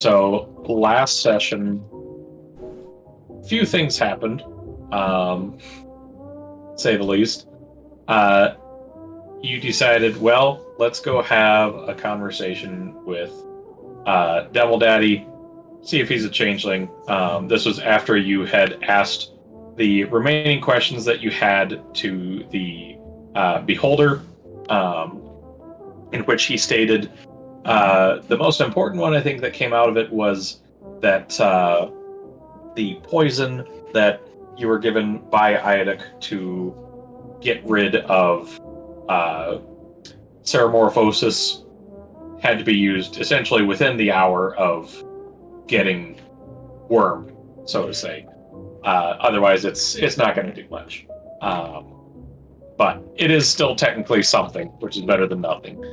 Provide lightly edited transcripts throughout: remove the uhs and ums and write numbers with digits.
So last session, few things happened, say the least. You decided, well, let's go have a conversation with Devil Daddy, see if he's a changeling. This was after you had asked the remaining questions that you had to the Beholder, in which he stated the most important one I think that came out of it was that the poison that you were given by Iodic to get rid of Ceramorphosis had to be used essentially within the hour of getting wormed, so to say. Otherwise, it's not going to do much. But it is still technically something, which is better than nothing.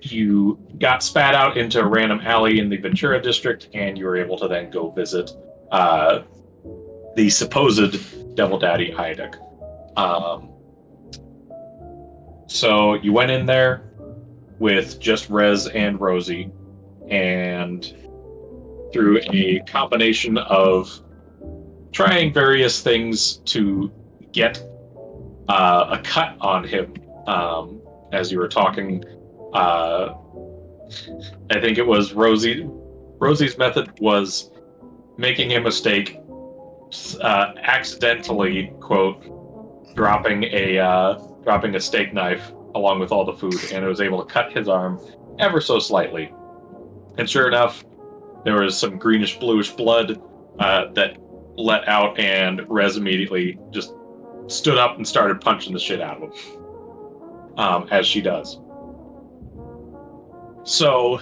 You got spat out into a random alley in the Ventura district, and you were able to then go visit the supposed Devil Daddy Iodic. So you went in there with just Rez and Rosie, and through a combination of trying various things to get a cut on him, as you were talking, I think it was Rosie. Rosie's method was making a mistake, accidentally, quote, dropping a steak knife along with all the food, and it was able to cut his arm ever so slightly. And sure enough, there was some greenish bluish blood that let out, and Rez immediately just stood up and started punching the shit out of him, as she does. So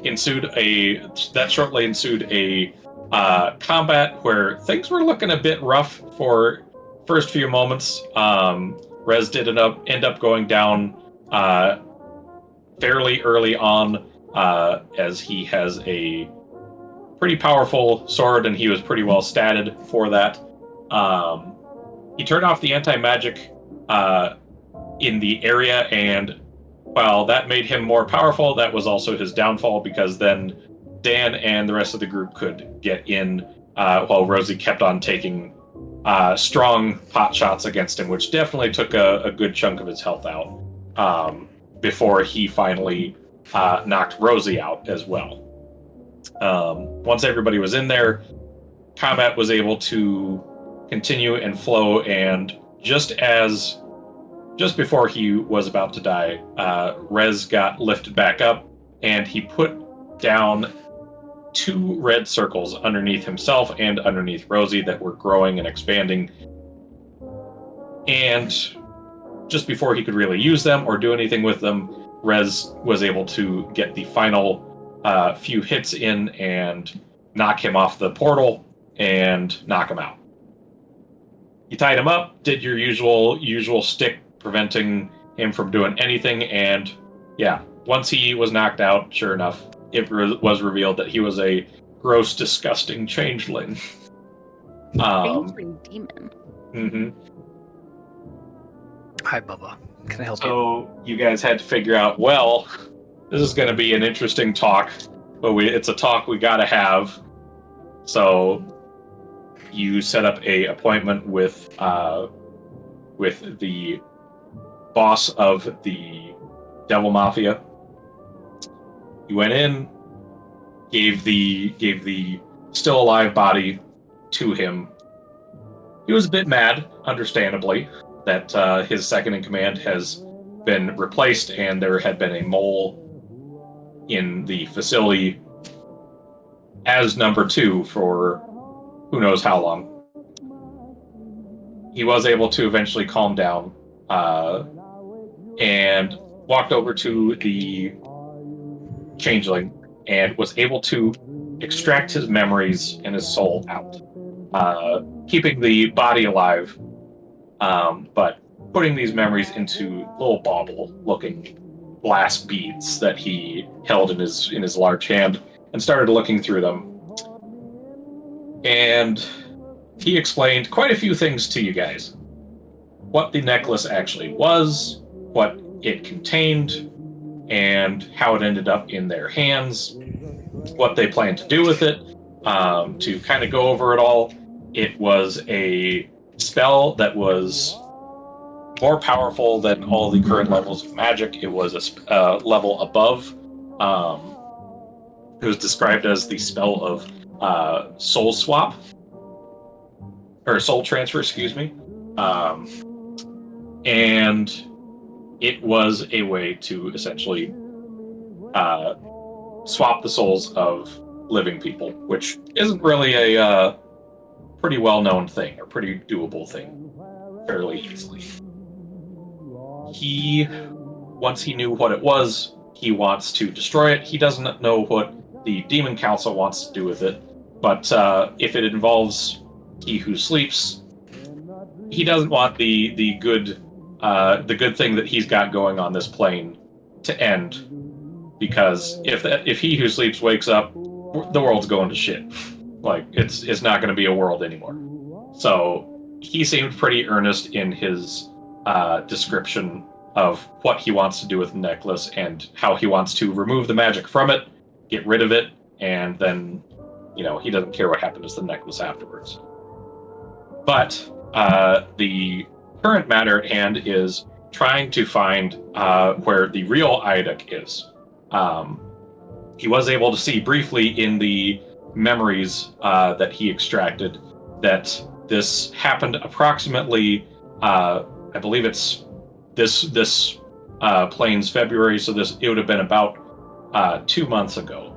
that shortly ensued a combat where things were looking a bit rough for first few moments. Rez did end up going down fairly early on, as he has a pretty powerful sword and he was pretty well statted for that. He turned off the anti-magic in the area, and while that made him more powerful, that was also his downfall, because then Dan and the rest of the group could get in while Rosie kept on taking strong pot shots against him, which definitely took a good chunk of his health out before he finally knocked Rosie out as well. Once everybody was in there, combat was able to continue and flow, and just before he was about to die, Rez got lifted back up, and he put down 2 red circles underneath himself and underneath Rosie that were growing and expanding. And just before he could really use them or do anything with them, Rez was able to get the final few hits in and knock him off the portal and knock him out. You tied him up, did your usual stick, preventing him from doing anything, and yeah, once he was knocked out, sure enough, it was revealed that he was a gross, disgusting changeling. Changeling demon. Mm-hmm. Hi, Bubba. Can I help you? So you guys had to figure out, well, this is going to be an interesting talk, but it's a talk we got to have. So you set up a appointment with the boss of the Devil Mafia. You went in, gave the still alive body to him. He was a bit mad, understandably, that his second in command has been replaced, and there had been a mole in the facility as number 2 for who knows how long. He was able to eventually calm down and walked over to the changeling and was able to extract his memories and his soul out, keeping the body alive, but putting these memories into little bauble-looking glass beads that he held in his large hand, and started looking through them. And he explained quite a few things to you guys. What the necklace actually was, what it contained, and how it ended up in their hands, what they plan to do with it. To kind of go over it all, it was a spell that was more powerful than all the current levels of magic. It was a level above. It was described as the spell of soul swap, or soul transfer, excuse me. And it was a way to essentially swap the souls of living people, which isn't really a pretty well-known thing, or pretty doable thing, fairly easily. Once he knew what it was, he wants to destroy it. He doesn't know what the Demon Council wants to do with it, but if it involves He Who Sleeps, he doesn't want the good thing that he's got going on this plane to end, because if He Who Sleeps wakes up, the world's going to shit. Like, it's not going to be a world anymore. So he seemed pretty earnest in his description of what he wants to do with the necklace and how he wants to remove the magic from it, get rid of it, and then, he doesn't care what happens to the necklace afterwards. But the current matter at hand is trying to find where the real Iduk is. He was able to see briefly in the memories that he extracted that this happened approximately, I believe it's this plane's February, so it would have been about 2 months ago,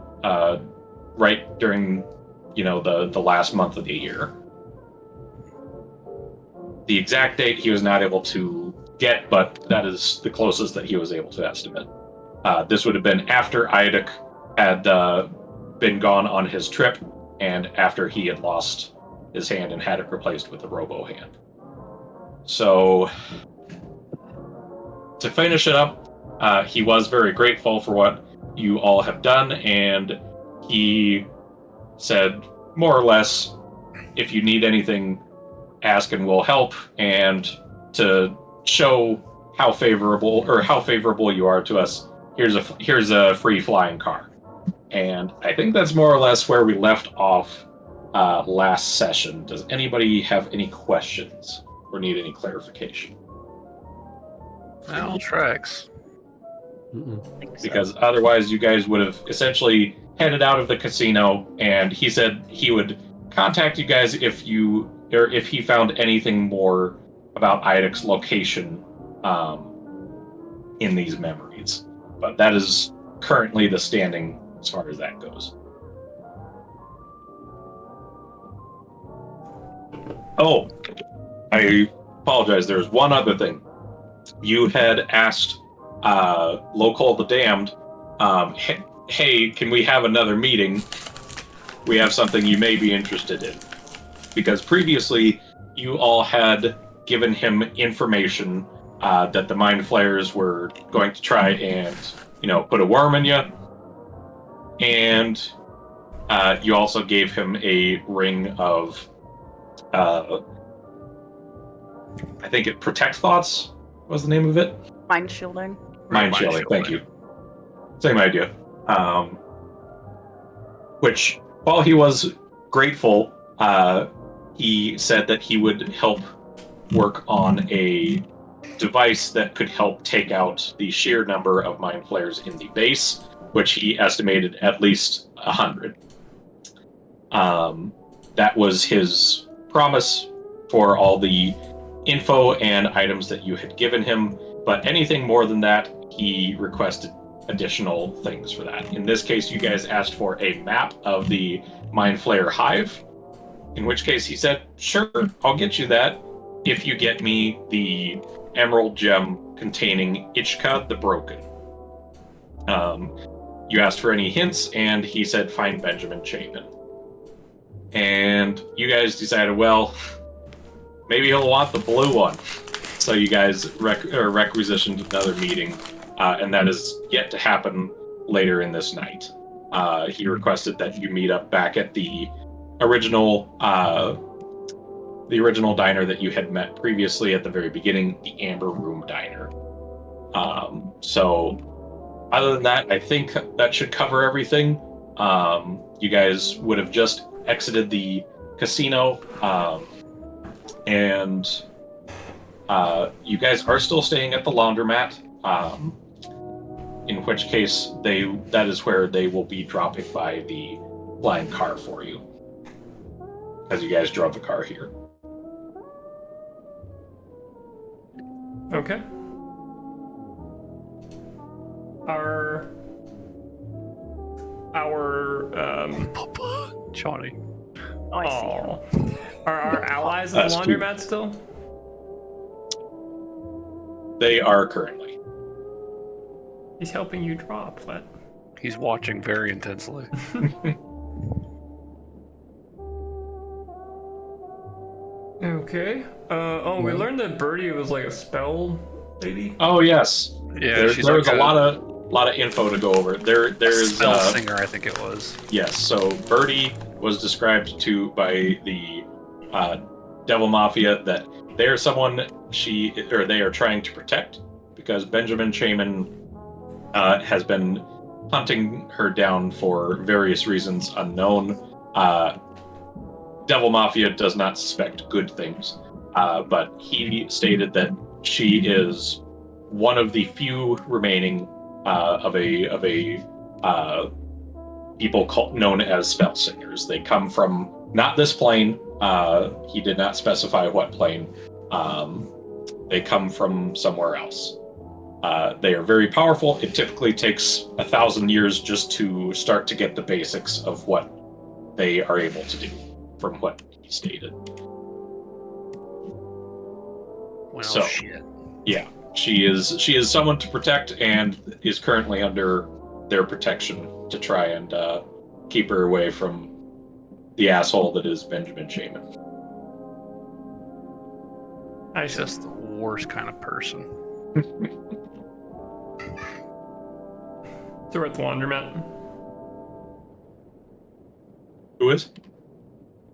right during the last month of the year. The exact date he was not able to get, but that is the closest that he was able to estimate. This would have been after Iduk had been gone on his trip, and after he had lost his hand and had it replaced with a robo hand. So, to finish it up, he was very grateful for what you all have done, and he said, more or less, if you need anything, ask and we'll help, and to show how favorable you are to us, here's a free flying car. And I think that's more or less where we left off last session. Does anybody have any questions or need any clarification? All tracks. Because otherwise you guys would have essentially headed out of the casino, and he said he would contact you guys if he found anything more about Iduk's location in these memories. But that is currently the standing as far as that goes. Oh, I apologize. There's one other thing. You had asked Lokol the Damned, hey, can we have another meeting? We have something you may be interested in. Because previously, you all had given him information that the Mind Flayers were going to try and, put a worm in you. And you also gave him a ring of, I think it Protect Thoughts was the name of it? Mind shielding. Mind shielding, thank you. Same idea. Which, while he was grateful, he said that he would help work on a device that could help take out the sheer number of Mind Flayers in the base, which he estimated at least 100. That was his promise for all the info and items that you had given him, but anything more than that, he requested additional things for that. In this case, you guys asked for a map of the Mind Flayer hive, in which case he said, sure, I'll get you that if you get me the emerald gem containing Ichka the Broken. You asked for any hints, and he said, find Benjamin Chapin. And you guys decided, well, maybe he'll want the blue one. So you guys requisitioned another meeting, and that is yet to happen later in this night. He requested that you meet up back at the original diner that you had met previously at the very beginning, the Amber Room Diner. So Other than that, I think that should cover everything. You guys would have just exited the casino, and you guys are still staying at the laundromat. In which case, that is where they will be dropping by the flying car for you, as you guys drove the car here. Okay. Chani. Oh, I see him. Are our allies at the Sweet. laundromat still? They are currently. He's helping you draw, Plette. He's watching very intensely. Okay. We learned that Birdie was like a spell lady. Oh yes. Yeah, There was a lot of info to go over. There's spell singer, I think it was. Yes. So Birdie was described by the Devil Mafia that they are someone they are trying to protect because Benjamin Shaman has been hunting her down for various reasons unknown. Devil Mafia does not suspect good things, but he stated that she is one of the few remaining of a people known as spell singers. They come from not this plane. He did not specify what plane. They come from somewhere else. They are very powerful. It typically takes 1,000 years just to start to get the basics of what they are able to do, from what he stated. Well, So, shit. Yeah, she is someone to protect and is currently under their protection to try and keep her away from the asshole that is Benjamin Shaman. I see. Just the worst kind of person. So we're at the laundromat. Who is?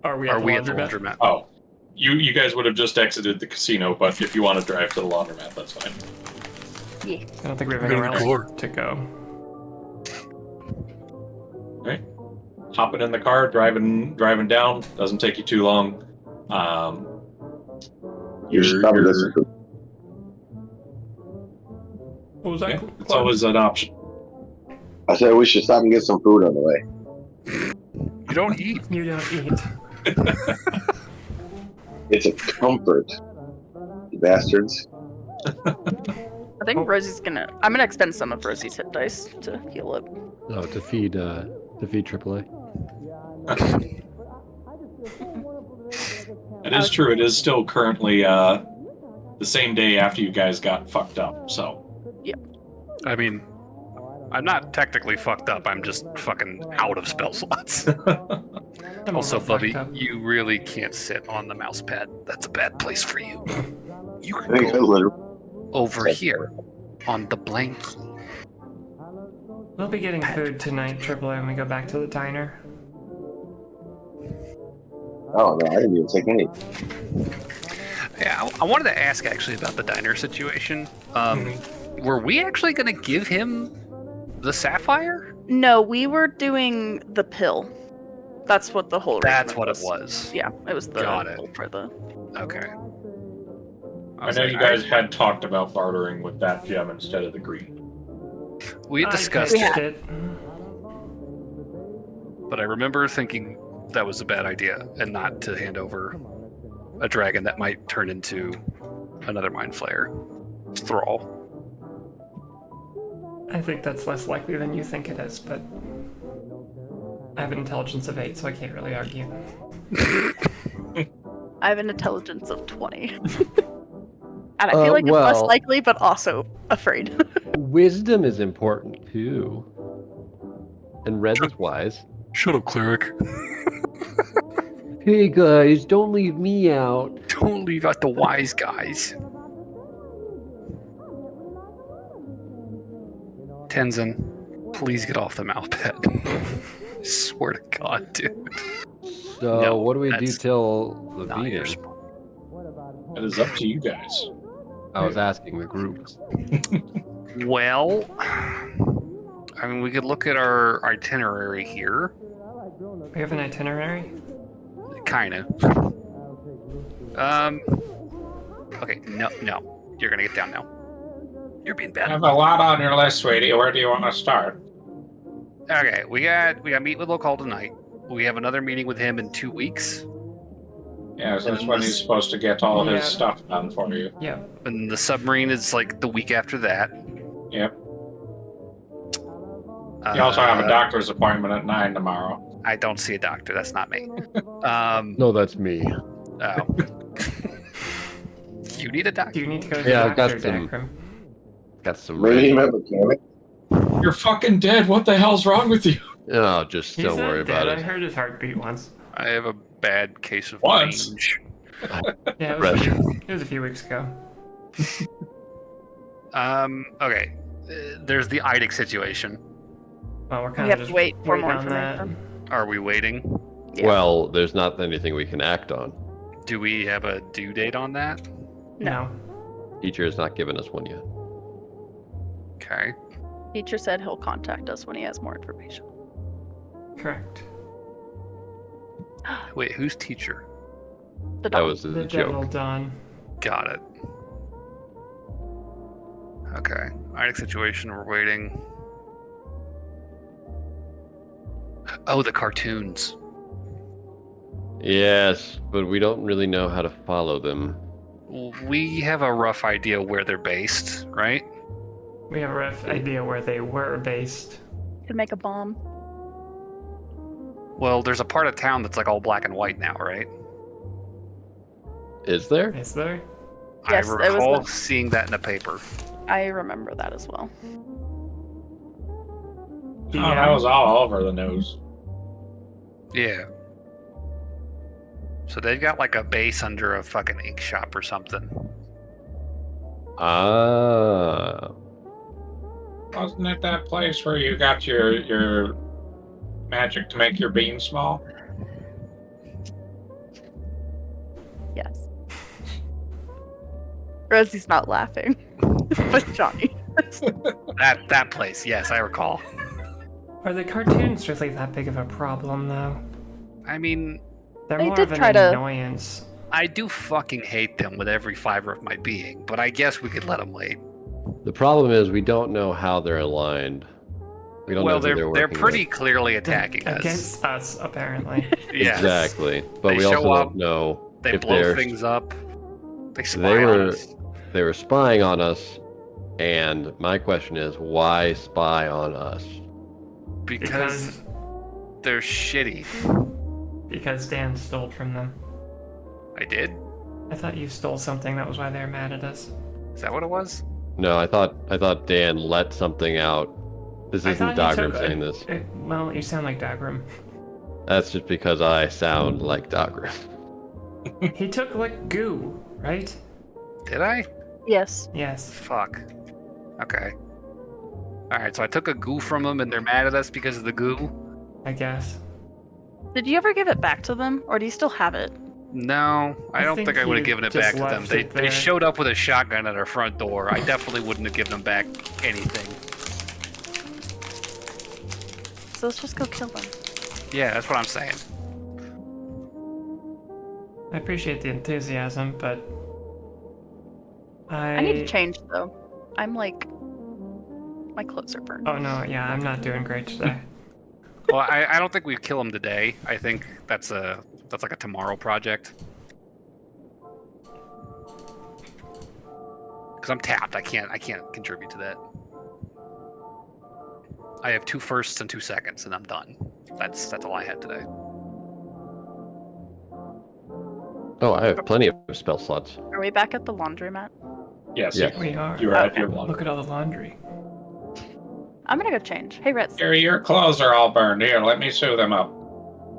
Are we Are at the we at the laundromat? laundromat? Oh, you guys would have just exited the casino, but if you want to drive to the laundromat, that's fine. Yeah. I don't think we have We're gonna anywhere record. else to go. Right? Hopping in the car, driving down, doesn't take you too long. You should probably get some food. What was that? Yeah, Clark? it's always an option. I said we should stop and get some food on the way. You don't eat. You don't eat. It's a comfort, you bastards. I think Rosie's gonna. I'm gonna expend some of Rosie's hit dice to heal up. Oh, to feed AAA. It is true. It is still currently the same day after you guys got fucked up. So I mean, I'm not technically fucked up. I'm just fucking out of spell slots. I'm Also, also Bubby, fucked up. you really can't sit on the mouse pad. That's a bad place for you. You I can think I go literally. over here on the blankie. We'll be getting food tonight, AAA, when we go back to the diner. Oh no, I didn't even take any. Yeah, I wanted to ask actually about the diner situation. Were we actually going to give him the sapphire? No, we were doing the pill. That's what the whole. That's arrangement what it was. Yeah, it was the Got it. pill for the. Okay. I know you guys had talked about bartering with that gem instead of the green. We had I discussed pitched it, it. but I remember thinking that was a bad idea and not to hand over a dragon that might turn into another mind flayer thrall. I think that's less likely than you think it is, but I have an intelligence of 8, so I can't really argue. I have an intelligence of 20. And I feel like it's less well- likely, but also afraid. Wisdom is important too. And Rez is wise. Shut up, cleric. Hey guys, don't leave me out. Don't leave out the wise guys. Tenzin, please get off the mouth pad. I swear to God, dude. So No, what do we do that's till the Not your meeting? It is up to you guys. I was asking the groups. Well, I mean, we could look at our itinerary here. We have an itinerary? Kind of. Okay, no. You're gonna get down now. You're being You bad. have a lot on your list, sweetie. Where do you want to start? Okay, we got meet with Lokol tonight. We have another meeting with him in 2 weeks. Yeah, that's when he's supposed to get all his stuff done for you. Yeah. And the submarine is like the week after that. Yep. You also have a doctor's appointment at 9 tomorrow. I don't see a doctor. That's not me. No, that's me. Oh. You need a doctor? Do you need to go to the Yeah, I've got doctor, some- Dagrim? Got some. Maybe you have a mechanic. You're fucking dead. What the hell's wrong with you? No, just He's don't not worry dead. about I it. heard his heartbeat once. I have a bad case of Once. mange. Yeah, it was a few weeks ago. Okay. There's the IDIC situation. Well, we're We kind have of to just wait for more on that. information. Are we waiting? Yeah. Well, there's not anything we can act on. Do we have a due date on that? No. Teacher has not given us one yet. Okay. Teacher said he'll contact us when he has more information. Correct. Wait, who's teacher? The That dog. was The a devil joke. Dawn. Got it. Okay. IDIC situation, we're waiting. Oh, the cartoons. Yes, but we don't really know how to follow them. We have a rough idea where they're based, right? We have a rough idea where they were based. Could make a bomb. Well, there's a part of town that's like all black and white now, right? Is there? Is there? Yes, I it was recall the- seeing that in the paper. I remember that as well. Oh, that was all over the news. Yeah. So they've got like a base under a fucking ink shop or something. Ah. Wasn't it that place where you got your magic to make your bean small? Yes. Rosie's not laughing, but Chani. That place, yes, I recall. Are the cartoons really that big of a problem, though? I mean, They're They more did of an try to- annoyance. I do fucking hate them with every fiber of my being, but I guess we could let them wait. The problem is we don't know how they're aligned. We don't Well, know who they're working pretty with. clearly attacking us. Against us, apparently. Yes. Exactly, but They we show also up, don't know They if blow they're things up. They spy They on were- us. they were spying on us. And my question is, why spy on us? Because they're shitty. Because Dan stole from them. I did? I thought you stole something. That was why they're mad at us. Is that what it was? No, I thought Dan let something out. This I isn't thought you Dagrim took saying this. Well, you sound like Dagrim. That's just because I sound like Dagrim. He took like goo, right? Did I? Yes. Yes. Fuck. Okay. Alright, so I took a goo from them and they're mad at us because of the goo? I guess. Did you ever give it back to them, or do you still have it? No, I don't think I would have you given it just back to them. left They it there. showed up with a shotgun at our front door. I definitely wouldn't have given them back anything. So let's just go kill them. Yeah, that's what I'm saying. I appreciate the enthusiasm, but I need to change though. I'm like, my clothes are burned. Oh no, yeah, I'm not doing great today. Well, I don't think we kill them today. I think that's like a tomorrow project. Because I'm tapped. I can't contribute to that. I have 2 firsts and 2 seconds, and I'm done. That's all I had today. Oh, I have plenty of spell slots. Are we back at the laundromat? Yes. Yeah. We are. You were at your blood. Look at all the laundry. I'm gonna go change. Hey, Rez. Here, your clothes are all burned. Here, let me sew them up.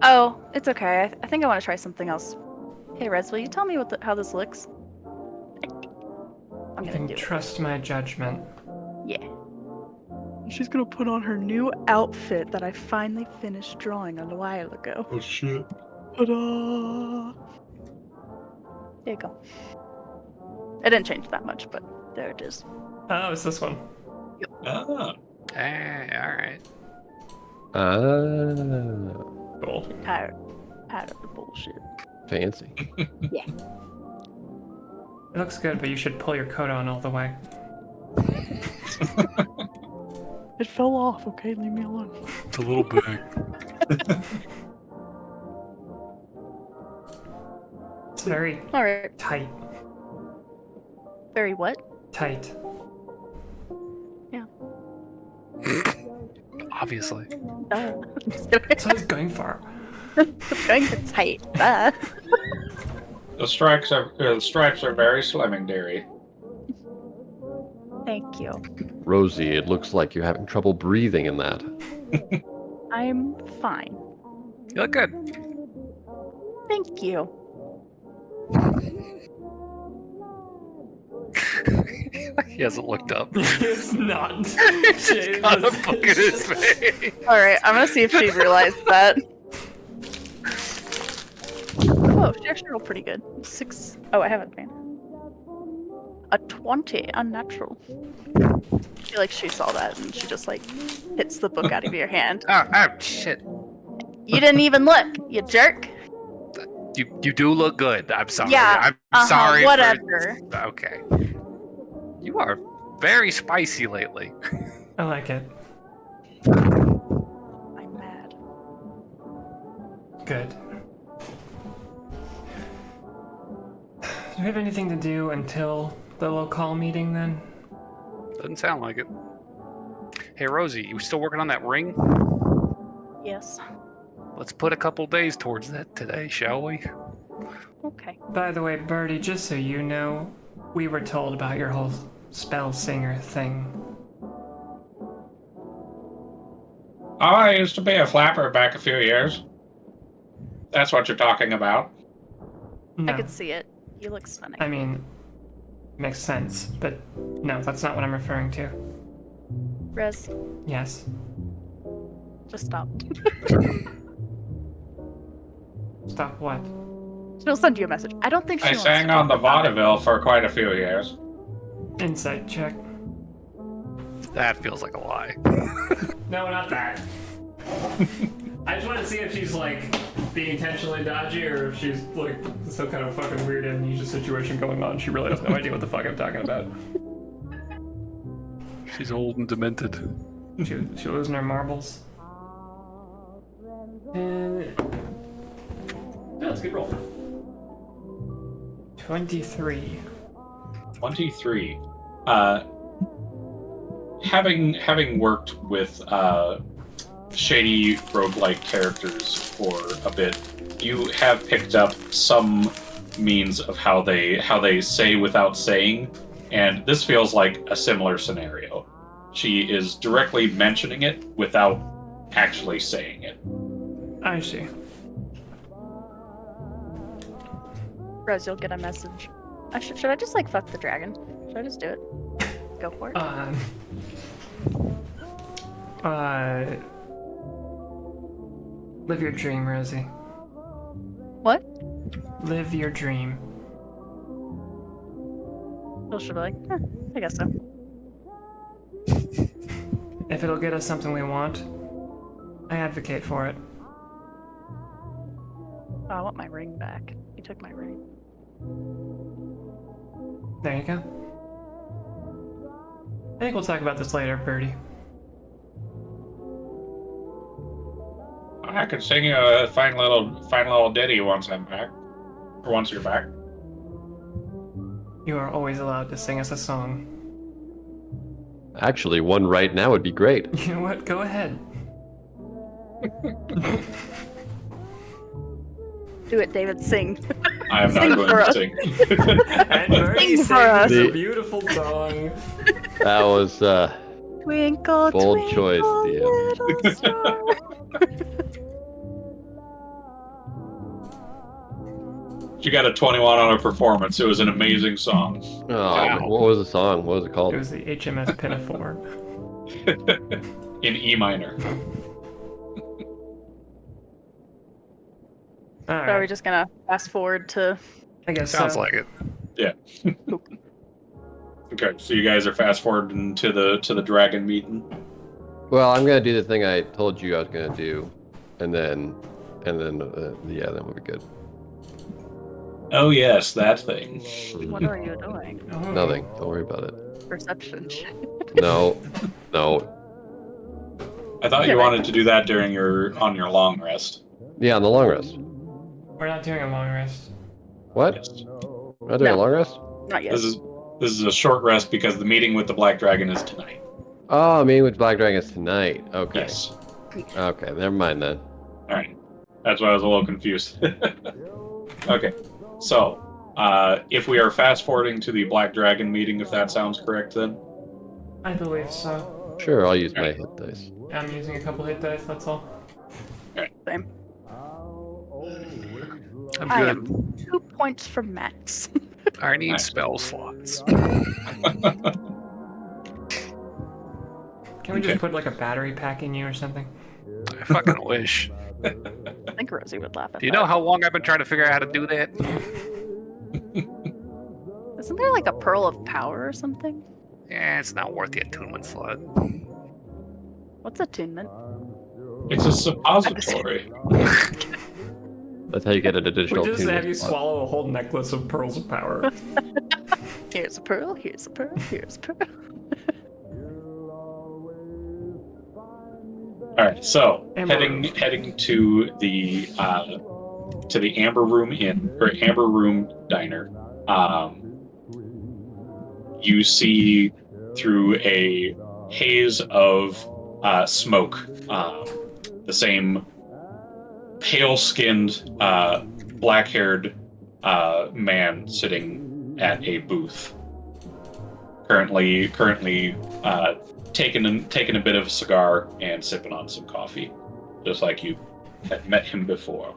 Oh, it's okay. I think I want to try something else. Hey, Rez, will you tell me how this looks? I'm You gonna can do it. trust my judgment. Yeah. She's gonna put on her new outfit that I finally finished drawing a while ago. Oh shit. Ta-da! There you go. It didn't change that much, but there it is. Oh, it's this one. Ah. Alright. Cool. Tired of the bullshit. Fancy. It looks good, but you should pull your coat on all the way. It fell off. Okay, leave me alone. It's a little big. It's very All right. tight. Very what? Tight. Obviously. Just That's what I was going for. going for tight. The stripes are very slimming, dearie. Thank you. Rosie, it looks like you're having trouble breathing in that. I'm fine. You look good. Thank you. He hasn't looked up. It's not. Got a book in his face. All right, I'm gonna see if she realized that. Oh, she actually rolled pretty good. 6. Oh, I haven't been. A 20, unnatural. I feel like she saw that and she just like hits the book out of your hand. Oh, shit. You didn't even look, you jerk. You do look good. I'm sorry. Yeah, I'm sorry. whatever. Okay. You are very spicy lately. I like it. I'm mad. Good. Do we have anything to do until the Lokol meeting then? Doesn't sound like it. Hey, Rosie, you still working on that ring? Yes. Let's put a couple days towards that today, shall we? Okay. By the way, Birdie, just so you know, we were told about your whole spell singer thing. Oh, I used to be a flapper back a few years. That's what you're talking about. No, I could see it. You look stunning. I mean, makes sense, but no, that's not what I'm referring to. Rez, Yes. just stop. Stop what? She'll send you a message. I don't think she I wants sang to on the talk about it. vaudeville for quite a few years. Insight check. That feels like a lie. No, not that. I just want to see if she's like being intentionally dodgy or if she's like some kind of fucking weird amnesia situation going on. She really has no idea what the fuck I'm talking about. She's old and demented. She losing her marbles. Yeah, that's a good roll. 23. 23. Having worked with shady roguelike characters for a bit, you have picked up some means of how they say without saying, and this feels like a similar scenario. She is directly mentioning it without actually saying it. I see. Rez, you'll get a message. Should I just like fuck the dragon? Should I just do it? Go for it. Live your dream, Rosie. What? Live your dream. She'll be like, I guess so. If it'll get us something we want, I advocate for it. Oh, I want my ring back. You took my ring. There you go. I think we'll talk about this later, Birdie. I could sing you a fine little ditty once I'm back, or once you're back. You are always allowed to sing us a song. Actually, one right now would be great. You know what? Go ahead. Do it, David. Sing. I am Sing not for going to us. sing. And Birdie Sing for us. sings a beautiful song. That was Twinkle, bold twinkle, choice, DM. little star. She got a 21 on her performance. It was an amazing song. Oh, Wow. what was the song? What was it called? It was the HMS Pinafore. In E minor. So are we Alright, just gonna fast forward to? I guess Sounds so. like it. Okay, so you guys are fast forwarding to the dragon meeting. Well, I'm gonna do the thing I told you I was gonna do, and then then we'll be good. Oh yes, that thing. What are you doing? Oh. Nothing. Don't worry about it. Perception check. No, no. I thought you wanted to do that during on your long rest. Yeah, on the long rest. We're not doing a long rest. What? Yes. We're not doing a No. long rest? Not yet. This is a short rest because the meeting with the Black Dragon is tonight. Oh, meeting with Black Dragon is tonight. Okay. Yes. Okay, never mind then. All right. That's why I was a little confused. Okay. So, if we are fast forwarding to the Black Dragon meeting, if that sounds correct, then. I believe so. Sure, I'll use my hit dice. I'm using a couple hit dice, that's all. Same. I'm I good. am 2 points from max. I need Nice. spell slots. Can we Okay. just put like a battery pack in you or something? I fucking wish. I think Rosie would laugh at Do you that. know how long I've been trying to figure out how to do that? Isn't there like a pearl of power or something? Yeah, it's not worth the attunement slot. What's attunement? It's a suppository. That's how you get an We additional just attunement have you slot. swallow a whole necklace of pearls of power. Here's a pearl, here's a pearl, here's a pearl. All right. So Amber heading to the Amber Room Inn or Amber Room Diner. You see through a haze of smoke the same pale-skinned, black-haired man sitting at a booth. Currently taking a bit of a cigar and sipping on some coffee, just like you had met him before.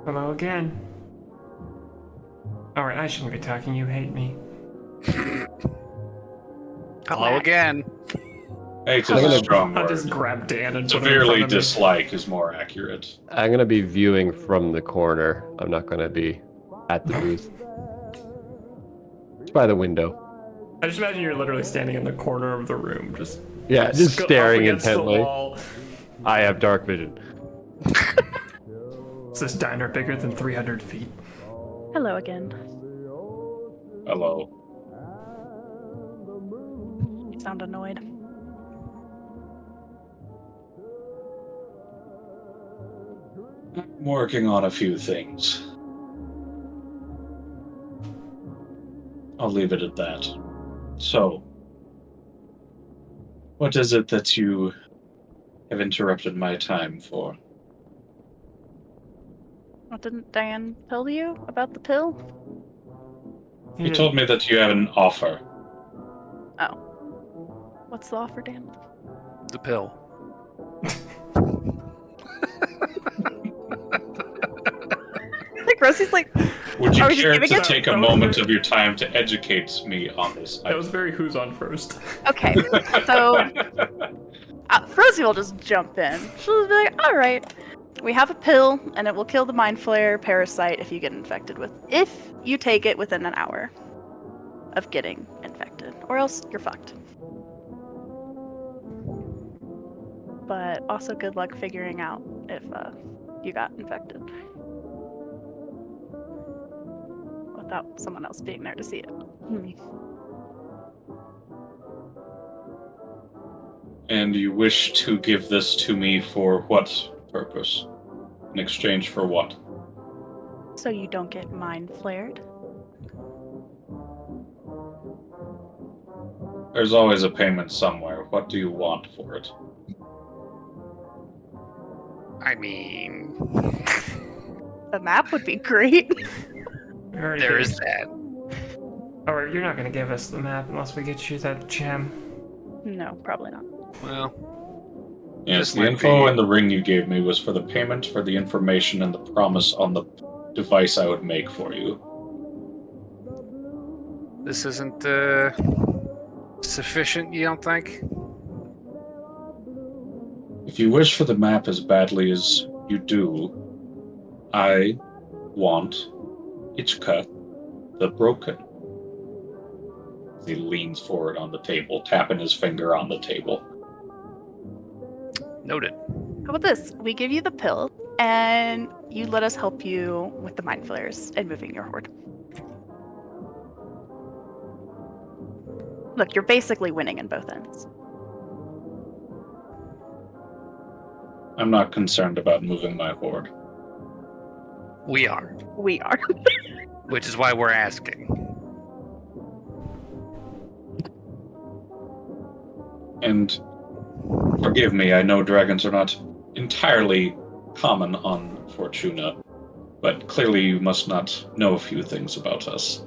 Hello again. Alright, I shouldn't be talking, you hate me. Hello again. It's I'm a gonna- strong I'll word. just grab Dan and put him in Severely front of me. dislike is more accurate. I'm gonna be viewing from the corner. I'm not gonna be at the booth. It's by the window. I just imagine you're literally standing in the corner of the room, just Yeah, just up staring against the intently. wall. I have dark vision. Is this diner bigger than 300 feet? Hello again. Hello. You sound annoyed. I'm working on a few things. I'll leave it at that. So, what is it that you have interrupted my time for? What, didn't Dan tell you about the pill? You told me that you have an offer. Oh. What's the offer, Dan? The pill. I think Rosie's like, Would you Are we just care giving to it? take a moment of your time to educate me on this? That was very who's on first. okay, so Rosie will just jump in. She'll be like, all right, we have a pill, and it will kill the mind flare parasite if you get infected if you take it within an hour of getting infected, or else you're fucked. But also good luck figuring out if you got infected without someone else being there to see it. And you wish to give this to me for what purpose? In exchange for what? So you don't get mind flared. There's always a payment somewhere. What do you want for it? I mean, The map would be great. there is that. Alright, you're not gonna give us the map unless we get you that gem. No, probably not. Well, Yes, This the might info be- and the ring you gave me was for the payment for the information and the promise on the device I would make for you. this isn't sufficient, you don't think? If you wish for the map as badly as you do, I want Ichka the Broken. He leans forward on the table, tapping his finger on the table. Noted. How about this? We give you the pill, and you let us help you with the mind flayers and moving your horde. Look, you're basically winning in both ends. I'm not concerned about moving my horde. We are, We are. which is why we're asking. And forgive me, I know dragons are not entirely common on Fortuna, but clearly you must not know a few things about us.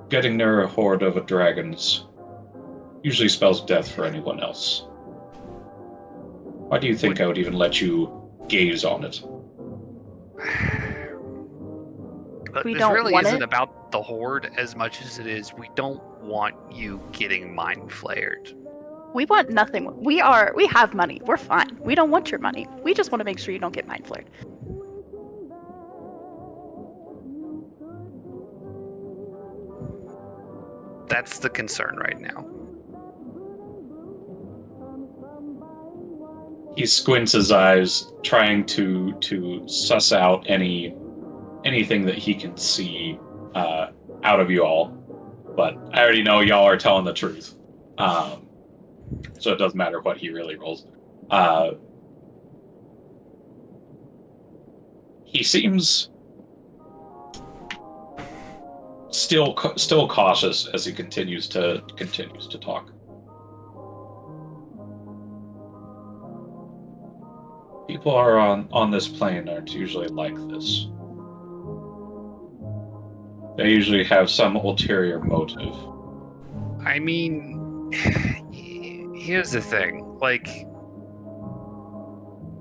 Getting near a horde of dragons usually spells death for anyone else. Why do you think I would even let you gaze on it? But We this don't really want isn't it. about the horde as much as it is we don't want you getting mind flared. We want nothing. We have money. We're fine. We don't want your money. We just want to make sure you don't get mind flared. That's the concern right now. He squints his eyes, trying to suss out anything that he can see out of you all. But I already know y'all are telling the truth, so it doesn't matter what he really rolls. He seems still cautious as he continues to talk. People are on this plane aren't usually like this. They usually have some ulterior motive. I mean, here's the thing. Like,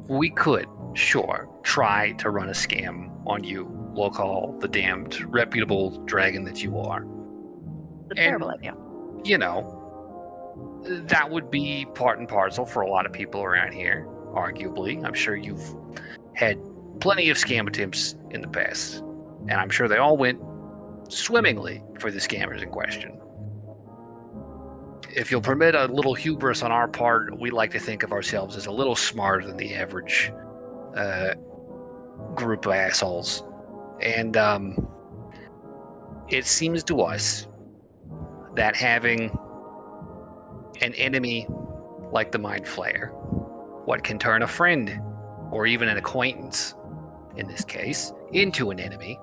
we could, sure, try to run a scam on you, Lokol, the damned, reputable dragon that you are. It's a terrible idea. You know, that would be part and parcel for a lot of people around here, arguably. I'm sure you've had plenty of scam attempts in the past, and I'm sure they all went swimmingly for the scammers in question. If you'll permit a little hubris on our part, we like to think of ourselves as a little smarter than the average group of assholes. And it seems to us that having an enemy like the Mind Flayer, what can turn a friend, or even an acquaintance, in this case, into an enemy,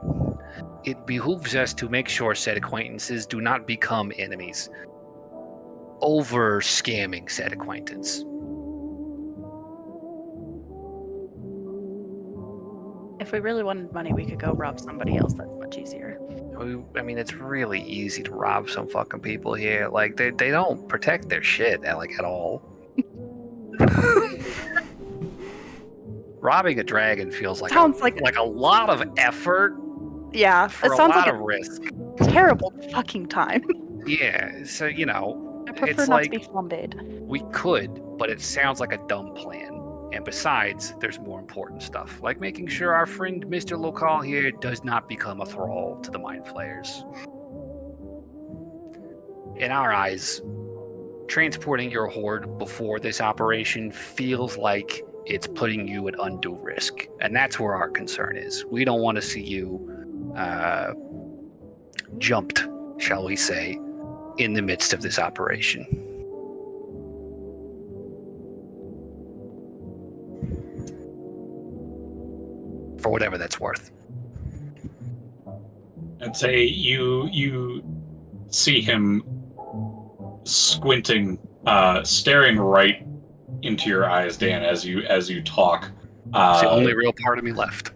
it behooves us to make sure said acquaintances do not become enemies, over scamming said acquaintance. If we really wanted money, we could go rob somebody else. That's much easier. I mean, it's really easy to rob some fucking people here. Like, they don't protect their shit, at all. Robbing a dragon feels like Sounds like a lot of effort yeah. for It a sounds lot like of risk. a terrible fucking time. Yeah, so, I prefer it's not like to be flambéed. we could, but it sounds like a dumb plan. And besides, there's more important stuff, like making sure our friend Mr. Lokol here does not become a thrall to the Mind Flayers. In our eyes, transporting your horde before this operation feels like it's putting you at undue risk. And that's where our concern is. We don't want to see you jumped, shall we say, in the midst of this operation. For whatever that's worth. I'd say you see him squinting, staring right into your eyes, Dan, as you talk. It's the only real part of me left.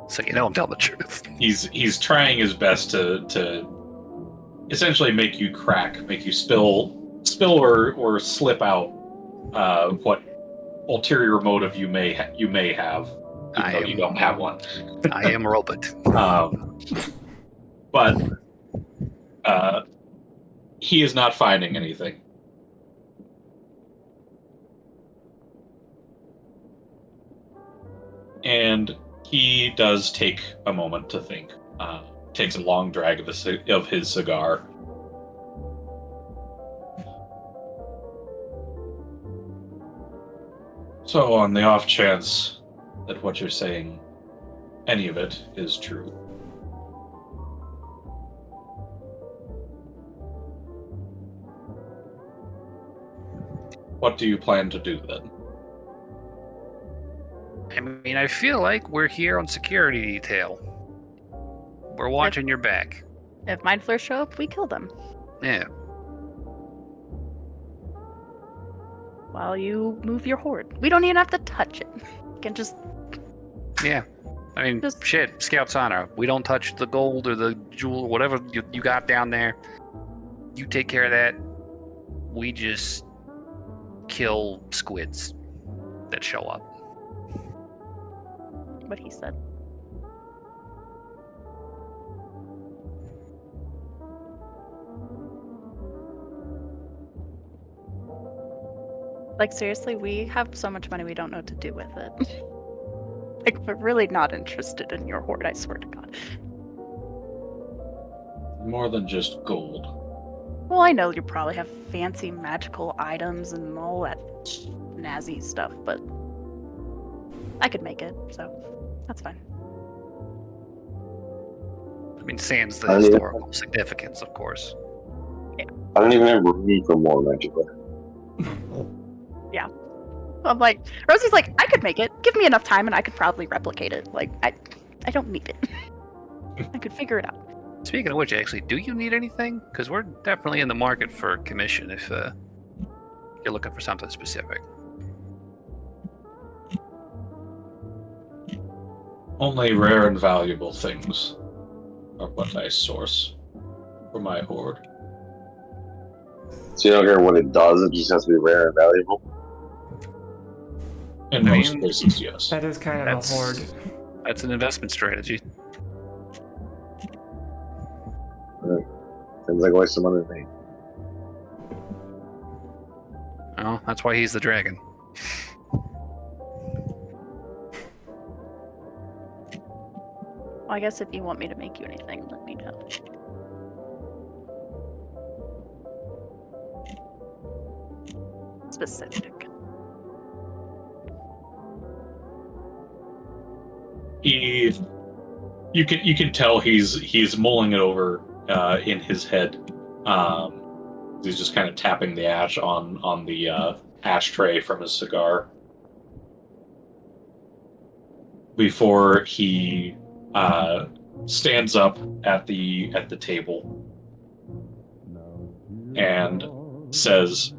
So I'm telling the truth. He's trying his best to essentially make you crack, make you spill or slip out what ulterior motive you may have, even though you don't have one. I am a robot. But he is not finding anything. And he does take a moment to think. takes a long drag of his cigar. So, on the off chance that what you're saying, any of it, is true, what do you plan to do then? I mean, I feel like we're here on security detail. We're watching your back. If Mind Flayers show up, we kill them. Yeah. While you move your hoard. We don't even have to touch it. You can just... Yeah. I mean, Just- shit, Scout's honor. We don't touch the gold or the jewel, whatever you got down there. You take care of that. We just kill squids that show up. What he said. Like, seriously, we have so much money we don't know what to do with it. Like, we're really not interested in your hoard, I swear to God. More than just gold. Well, I know you probably have fancy magical items and all that snazzy stuff, but I could make it, so that's fine. I mean, sans the I mean- historical significance, of course. I don't even have room for more magical. I'm like, Rosie's like, I could make it. Give me enough time and I could probably replicate it. Like, I don't need it. I could figure it out. Speaking of which, actually, do you need anything? Because we're definitely in the market for commission if you're looking for something specific. Only rare and valuable things are what I source for my hoard. So you don't care what it does, it just has to be rare and valuable. In I most mean, cases, yes. That is kind of That's a hoard. That's an investment strategy. Seems like a waste of money to me. Oh, that's why he's the dragon. Well, I guess if you want me to make you anything, let me know. Specific. You can tell he's mulling it over in his head. He's just kind of tapping the ash on the ashtray from his cigar before he stands up at the table and says,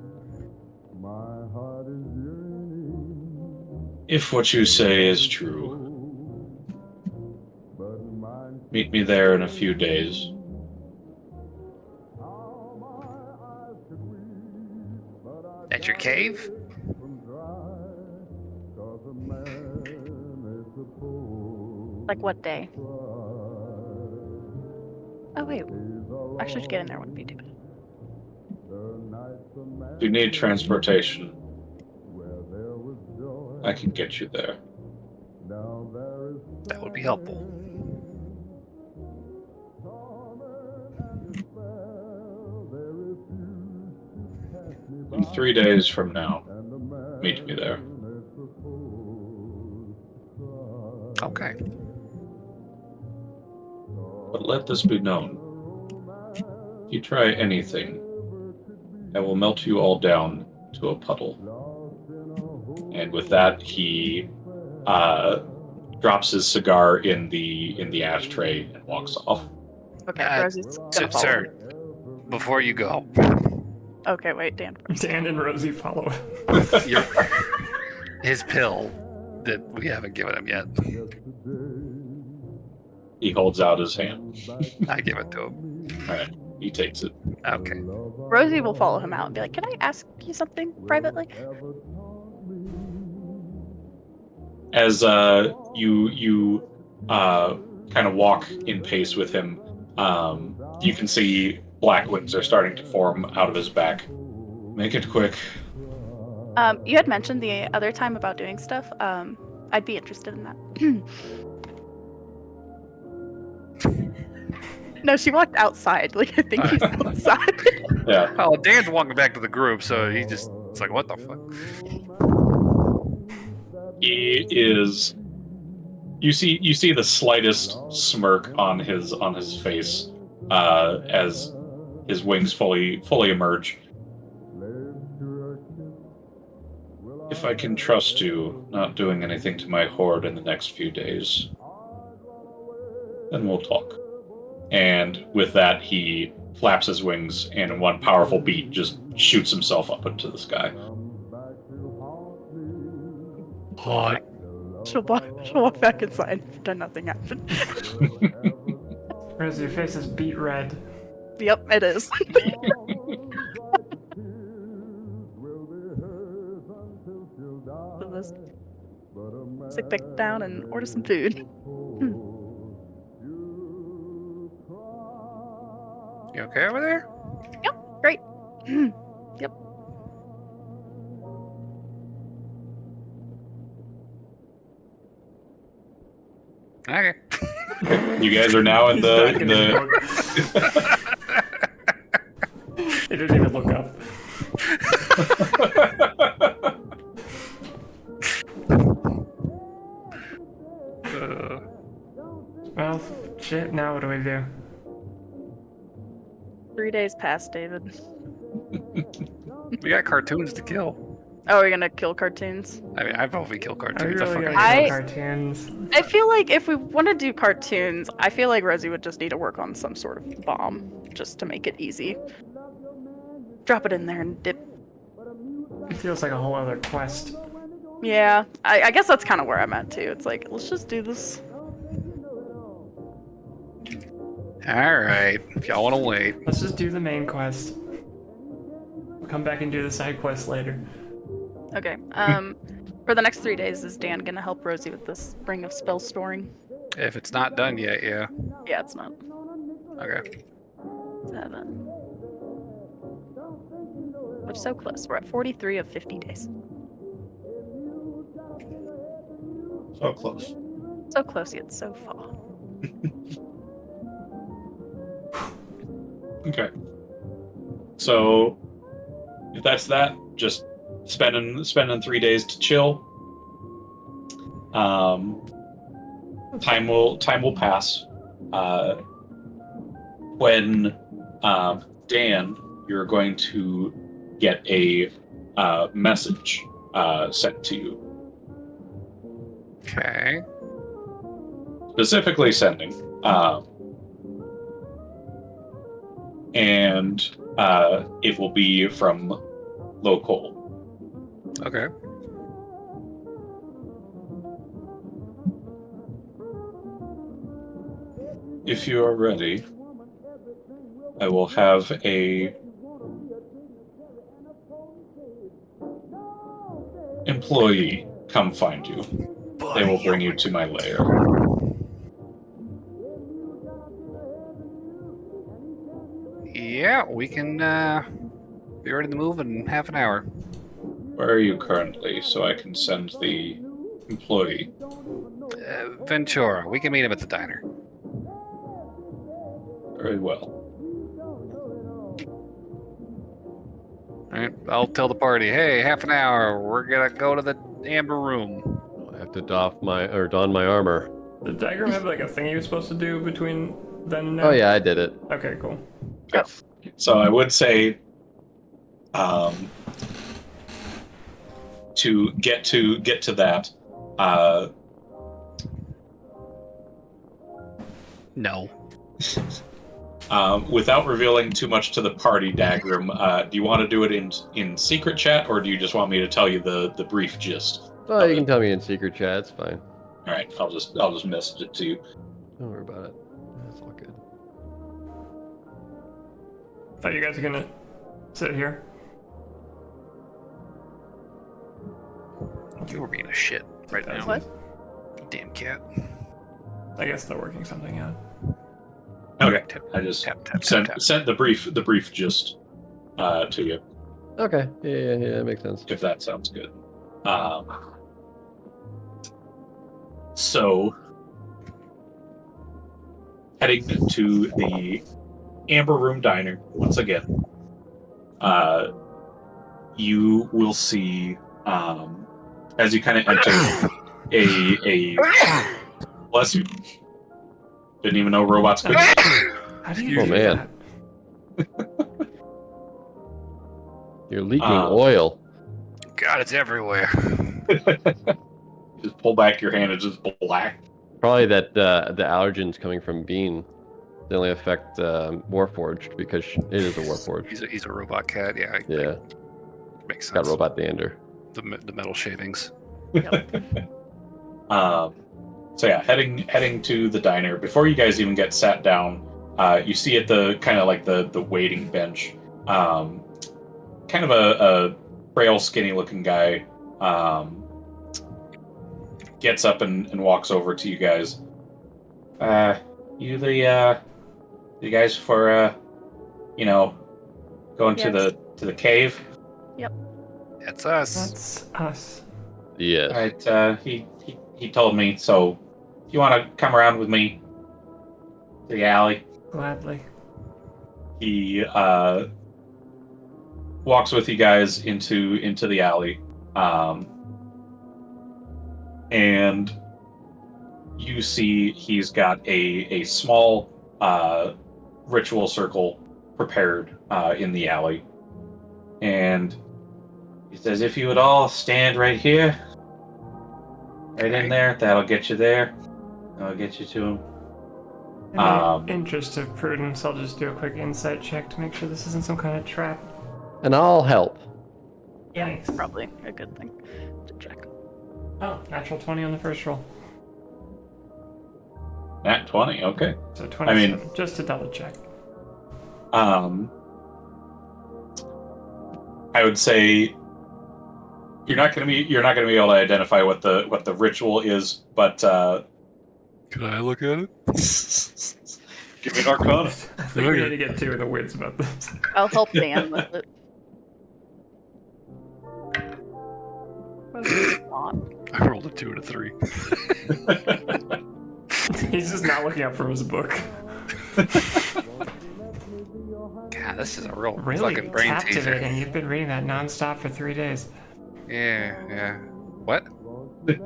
"If what you say is true, meet me there in a few days." At your cave? Like what day? Oh wait, actually, to get in there wouldn't be too bad. If you need transportation, I can get you there. That would be helpful. In 3 days from now, meet me there. Okay. But let this be known. If you try anything, I will melt you all down to a puddle. And with that, he drops his cigar in the ashtray and walks off. Okay, Rosie's gonna follow. Sir, before you go, Okay, wait, Dan first. Dan and Rosie follow. your, his pill that we haven't given him yet, He holds out his hand. I give it to him. All right, he takes it. Okay. Rosie will follow him out and be like, "Can I ask you something privately?" As you kind of walk in pace with him, you can see black wings are starting to form out of his back. Make it quick. You had mentioned the other time about doing stuff. I'd be interested in that. No, she walked outside. Like I think he's outside. Yeah. Oh, Dan's walking back to the group, so he just it's like, what the fuck? He is. You see the slightest smirk on his face as his wings fully emerge. If I can trust you not doing anything to my Hoard in the next few days, then we'll talk. And with that, he flaps his wings and in one powerful beat just shoots himself up into the sky. Hot. She'll walk back inside. Pretend nothing happened. Rosie, your face is beet red. Yep, it is. So let's sit back down and order some food. You okay over there? Yep, great. Yep. Okay. You guys are now in Back the in his book. He didn't even look up. Well, shit, now what do we do? 3 days passed, David. We got cartoons to kill. Oh, we're gonna kill cartoons? I mean, I vote we kill Are we cartoons. really gonna I- kill cartoons? I feel like if we want to do cartoons, I feel like Rosie would just need to work on some sort of bomb just to make it easy. Drop it in there and dip. It feels like a whole other quest. Yeah, I guess that's kind of where I'm at too. It's like, let's just do this. All right, if y'all want to wait. Let's just do the main quest. We'll come back and do the side quest later. Okay. For the next 3 days, is Dan gonna help Rosie with this ring of spell storing? If it's not done yet, yeah. Yeah, it's not. Okay. 7. We're so close. We're at 43 of 50 days. So close. So close yet so far. Okay. So, if that's that, just spending 3 days to chill. Time will pass. When Dan, you're going to get a message sent to you. Okay. Specifically sending. And it will be from Lokol. Okay. If you are ready, I will have a employee come find you. They will bring you to my lair. Yeah, we can be ready to move in half an hour. Where are you currently, so I can send the employee? Ventura, we can meet him at the diner. Very well. All right, I'll tell the party, hey, half an hour, we're gonna go to the amber room. I have to don my armor. Did Dagrim have like a thing he was supposed to do between then and now? Oh yeah, I did it. Okay, cool. So I would say, to get to that, No. without revealing too much to the party, Dagrim, do you want to do it in secret chat, or do you just want me to tell you the brief gist? Oh, you can tell me in secret chat. It's fine. All right, I'll just message it to you. Don't worry about it. It's all good. Thought you guys were gonna sit here. You were being a shit right now. What? Damn cat. I guess they're working something out. Okay, Tap, I just tap, tap, sent tap, tap. sent the brief gist to you, Okay. Yeah, that makes sense. if that sounds good. So heading to the Amber Room Diner once again. You will see, as you kind of enter, a bless you. Didn't even know robots could. How do you Oh, do man. that? You're leaking oil. God, it's everywhere. Just pull back your hand; it's just black. Probably that the allergens coming from Bean. They only affect Warforged because it is a Warforged. He's a robot cat. Yeah. Yeah, Makes got sense. robot dander. The metal shavings. So yeah, heading to the diner. Before you guys even get sat down, you see at the kind of like the waiting bench, kind of a frail, skinny looking guy gets up and walks over to you guys. You the guys for going to the cave? It's us. That's us. Yes. All right. He told me. So if you want to come around with me to the alley. Gladly. He walks with you guys into the alley, and you see he's got a small ritual circle prepared in the alley, and he says, "If you would all stand right here, right in there, that'll get you there. That'll get you to him." In the interest of prudence, I'll just do a quick insight check to make sure this isn't some kind of trap. And I'll help. Yikes. Probably a good thing to check. Oh, natural 20 on the first roll. Nat 20, okay. So 27, I mean, just to double check. I would say you're not gonna be able to identify what the ritual is, but Can I look at it? give me an Arcana. I think we need to get two of the wits about this. I'll help Dan with it. What is it on? I rolled a 2 and a 3. He's just not looking up from his book. God, this is a real Really fucking brain teaser. captivating. You've been reading that nonstop for 3 days. Yeah. What? Get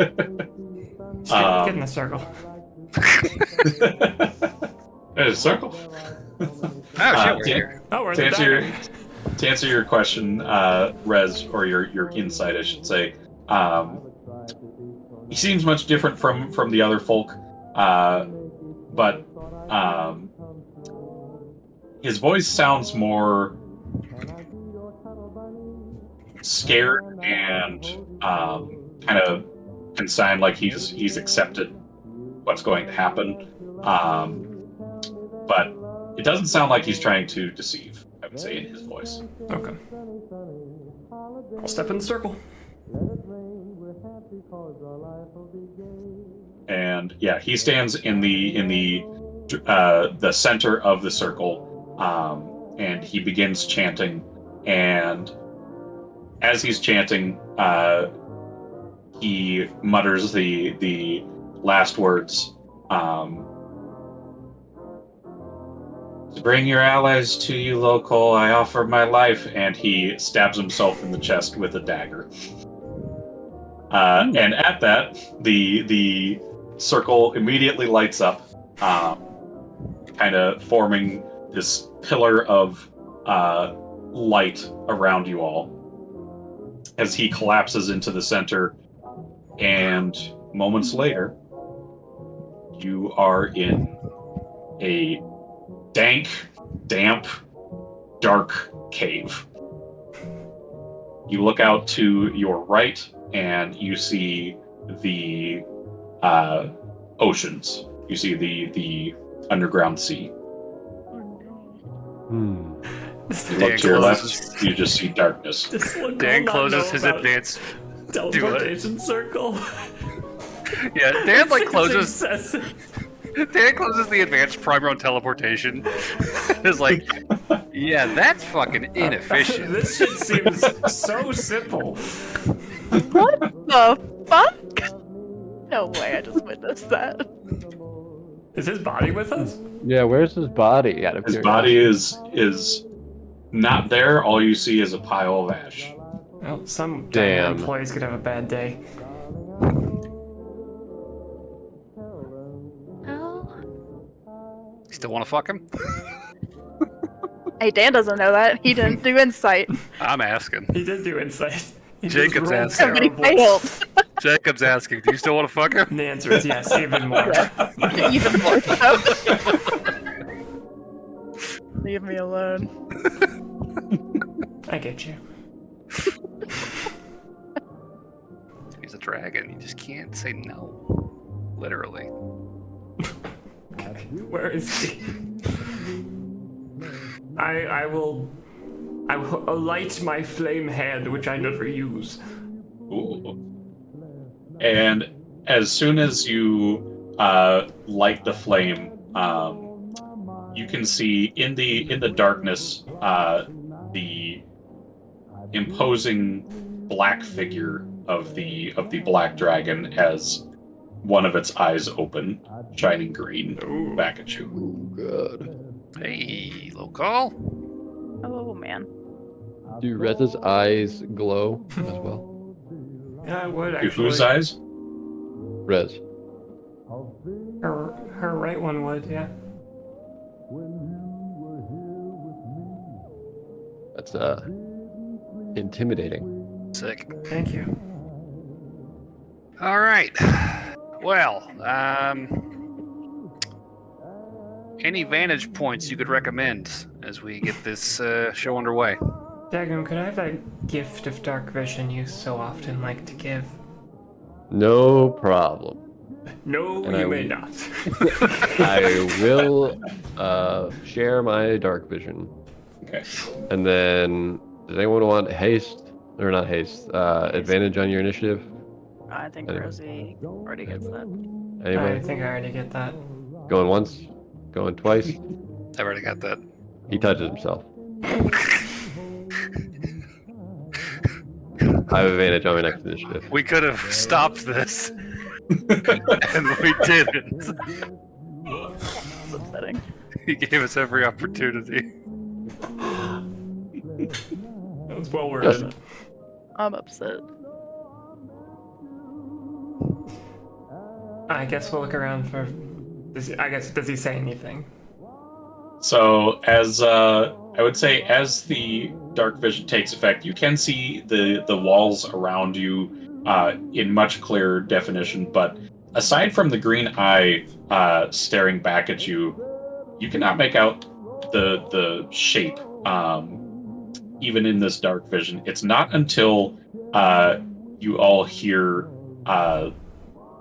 in the circle. There's a circle. Oh, shit, we're here. Oh, we're in To the answer, diner. to answer your question, Rez, or your insight, I should say, he seems much different from the other folk, but his voice sounds more scared and kind of consigned, like he's accepted what's going to happen, but it doesn't sound like he's trying to deceive, I would say, in his voice. Okay. I'll step in the circle. And yeah, he stands in the center of the circle, and he begins chanting. And as he's chanting, he mutters the last words. To bring your allies to you, Lokol, I offer my life, and he stabs himself in the chest with a dagger. And at that, the circle immediately lights up, kind of forming this pillar of light around you all as he collapses into the center, and moments later, you are in a dank, damp, dark cave. You look out to your right, and you see the oceans. You see the underground sea. Hmm. You look to your left, you just see darkness. Dan closes his advanced teleportation circle. Yeah, Dan like It's closes. excessive. Dan closes the advanced primer on teleportation. It's like, yeah, that's fucking inefficient. This shit seems so simple. What the fuck? No way, I just witnessed that. Is his body with us? Yeah, where's his body? Out of His curiosity? body is not there. All you see is a pile of ash. Well, some Damn. Dagrim employees could have a bad day. Oh. Still want to fuck him? Hey, Dan doesn't know that. He didn't do insight. I'm asking. He did do insight. He Jacob's just asking. rolled But he terrible. failed. Jacob's asking, do you still want to fuck him? And the answer is yes, even more. Even more so. Leave me alone. I get you. He's a dragon. You just can't say no. Literally. Where is he? I will alight my flame hand, which I never use. Ooh. And as soon as you light the flame, you can see in the darkness the imposing black figure of the black dragon has one of its eyes open, shining green back at you. Oh, God. Hey, Lokol. Oh man. Do Rez's eyes glow as well? Yeah, I would To actually. whose eyes? Rez. Her right one would, yeah. That's intimidating. Sick. Thank you. All right. Well, any vantage points you could recommend as we get this show underway? Dagrim, could I have that gift of dark vision you so often like to give? No problem. No, And you I may will- not. I will share my dark vision. Okay. And then, does anyone want haste? Or not haste, advantage on your initiative? I think Anyway. Rosie already gets that. I Anybody? think I already get that. Going once? Going twice? I've already got that. He touches himself. I have advantage on my next initiative. We could have stopped this, and we didn't. It's upsetting. He gave us every opportunity. That was well worded. Just- I'm upset. I guess we'll look around for. Does he say anything? So as I would say, as the dark vision takes effect, you can see the walls around you in much clearer definition. But aside from the green eye staring back at you, you cannot make out the shape. Even in this dark vision, it's not until you all hear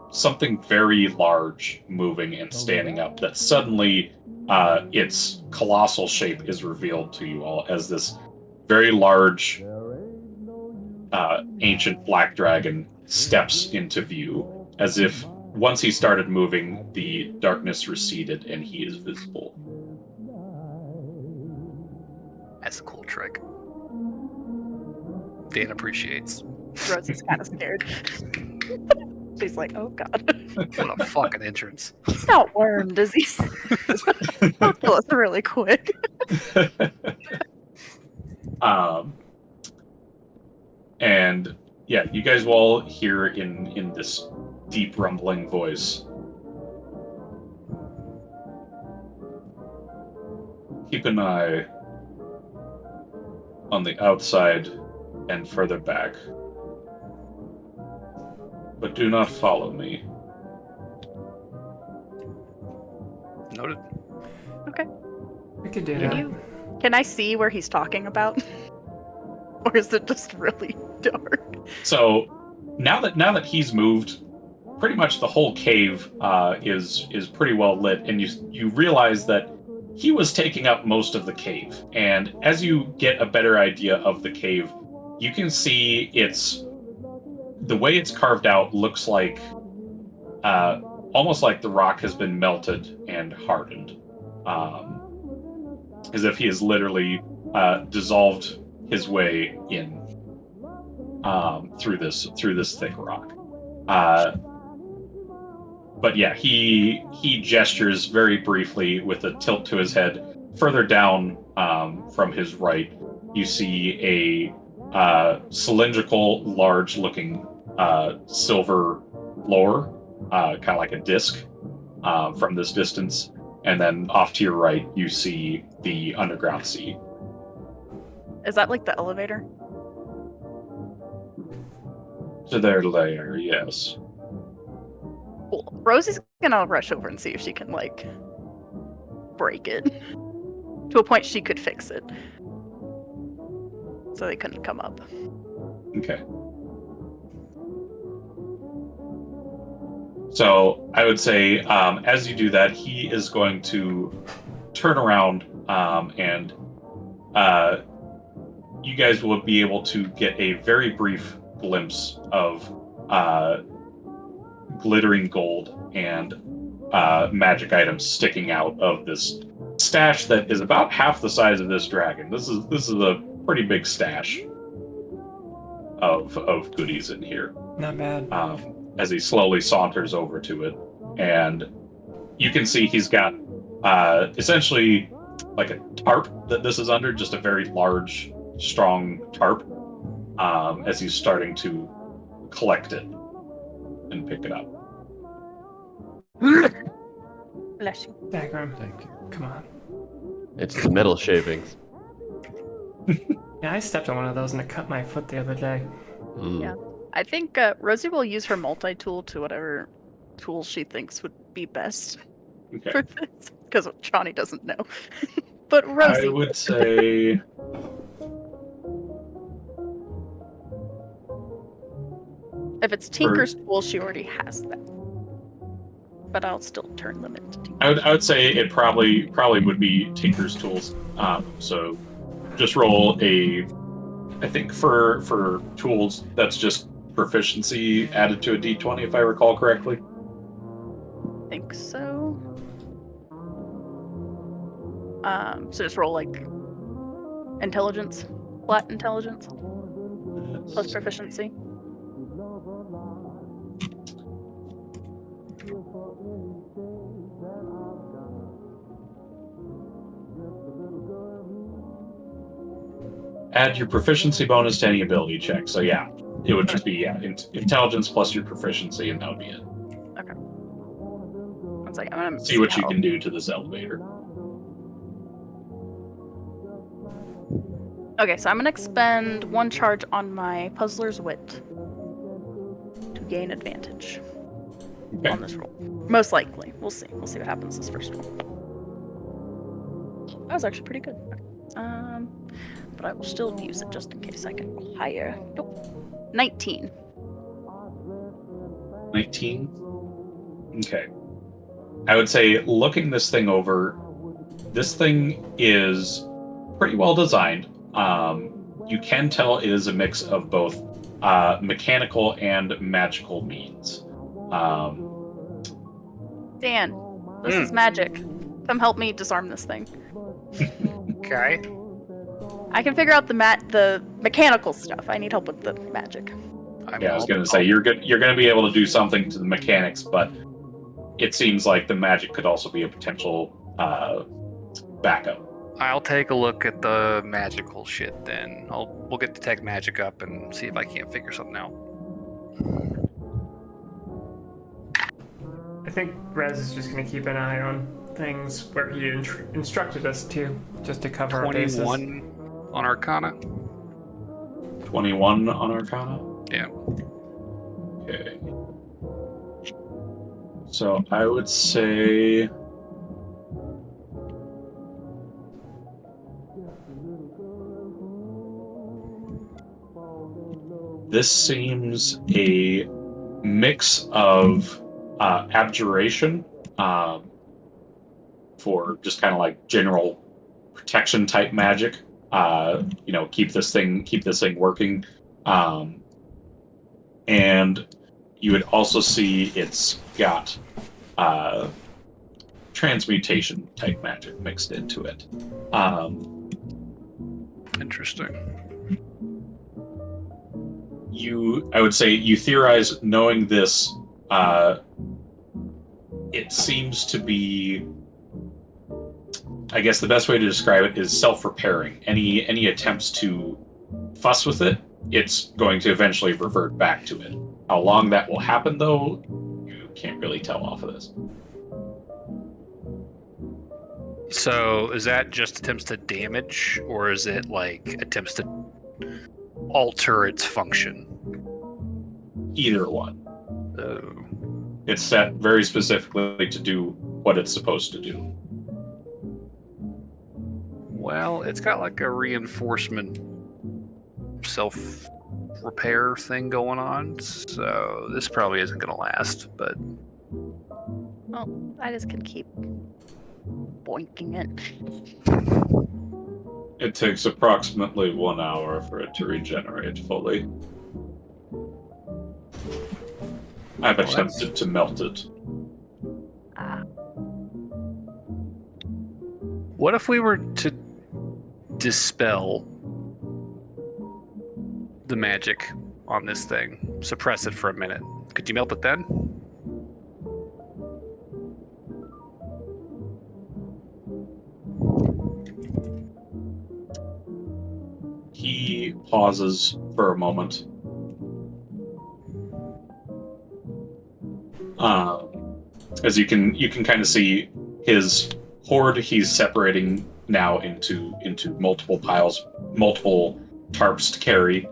something very large moving and standing up that suddenly its colossal shape is revealed to you all as this very large ancient black dragon steps into view, as if once he started moving, the darkness receded and he is visible. That's a cool trick. Dan appreciates. Rosie's kind of scared. She's like, oh god. What a fucking entrance. He's not wormed, is he? He'll kill us really quick. And yeah, you guys will all hear in this deep rumbling voice. Keep an eye on the outside and further back. But do not follow me. Noted. We could do Can that. you? Can I see where he's talking about? Or is it just really dark? So now that he's moved, pretty much the whole cave is pretty well lit, and you realize that he was taking up most of the cave. And as you get a better idea of the cave, you can see the way it's carved out looks like almost like the rock has been melted and hardened, as if he has literally dissolved his way in through this thick rock. But yeah, he gestures very briefly with a tilt to his head. Further down from his right, you see a cylindrical, large-looking silver floor, kind of like a disc from this distance. And then off to your right, you see the underground sea. Is that like the elevator? To their lair, yes. Cool. Rosie's gonna rush over and see if she can, like, break it. To a point she could fix it. So they couldn't come up. Okay. So I would say, as you do that, he is going to turn around and you guys will be able to get a very brief glimpse of glittering gold and magic items sticking out of this stash that is about half the size of this dragon. This is a pretty big stash of goodies in here. Not bad. As he slowly saunters over to it, and you can see he's got essentially like a tarp that this is under, just a very large, strong tarp, as he's starting to collect it and pick it up. Bless you. Dagrim, Thank you. come on. It's the metal shavings. Yeah, I stepped on one of those and it cut my foot the other day. Mm. Yeah. I think Rosie will use her multi-tool to whatever tools she thinks would be best Okay. for this. Because Chani doesn't know. But Rosie. I would say If it's Tinker's tool, she already has that. But I'll still turn them into Tinker's. I would say it probably would be Tinker's tools. So just roll I think for tools that's just proficiency added to a d20 if I recall correctly. I think so. So just roll like intelligence, flat intelligence, plus proficiency. Add your proficiency bonus to any ability check. So yeah, it would just be intelligence plus your proficiency, and that would be it. Okay. One second. I'm gonna See what you how- can do to this elevator. Okay, so I'm gonna expend one charge on my Puzzler's Wit to gain advantage Okay. on this roll. Most likely. We'll see. We'll see what happens this first roll. That was actually pretty good. But I will still use it just in case I can roll higher. Nope. 19. 19. Okay. I would say looking this thing over, this thing is pretty well designed. You can tell it is a mix of both mechanical and magical means. Dan, this is magic. Come help me disarm this thing. Okay. I can figure out the mechanical stuff. I need help with the magic. Yeah, I was going to say you're going to be able to do something to the mechanics, but it seems like the magic could also be a potential backup. I'll take a look at the magical shit then. We'll get detect magic up and see if I can't figure something out. I think Rez is just going to keep an eye on things where he instructed us to, just to cover our bases. 21 on Arcana. 21 on Arcana? Yeah. Okay. So I would say this seems a mix of abjuration for just kind of like general protection type magic. Keep this thing working. And you would also see it's got transmutation type magic mixed into it. Interesting. I would say you theorize knowing this it seems to be, I guess the best way to describe it is self-repairing. Any attempts to fuss with it, it's going to eventually revert back to it. How long that will happen, though, you can't really tell off of this. So is that just attempts to damage, or is it like attempts to alter its function? Either one. Oh. It's set very specifically to do what it's supposed to do. Well, it's got like a reinforcement self-repair thing going on, so this probably isn't going to last, but... Well, I just can keep boinking it. It takes approximately 1 hour for it to regenerate fully. I've attempted to melt it. What if we were to dispel the magic on this thing? Suppress it for a minute. Could you melt it then? He pauses for a moment. As you can kind of see his hoard, he's separating now into multiple piles, multiple tarps to carry,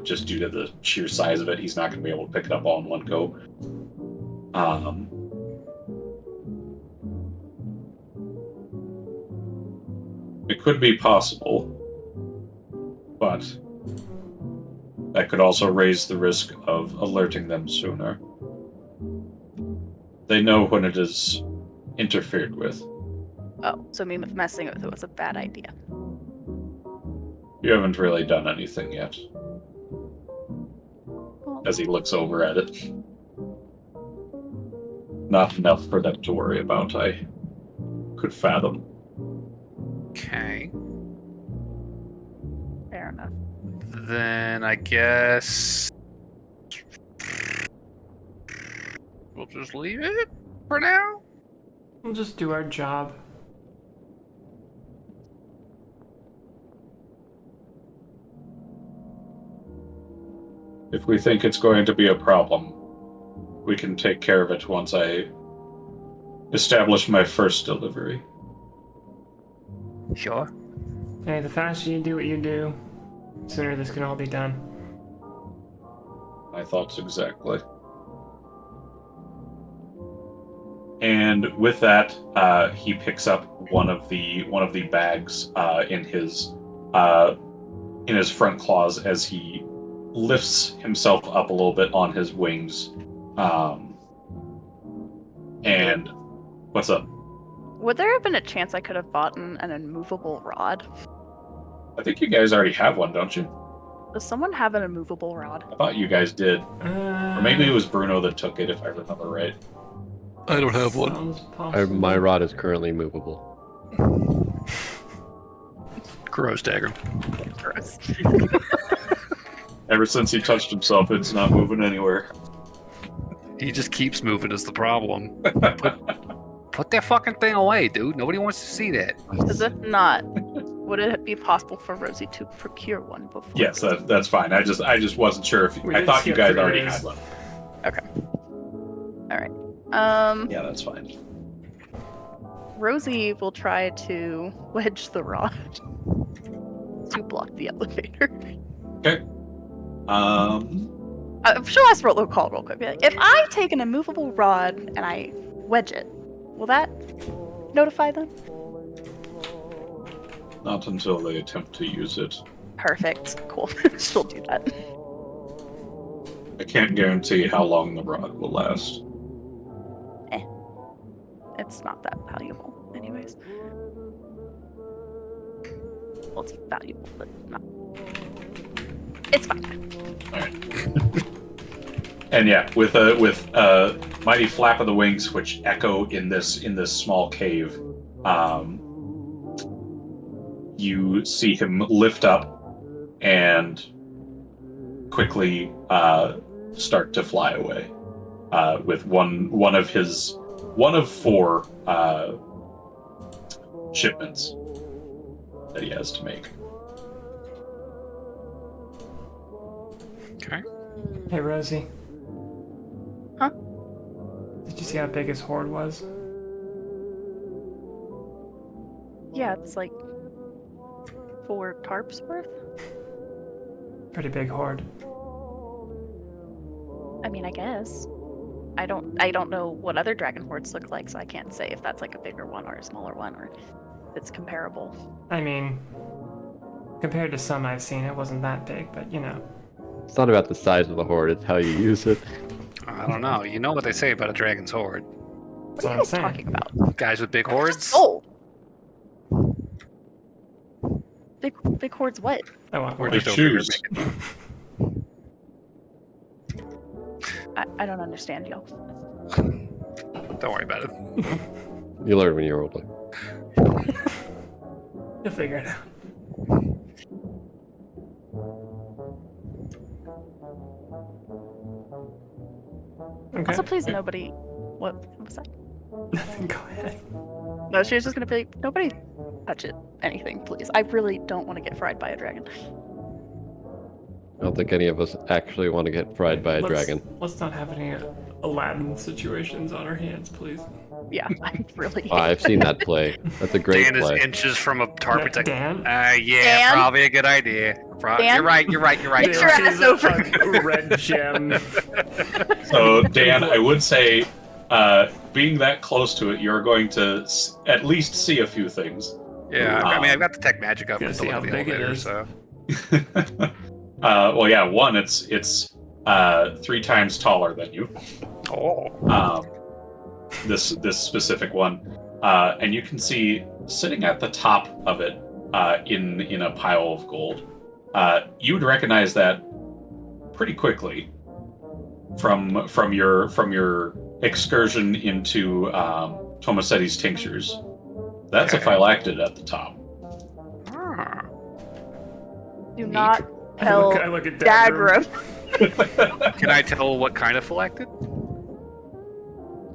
just due to the sheer size of it. He's not going to be able to pick it up all in one go. It could be possible, but that could also raise the risk of alerting them sooner. They know when it is interfered with. Oh, so me messing with it was a bad idea. You haven't really done anything yet. Well, As he looks over at it. Not enough for them to worry about, I could fathom. Okay. fair enough. Then I guess we'll just leave it for now. We'll just do our job. If we think it's going to be a problem, we can take care of it once I establish my first delivery. Sure. Hey, the faster you do what you do, the sooner this can all be done. My thoughts exactly. And with that, he picks up one of the bags in his front claws as he lifts himself up a little bit on his wings. And what's up? Would there have been a chance I could have bought an immovable rod? I think you guys already have one, don't you? Does someone have an immovable rod? I thought you guys did. Or maybe it was Bruno that took it, if I remember right. I don't have one. Sounds possible. My rod is currently movable. Gross, Dagrim. Gross. Ever since he touched himself, it's not moving anywhere. He just keeps moving is the problem. Put that fucking thing away, dude. Nobody wants to see that. Because if not, would it be possible for Rosie to procure one before? Yes, that's fine. I just wasn't sure if We I did thought you skip guys 3 already days. had one. Okay. All right. Yeah, that's fine. Rosie will try to wedge the rod to block the elevator. Okay. She'll ask for a Lokol real quick. Be like, if I take an immovable rod and I wedge it, will that notify them? Not until they attempt to use it. Perfect. Cool. She'll do that. I can't guarantee how long the rod will last. It's not that valuable, anyways. Well, it's valuable, but not. It's fine. Alright. And yeah, with a mighty flap of the wings which echo in this small cave, you see him lift up and quickly start to fly away. With one of his one of 4 shipments that he has to make. Okay. Hey, Rosie. Huh? Did you see how big his hoard was? Yeah, it's like 4 tarps worth. Pretty big hoard. I mean, I guess. I don't know what other dragon hoards look like, so I can't say if that's like a bigger one or a smaller one, or if it's comparable. I mean, compared to some I've seen, it wasn't that big, but you know. It's not about the size of the hoard, it's how you use it. I don't know. You know what they say about a dragon's hoard. What are you guys talking about? Guys with big hoards? Oh! Big hoards what? Oh, well, Or Like just over here shoes. making- I don't understand y'all. Don't worry about it. You learn when you're older. you'll figure it out. Okay. Also, please, nobody. What was that? Go ahead. No, she was just gonna be like, nobody touch it. Anything, please. I really don't want to get fried by a dragon. I don't think any of us actually want to get fried by a dragon. Let's not have any Aladdin situations on our hands, please. Yeah, I really. Oh, I've seen that play. That's a great Dan is play. inches from a tarp. No, It's like, Dan? yeah, Dan? probably a good idea. Dan? You're right. You're right. Get your ass over. A red gem. So, Dan, I would say, being that close to it, you're going to at least see a few things. Yeah, I mean, I've got the tech magic up Gonna to see look how at the big it elevator, is. so Well, yeah, one, it's 3 times taller than you. This specific one, and you can see sitting at the top of it, in a pile of gold. You would recognize that pretty quickly from your excursion into Tomasetti's tinctures. That's a Okay. phylactid at the top. Do not I tell look at Dagrim. Dagrim. Can I tell what kind of phylactid?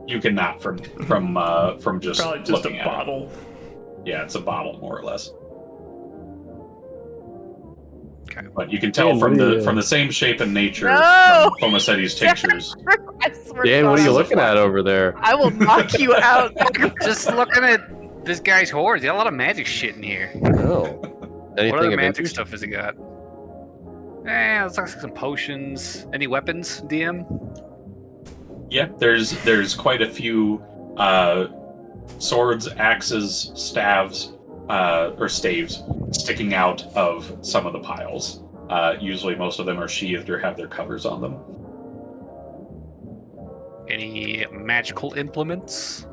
You cannot from just Probably just looking a at bottle. it. Yeah, it's a bottle more or less. Okay. But you can tell Dan, from what are the you- from the same shape and nature No! from Tomasetti's tinctures. I swear Dan, to what are you God, looking at over there? I will knock you out. Just looking at this guy's hoard. He's got a lot of magic shit in here. Oh. Anything What other of magic interest? stuff has he got? Let's look like some potions. Any weapons, DM? Yeah, there's quite a few swords, axes, staves, or staves sticking out of some of the piles. Usually most of them are sheathed or have their covers on them. Any magical implements?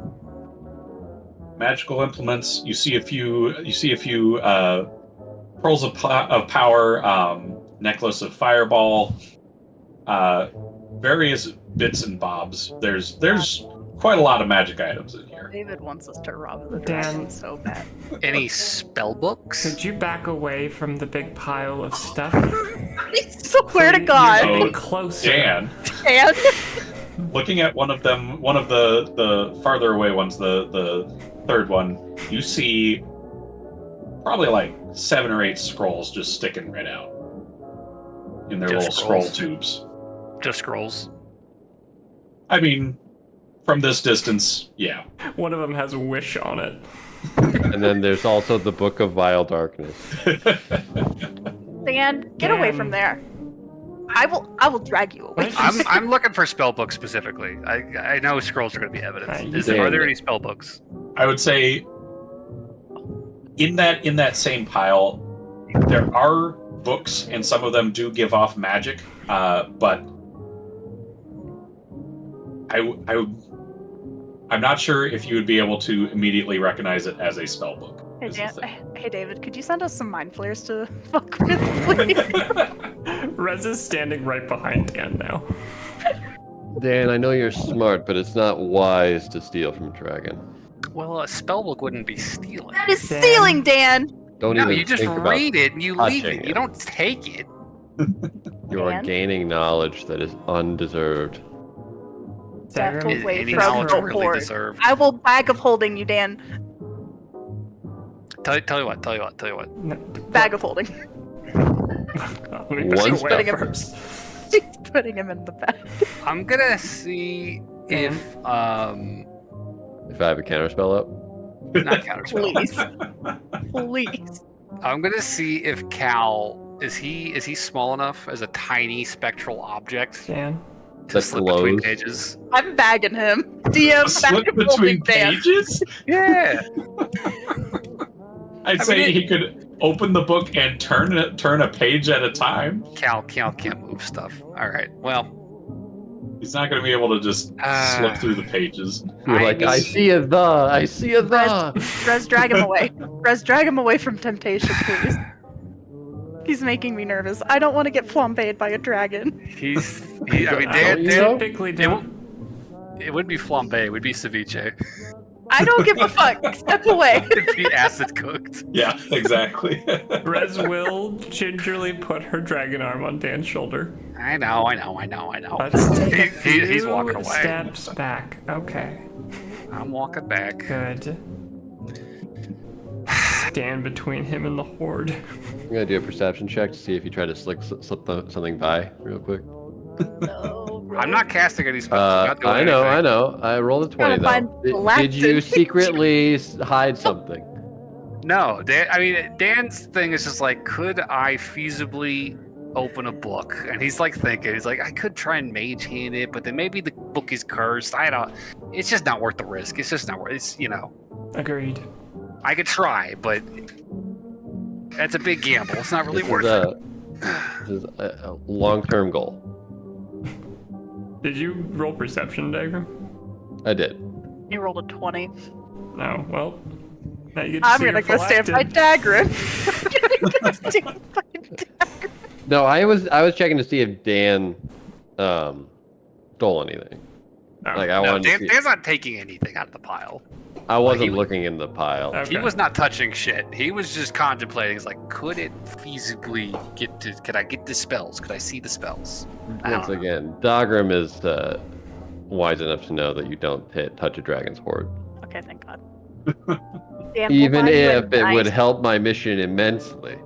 Magical implements. You see a few pearls of power, necklace of fireball, various bits and bobs. There's quite a lot of magic items in here. David wants us to rob the Dan. dragon so bad. Any spell books? Could you back away from the big pile of stuff? I swear to You're God. getting closer. Dan, And looking at one of the farther away ones, the third one, you see probably like 7 or 8 scrolls just sticking right out in their Just little scroll scrolls? tubes. Just scrolls. I mean, from this distance, yeah. One of them has a wish on it. And then there's also the Book of Vile Darkness. Dan, get away from there. I will drag you away. What? I'm looking for spell books specifically. I know scrolls are going to be evidence. Are there any spell books? I would say in that same pile, there are books, and some of them do give off magic, but I'm not sure if you would be able to immediately recognize it as a spell book. Hey, is the Dan, thing. hey David, could you send us some mind flares to fuck with, please? Rez is standing right behind Dan now. Dan, I know you're smart, but it's not wise to steal from a dragon. Well, a spell book wouldn't be stealing. That is Dan. stealing, Dan. Don't No, even you just think about read it and you leave touching it. You don't take it. You are Dan? gaining knowledge that is undeserved. Step Dagrim, away Any from knowledge the really Hoard. deserved. I will bag of holding you, Dan. Tell you what. No, Bag of holding. let me One back away step. first. She's putting him in the bag. I'm gonna see if If I have a counter spell up. not counterspell. Please. I'm gonna see if Cal is he small enough as a tiny spectral object Dan. to That slip between glows. pages? I'm bagging him. DM Slip bag of between holding Dan. pages? Yeah. I'd I say mean, he could open the book and turn a page at a time. Cal can't move stuff. All right. Well, He's not going to be able to just slip through the pages. You're like, I see a the. I see a the. Rez, drag him away. Rez, drag him away from temptation, please. He's making me nervous. I don't want to get flambéed by a dragon. I mean, Don't you know? Typically don't. it would be flambe. It would be ceviche. I don't give a fuck. Step away. It'd be acid cooked. Yeah, exactly. Rez will gingerly put her dragon arm on Dan's shoulder. I know. Let's take a He's few walking away. steps back. Okay, I'm walking back. good. Stand between him and the Hoard. I'm gonna do a perception check to see if you try to slip something by real quick. No, I'm not casting any spells. I'm not doing I know. anything. I rolled a 20 Gotta find though. black Did you to- secretly hide something? No, Dan's thing is just like, could I feasibly open a book? And he's like thinking, he's like, I could try and mage hand it, but then maybe the book is cursed. I don't. It's just not worth the risk. It's just not worth. It's Agreed. I could try, but that's a big gamble. It's not really This worth is it. this is a long-term goal. Did you roll perception, Dagrim? I did. You rolled a 20. No. Well, now you get to I'm see gonna her go stand by collected. Dagrim. I'm gonna stand by Dagrim. No, I was checking to see if Dan stole anything. Oh, Like I No, wanted to see. Dan's not taking anything out of the pile. I wasn't he- looking in the pile. Okay. He was not touching shit. He was just contemplating. He's like, could it feasibly get to? Could I get the spells? Could I see the spells? I Once don't know. again, Dagrim is wise enough to know that you don't touch a dragon's hoard. Okay, thank God. Dan, we'll Even buy you a if it would nice- help my mission immensely.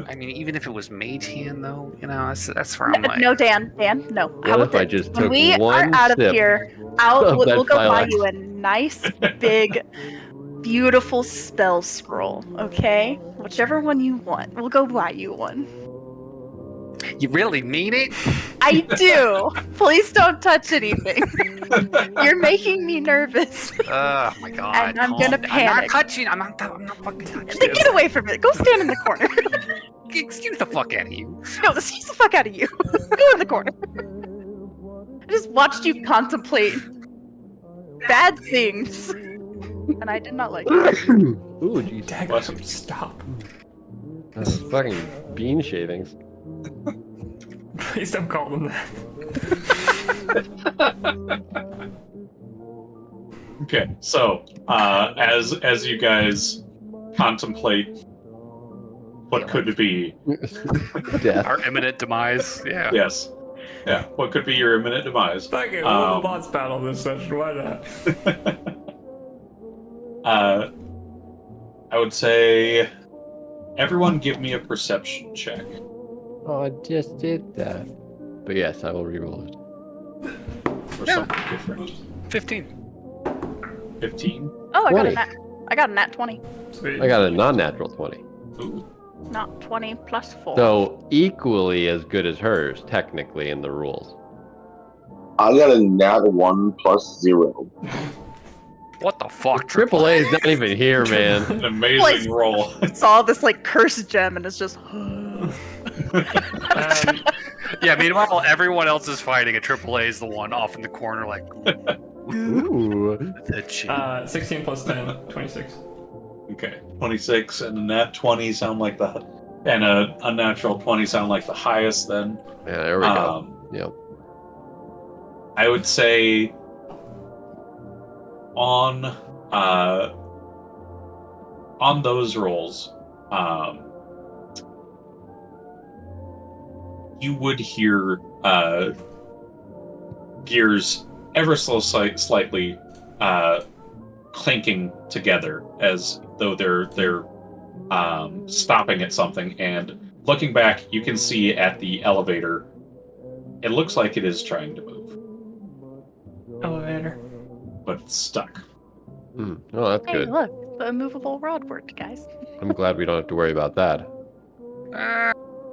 I mean, even if it was mage hand, though, that's where I'm like. No, Dan, no. How What about if I this? just When took we are one out of sip here, of that we'll go buy file you a nice, big, beautiful spell scroll, okay? Whichever one you want. We'll go buy you one. You really mean it? I do. Please don't touch anything. You're making me nervous. Oh my god! And I'm gonna I'm panic. not touching. I'm not fucking touching. Then get away from it. Go stand in the corner. Excuse the fuck out of you. No, excuse the fuck out of you. Go in the corner. I just watched you contemplate bad things. And I did not like it. Ooh, jeez. Dagrim, stop. Fucking bean shavings. Please don't call them that. Okay, so as you guys contemplate what could be, Death. Our imminent demise. Yeah. yes, yeah, what could be your imminent demise? Fuck it, we'll have a boss battle this session. Why not? I would say everyone give me a perception check. Oh, I just did that. But yes, I will reroll it. Or Yeah. something different. 15. 15? Oh, I got 20. I got a nat 20. Sweet. I got a non-natural 20. Ooh. Not 20 plus 4. So equally as good as hers, technically, in the rules. I got a nat 1 plus 0. What the fuck? Triple A is not even here, man. An amazing roll. Saw this like cursed gem and it's just Yeah. Meanwhile, everyone else is fighting, and Triple A is the one off in the corner, like Ooh. the cheat. 16 plus 10, 26. Okay, 26 and a nat 20 sound like the, and a unnatural 20 sound like the highest then. Yeah, there we go. Yep. I would say on those rolls, you would hear gears ever so slightly clinking together as though they're stopping at something. And looking back, you can see at the elevator, it looks like it is trying to move, Elevator. but it's stuck. Oh, that's Hey, good. look, the immovable rod worked, guys. I'm glad we don't have to worry about that.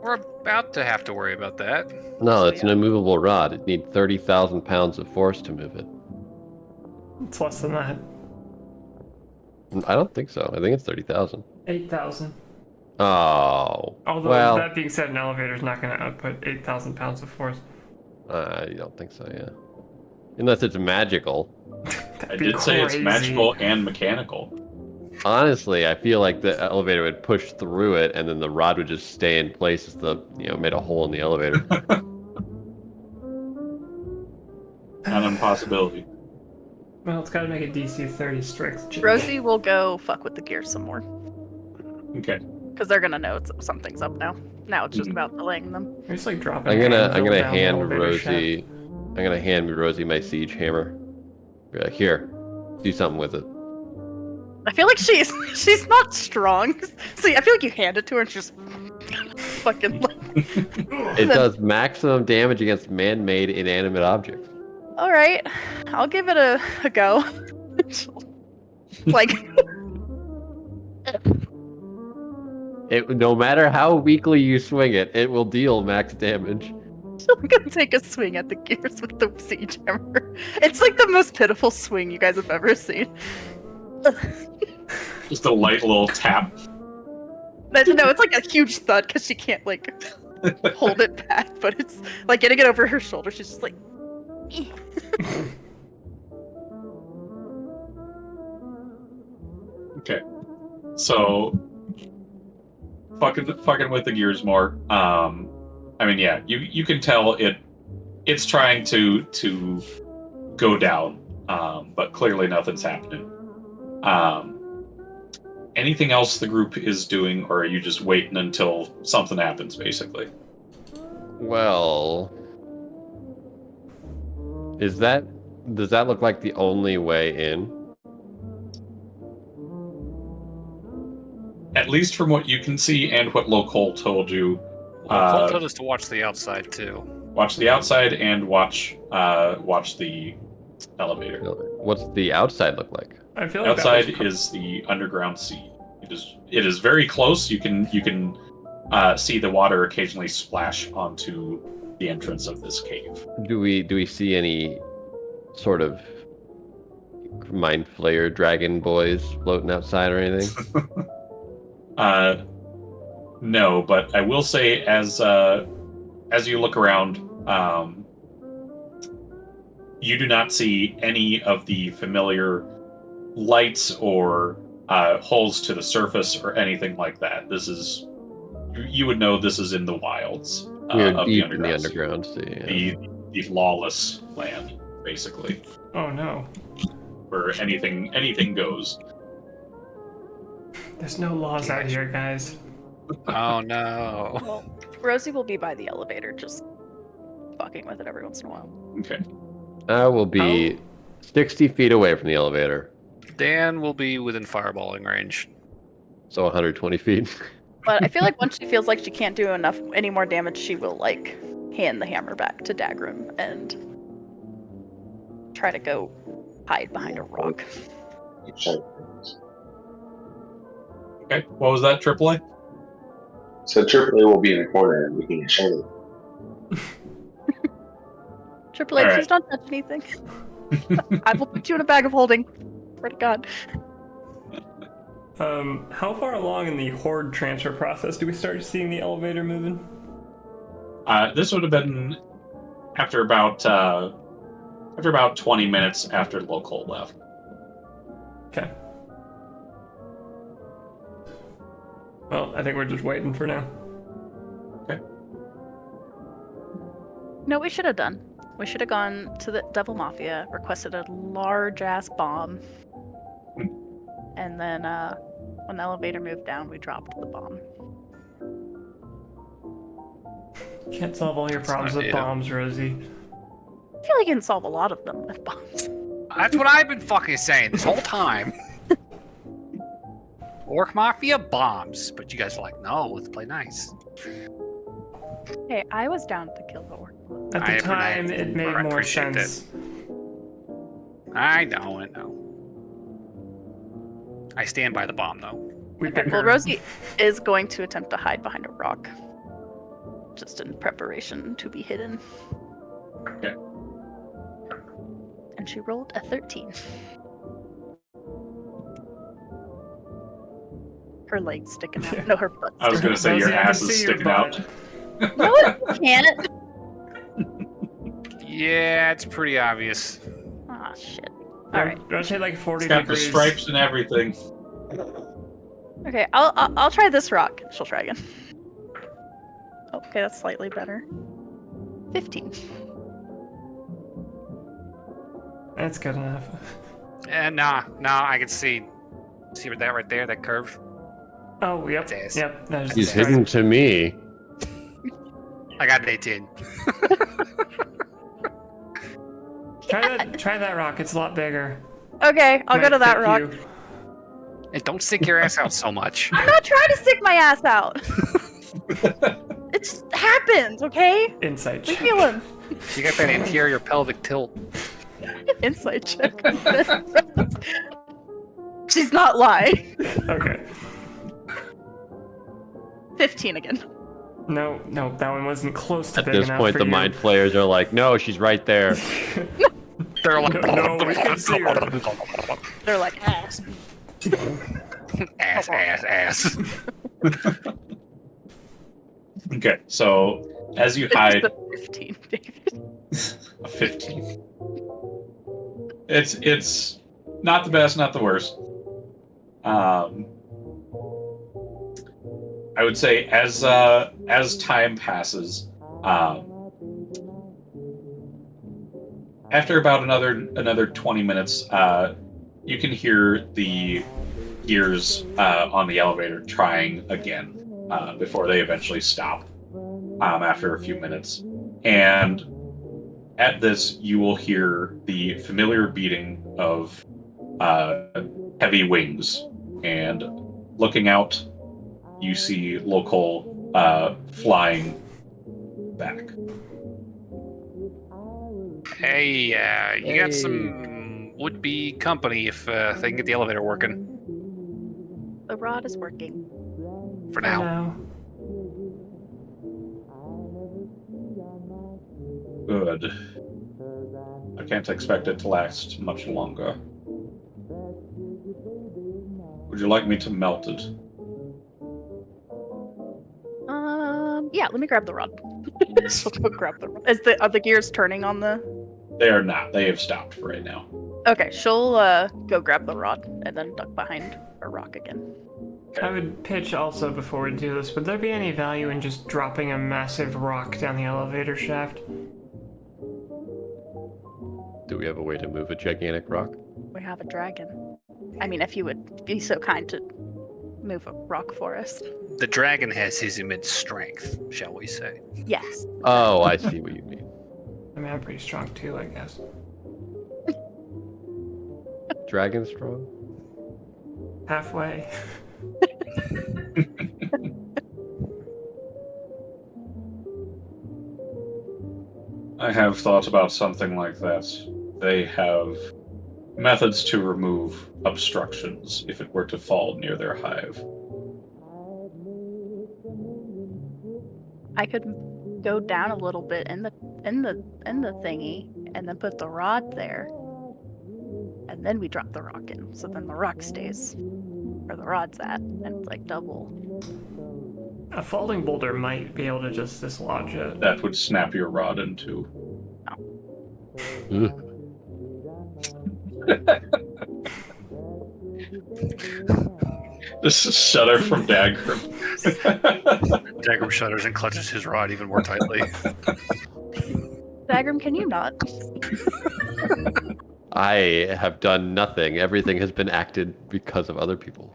We're about to have to worry about that. No, So, it's an yeah. immovable rod. It needs 30,000 pounds of force to move it. It's less than that. I don't think so. I think it's 30,000. 8,000. Oh. Although, well, that being said, an elevator's not going to output 8,000 pounds of force. I don't think so, yeah. Unless it's magical. I did say it's magical and mechanical. Honestly, I feel like the elevator would push through it, and then the rod would just stay in place as made a hole in the elevator. Not an impossibility. Well, it's got to make a DC 30 strength. Rosie will go fuck with the gears some more. Okay. Because they're gonna know something's up now. Now it's just about delaying them. You're just like dropping. I'm gonna anvil down the hand elevator shaft. Rosie. I'm gonna hand Rosie my siege hammer. Be like, here, do something with it. I feel like she's not strong. See, I feel like you hand it to her and she's fucking like. It does maximum damage against man-made inanimate objects. All right, I'll give it a go. Like. No matter how weakly you swing it, it will deal max damage. I'm gonna take a swing at the gears with the siege hammer. It's like the most pitiful swing you guys have ever seen. Just a light little tap. No, it's like a huge thud because she can't like hold it back, but it's like getting it over her shoulder. She's just like. Okay. So fucking with the gears more. I mean, yeah, you can tell it's trying to go down, but clearly nothing's happening. Anything else the group is doing, or are you just waiting until something happens, basically? Well, does that look like the only way in? At least from what you can see and what Lokol told you. Cole told us to watch the outside too. Watch the outside and watch the elevator. What's the outside look like? I feel like Outside is the underground sea. It is very close. You can see the water occasionally splash onto the entrance of this cave. Do we see any sort of mind flayer dragon boys floating outside or anything? No, but I will say as you look around, you do not see any of the familiar lights or holes to the surface or anything like that. This is you would know this is in the wilds. We're of deep the in the underground underground sea. Yeah. the lawless land, basically, Oh no. where anything goes. There's no laws out here, guys. Oh no. Well, Rosie will be by the elevator, just fucking with it every once in a while. Okay. I will be 60 feet away from the elevator, Dan will be within fireballing range. so 120 feet. But I feel like once she feels like she can't do any more damage, she will like hand the hammer back to Dagrim and try to go hide behind a rock. Okay. What was that? AAA? So AAA will be in the corner and we can get shiny. Triple H, All right. please don't touch anything. I will put you in a bag of holding. Swear to God. How far along in the Hoard transfer process do we start seeing the elevator moving? This would have been after about 20 minutes after Lokol left. Okay. Well, I think we're just waiting for now. No, we should have done. We should have gone to the Devil Mafia, requested a large ass bomb, and then when the elevator moved down, we dropped the bomb. Can't solve all your problems with idea. bombs, Rosie. I feel like you can solve a lot of them with bombs. That's what I've been fucking saying this whole time. Orc Mafia bombs, but you guys are like, no, let's play nice. Hey, I was down to kill the orc. At the time, it made I more appreciate sense. I know. I stand by the bomb, though. We Okay, pick well, her. Rosie is going to attempt to hide behind a rock. Just in preparation to be hidden. Okay. And she rolled a 13. Her legs sticking out. No, her butt. I was going to say your Rosie, I can ass is see your sticking out. butt. No, it can't. Yeah, it's pretty obvious. Ah, shit. All right. Rotate like 40 It's got the degrees. stripes and everything. Okay, I'll try this rock. She'll try again. Okay, that's slightly better. 15. That's good enough. And nah, I can see that right there, that curve. Oh, yep. It's ass. Yep. That is He's the hidden to me. I got an 18. Try that rock. It's a lot bigger. Okay, I'll go Might to that fit rock. you. And don't stick your ass out so much. I'm not trying to stick my ass out. It just happens, okay? Insight Leave check. me alone. You got that anterior pelvic tilt. Insight check. She's not lying. Okay. 15 again. No, that one wasn't close to At big this enough point, for the you. mind flayers are like, no, she's right there. They're like, No, we can see her. They're like, ass. ass. Okay, so as you It's hide, just a 15, David. a 15. It's not the best, not the worst. I would say as time passes, after about another 20 minutes, you can hear the gears on the elevator trying again before they eventually stop after a few minutes. And at this, you will hear the familiar beating of heavy wings. And looking out, you see Lokol flying back. Hey, you got some would-be company if they can get the elevator working The rod is working. for now. No. Good. I can't expect it to last much longer. Would you like me to melt it? Yeah, let me grab the rod. She'll go grab the rod. Are the gears turning on the... They are not. They have stopped for right now. Okay, she'll go grab the rod and then duck behind a rock again. I would pitch also before we do this, would there be any value in just dropping a massive rock down the elevator shaft? Do we have a way to move a gigantic rock? We have a dragon. I mean, if you would be so kind to move a rock for us. The dragon has his immense strength, shall we say. Yes. Oh, I see what you mean. I mean, I'm pretty strong too, I guess. Dragon strong? Halfway. I have thought about something like that. They have methods to remove obstructions if it were to fall near their hive. I could go down a little bit in the thingy and then put the rod there. And then we drop the rock in. So then the rock stays where the rod's at. And it's like double. A falling boulder might be able to just dislodge it. That would snap your rod in two. Ugh. This is Shudder from Dagrim. Dagrim shudders and clutches his rod even more tightly. Dagrim, can you not? I have done nothing. Everything has been acted because of other people.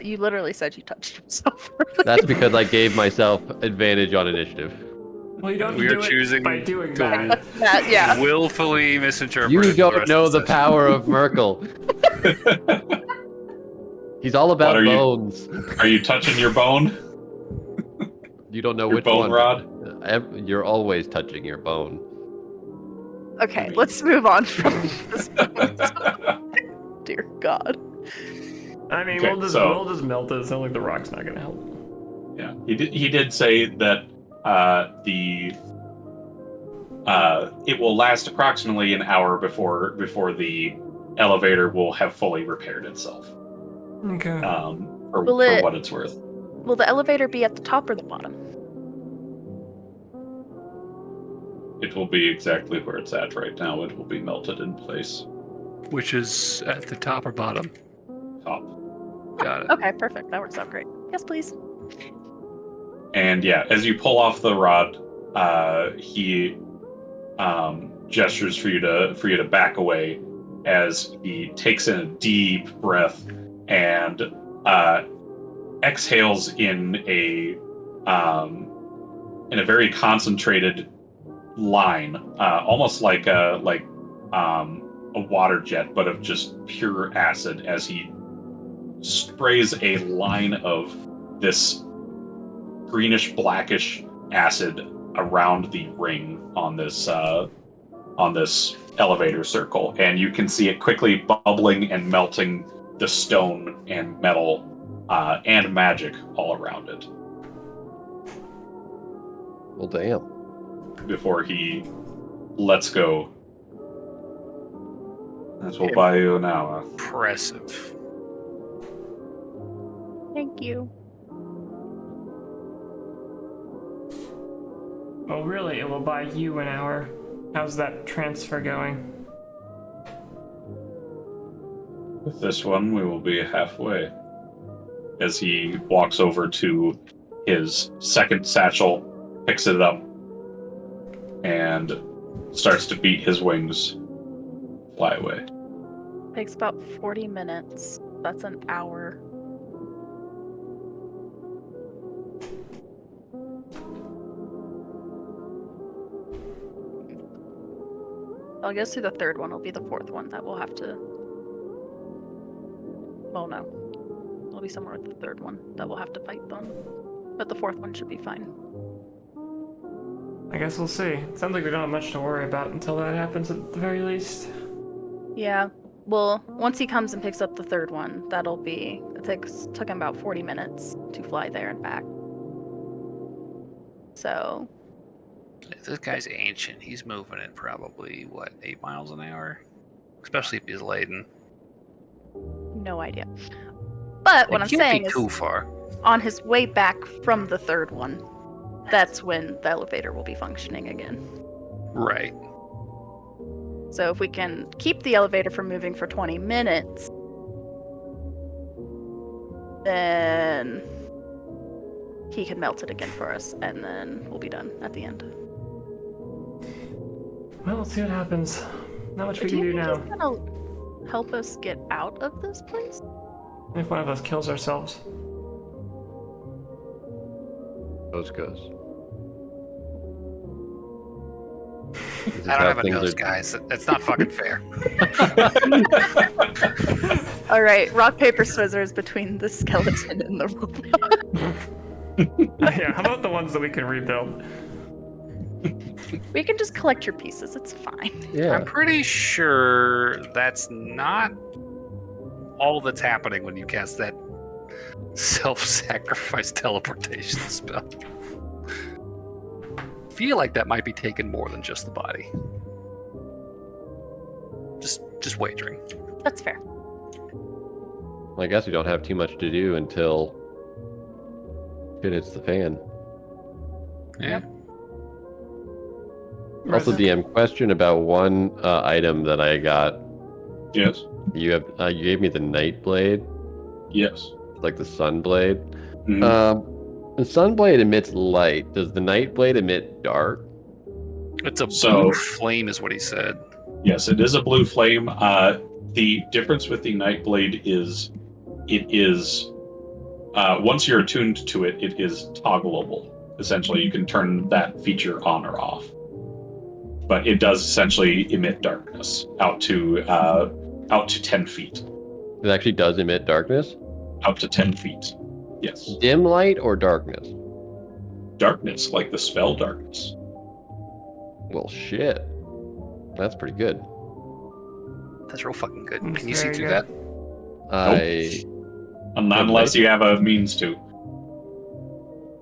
You literally said you touched yourself. That's because I gave myself advantage on initiative. Well, you don't have We to are do choosing it by doing to- that. That, yeah. Willfully misinterpret. You the don't rest know of the session. power of Merkel. He's all about What are you- bones. Are you touching your bone? You don't know Your which bone one. rod? You're always touching your bone. Okay, I mean- let's move on from this point. Dear God. I mean, Okay, we'll just melt it. It's not like the rock's not gonna help. Yeah, he did say that it will last approximately an hour before the elevator will have fully repaired itself. Okay. For Will what it's worth. Will the elevator be at the top or the bottom? It will be exactly where it's at right now. It will be melted in place. Which is at the top or bottom? Top. Got it. Okay, perfect. That works out great. Yes, please. And yeah, as you pull off the rod, he gestures for you to back away as he takes in a deep breath and exhales in a very concentrated line, almost like a water jet, but of just pure acid, as he sprays a line of this greenish blackish acid around the ring on this elevator circle, and you can see it quickly bubbling and melting the stone and metal and magic all around it Well, damn. before he lets go. That will buy you an hour. Impressive. Thank you. Well, really, it will buy you an hour. How's that transfer going? With this one, we will be halfway. As he walks over to his second satchel, picks it up, and starts to beat his wings, fly away. Takes about 40 minutes. That's an hour. I'll guess through the third one will be the fourth one that we'll have to. Well, no. It'll be somewhere with the third one that we'll have to fight them. But the fourth one should be fine. I guess we'll see. It sounds like we don't have much to worry about until that happens at the very least. Yeah. Well, once he comes and picks up the third one, that'll be. Took him about 40 minutes to fly there and back. So. If this guy's ancient, he's moving at probably, 8 miles an hour? Especially if he's laden. No idea. But what I'm Can't saying be is, too far. on his way back from the third one, that's when the elevator will be functioning again. Right. So if we can keep the elevator from moving for 20 minutes, then he can melt it again for us, and then we'll be done at the end. Well, let's see what happens. Not much we Do can you do think now. he's gonna help us get out of this place? If one of us kills ourselves. Goes. I don't have a nose, guys. That's not fucking fair. All right, rock, paper, scissors between the skeleton and the robot. Yeah, how about the ones that we can rebuild? We can just collect your pieces. It's fine. Yeah. I'm pretty sure that's not all that's happening when you cast that self-sacrifice teleportation spell. I feel like that might be taking more than just the body. Just wagering. That's fair. Well, I guess we don't have too much to do until shit hits the fan. Yeah. Also, DM, question about one item that I got. Yes. You gave me the night blade, Yes. like the sun blade. Mhm. The sun blade emits light. Does the night blade emit dark? It's a So- blue flame is what he said. Yes, it is a blue flame. The difference with the Nightblade is it is once you're attuned to it, it is toggleable. Essentially, you can turn that feature on or off. But it does essentially emit darkness out to 10 feet. It actually does emit darkness? Up to 10 feet. Yes. Dim light or darkness? Darkness, like the spell darkness. Well, shit. That's pretty good. That's real fucking good. It's Can you see very through good. that? Unless you have a means to.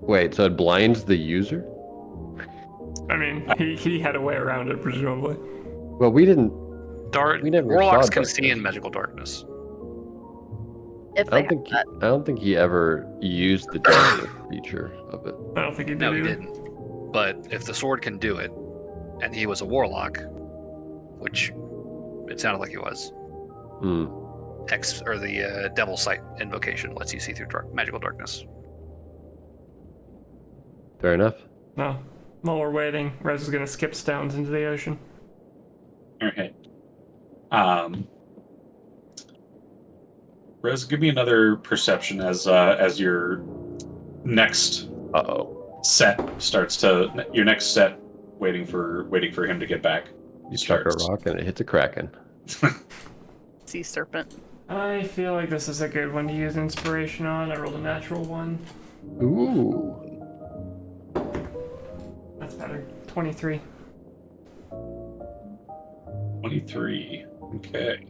Wait, so it blinds the user? I mean, he had a way around it, presumably. Well, we didn't. We never Warlocks saw can see darkness. in magical darkness. If I they don't think. have that. I don't think he ever used the darkness feature of it. I don't think he did No, he either. didn't. But if the sword can do it, and he was a warlock, which it sounded like he was, Hmm. the Devil Sight invocation lets you see through magical darkness. Fair enough. No. While we're waiting, Rez is gonna skip stones into the ocean. Okay. Rez, give me another perception as your next Uh-oh. set starts to your next set waiting for him to get back. You chuck a starts. rock and it hits a kraken. Sea serpent. I feel like this is a good one to use inspiration on. I rolled a natural one. Ooh. That's better. 23. 23. Okay.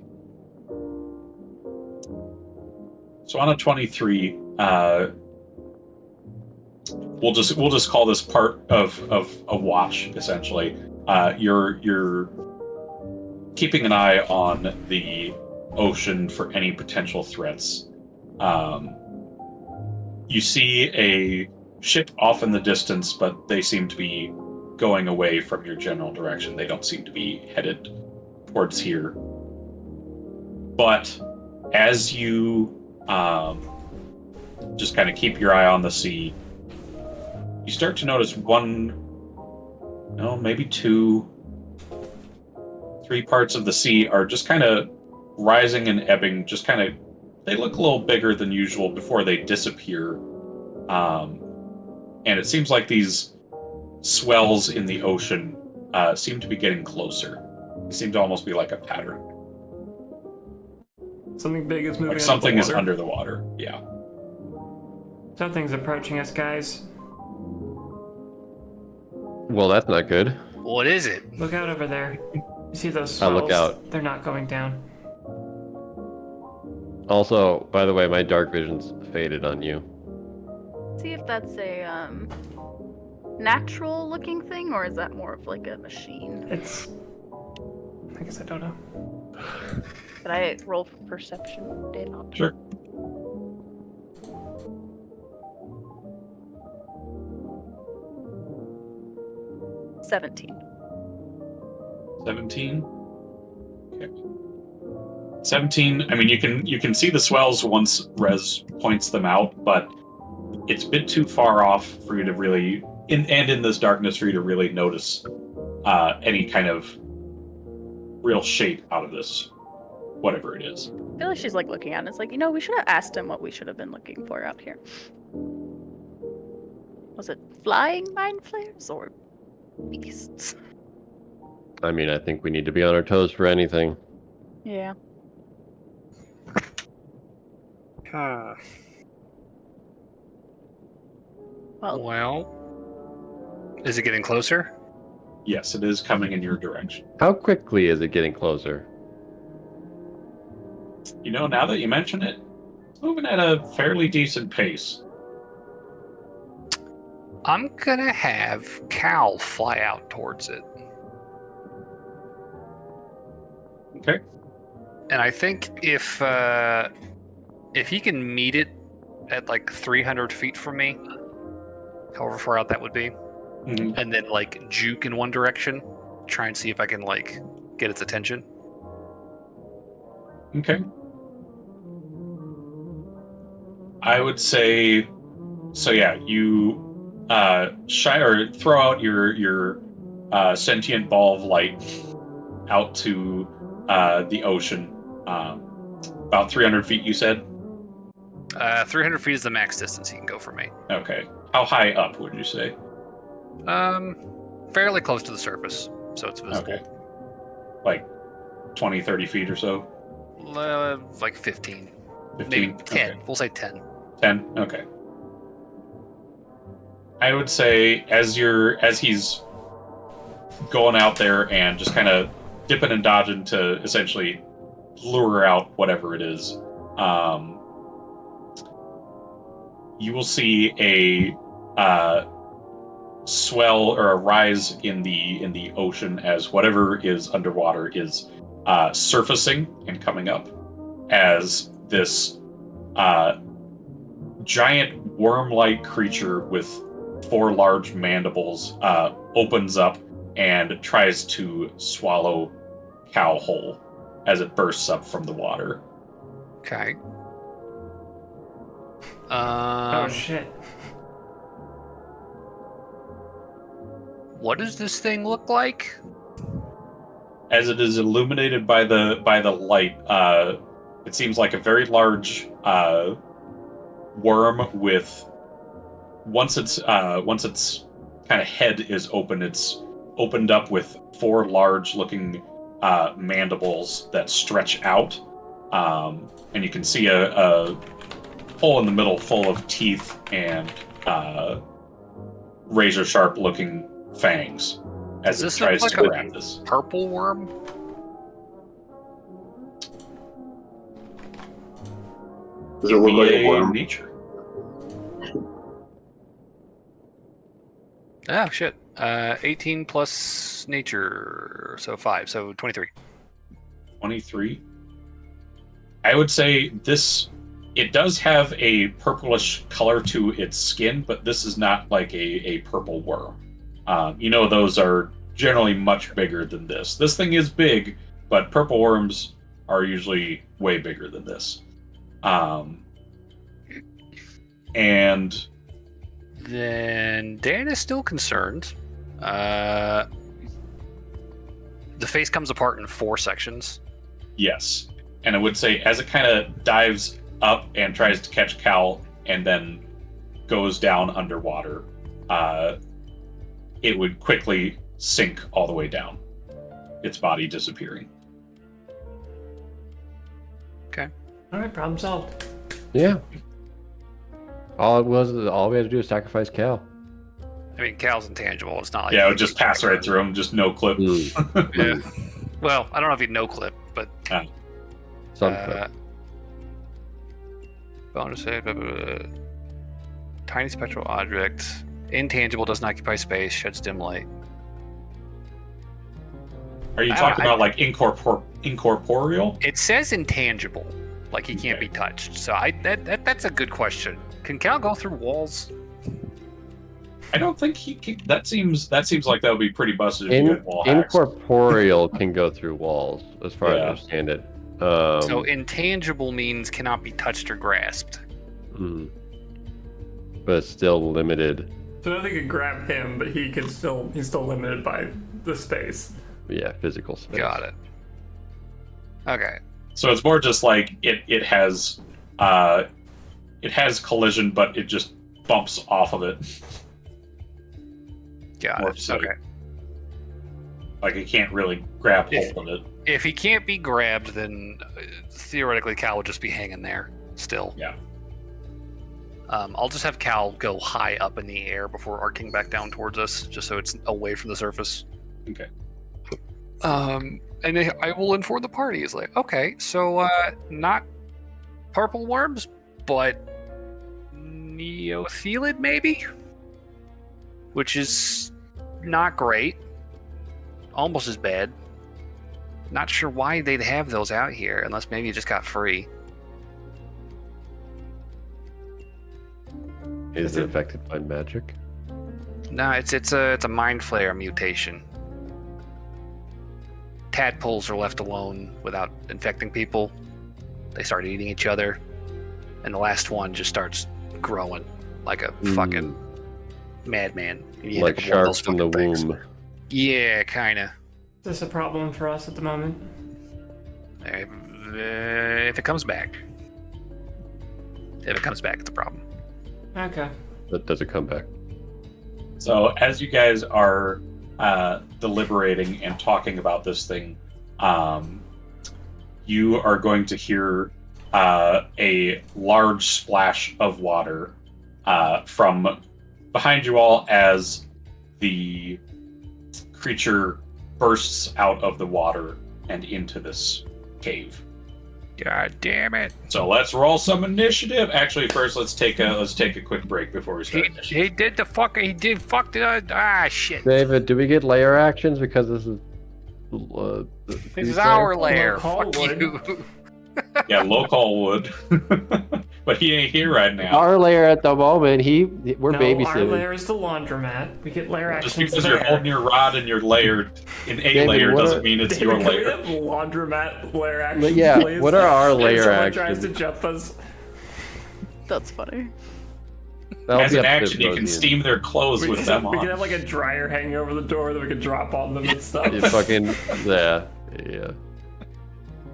So on a 23, we'll just call this part of a watch essentially. You're keeping an eye on the ocean for any potential threats. You see a ship off in the distance, but they seem to be going away from your general direction. They don't seem to be headed towards here. But as you just kind of keep your eye on the sea, you start to notice maybe 2, 3 parts of the sea are just kind of rising and ebbing, just kind of, they look a little bigger than usual before they disappear. And it seems like these swells in the ocean seem to be getting closer. They seem to almost be like a pattern. Something big is moving. Like something is under. under the water. Yeah. Something's approaching us, guys. Well, that's not good. What is it? Look out over there. You see those I swells? look out. They're not going down. Also, by the way, my dark vision's faded on you. See if that's a natural looking thing, or is that more of like a machine? It's... I guess I don't know. Could I roll for perception data? Sure. $17. 17. Okay. 17. I mean, you can see the swells once Rez points them out, but it's a bit too far off for you to really, in this darkness, for you to really notice any kind of real shape out of this, whatever it is. I feel like she's like looking at it. It's like, we should have asked him what we should have been looking for out here. Was it flying mind flares or beasts? I mean, I think we need to be on our toes for anything. Yeah. Well, Is it getting closer? Yes, it is coming in your direction. How quickly is it getting closer? Now that you mention it, it's moving at a fairly decent pace. I'm gonna have Cal fly out towards it. Okay. And I think if he can meet it at like 300 feet from me, however far out that would be, Mhm. and then like juke in one direction, try and see if I can like get its attention. Okay. I would say, so yeah, you throw out your sentient ball of light out to the ocean, about 300 feet. You said. 300 feet is the max distance he can go for me. Okay. How high up would you say? Fairly close to the surface, so it's visible. Okay. Like 20, 30 feet or so? Like 15. 15? Maybe 10. Okay. We'll say 10. 10? Okay. I would say as he's going out there and just kind of dipping and dodging to essentially lure out whatever it is, you will see a swell or a rise in the ocean as whatever is underwater is surfacing and coming up as this giant worm-like creature with 4 large mandibles opens up and tries to swallow Cal whole as it bursts up from the water. Okay. Oh shit. What does this thing look like? As it is illuminated by the light, it seems like a very large worm with once its kind of head is open, it's opened up with 4 large looking mandibles that stretch out, and you can see a hole in the middle full of teeth and razor sharp looking fangs as Does it this tries look to like grab this. Purple worm? Does it look like a worm? Nature. Oh, shit. 18 plus nature, so 5, so 23. 23. I would say it does have a purplish color to its skin, but this is not like a purple worm. Those are generally much bigger than this. This thing is big, but purple worms are usually way bigger than this. And Then Dan is still concerned. The face comes apart in 4 sections. yes, and I would say as it kind of dives up and tries to catch Cal and then goes down underwater, it would quickly sink all the way down, its body disappearing. Alright, problem solved. Yeah. All we had to do is sacrifice Cal. I mean, Cal's intangible. It's not like Yeah, it would just pass right through him, just no clip. Yeah. Well, I don't know if he'd no clip, but Some clip. bonus save. Tiny spectral object. Intangible, doesn't occupy space, sheds dim light. Are you talking about like incorporeal? It says intangible, like he can't be touched. So that's a good question. Can Cal go through walls? I don't think he can. That seems like that would be pretty busted if you had wall hacks. Incorporeal can go through walls, as far as I understand it. So intangible means cannot be touched or grasped. But it's still limited. So nothing could grab him, but he's still limited by the space. Yeah, physical space. Got it. Okay. So it's more just like it has collision, but it just bumps off of it. Got More it. so. Okay. Like it can't really grab hold of it. If he can't be grabbed, then theoretically Cal would just be hanging there still. Yeah. I'll just have Cal go high up in the air before arcing back down towards us, just so it's away from the surface. Okay. And I will inform the party. It's like, okay, so not purple worms, but neothelid maybe, which is not great. Almost as bad. Not sure why they'd have those out here, unless maybe it just got free. Is it affected by magic? No, it's a mind flayer mutation. Tadpoles are left alone without infecting people. They start eating each other, and the last one just starts growing like a fucking madman. You Like end up with one of those sharks in the fucking things. womb. Yeah, kinda. Is this a problem for us at the moment? If it comes back. If it comes back, it's a problem. Okay. But does it come back? So as you guys are deliberating and talking about this thing, you are going to hear a large splash of water from behind you all as the creature bursts out of the water and into this cave. God damn it! So let's roll some initiative. Actually, first let's take a quick break before we start. He did the fucker. He did fuck the shit. David, do we get layer actions because this is? This is our lair. Lokol Fuck would. you. Yeah, Lokol would, but he ain't here right now. Our layer at the moment. We're No, our babysitting. lair is the laundromat. We get lair Just actions because there. you're holding your rod and your layer in a David, layer what doesn't are- mean it's David, your can we layer. have laundromat lair actions, Yeah, please? what are our If layer someone tries actions? to jump us. That's funny. That'll As be an up to action, you can Rosie. steam their clothes with them we on. can have like a dryer hanging over the door that we can drop on them and stuff. You fucking yeah.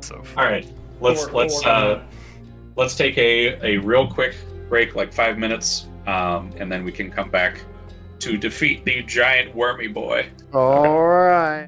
So All right, let's take a real quick break, like 5 minutes, and then we can come back to defeat the giant wormy boy. All right.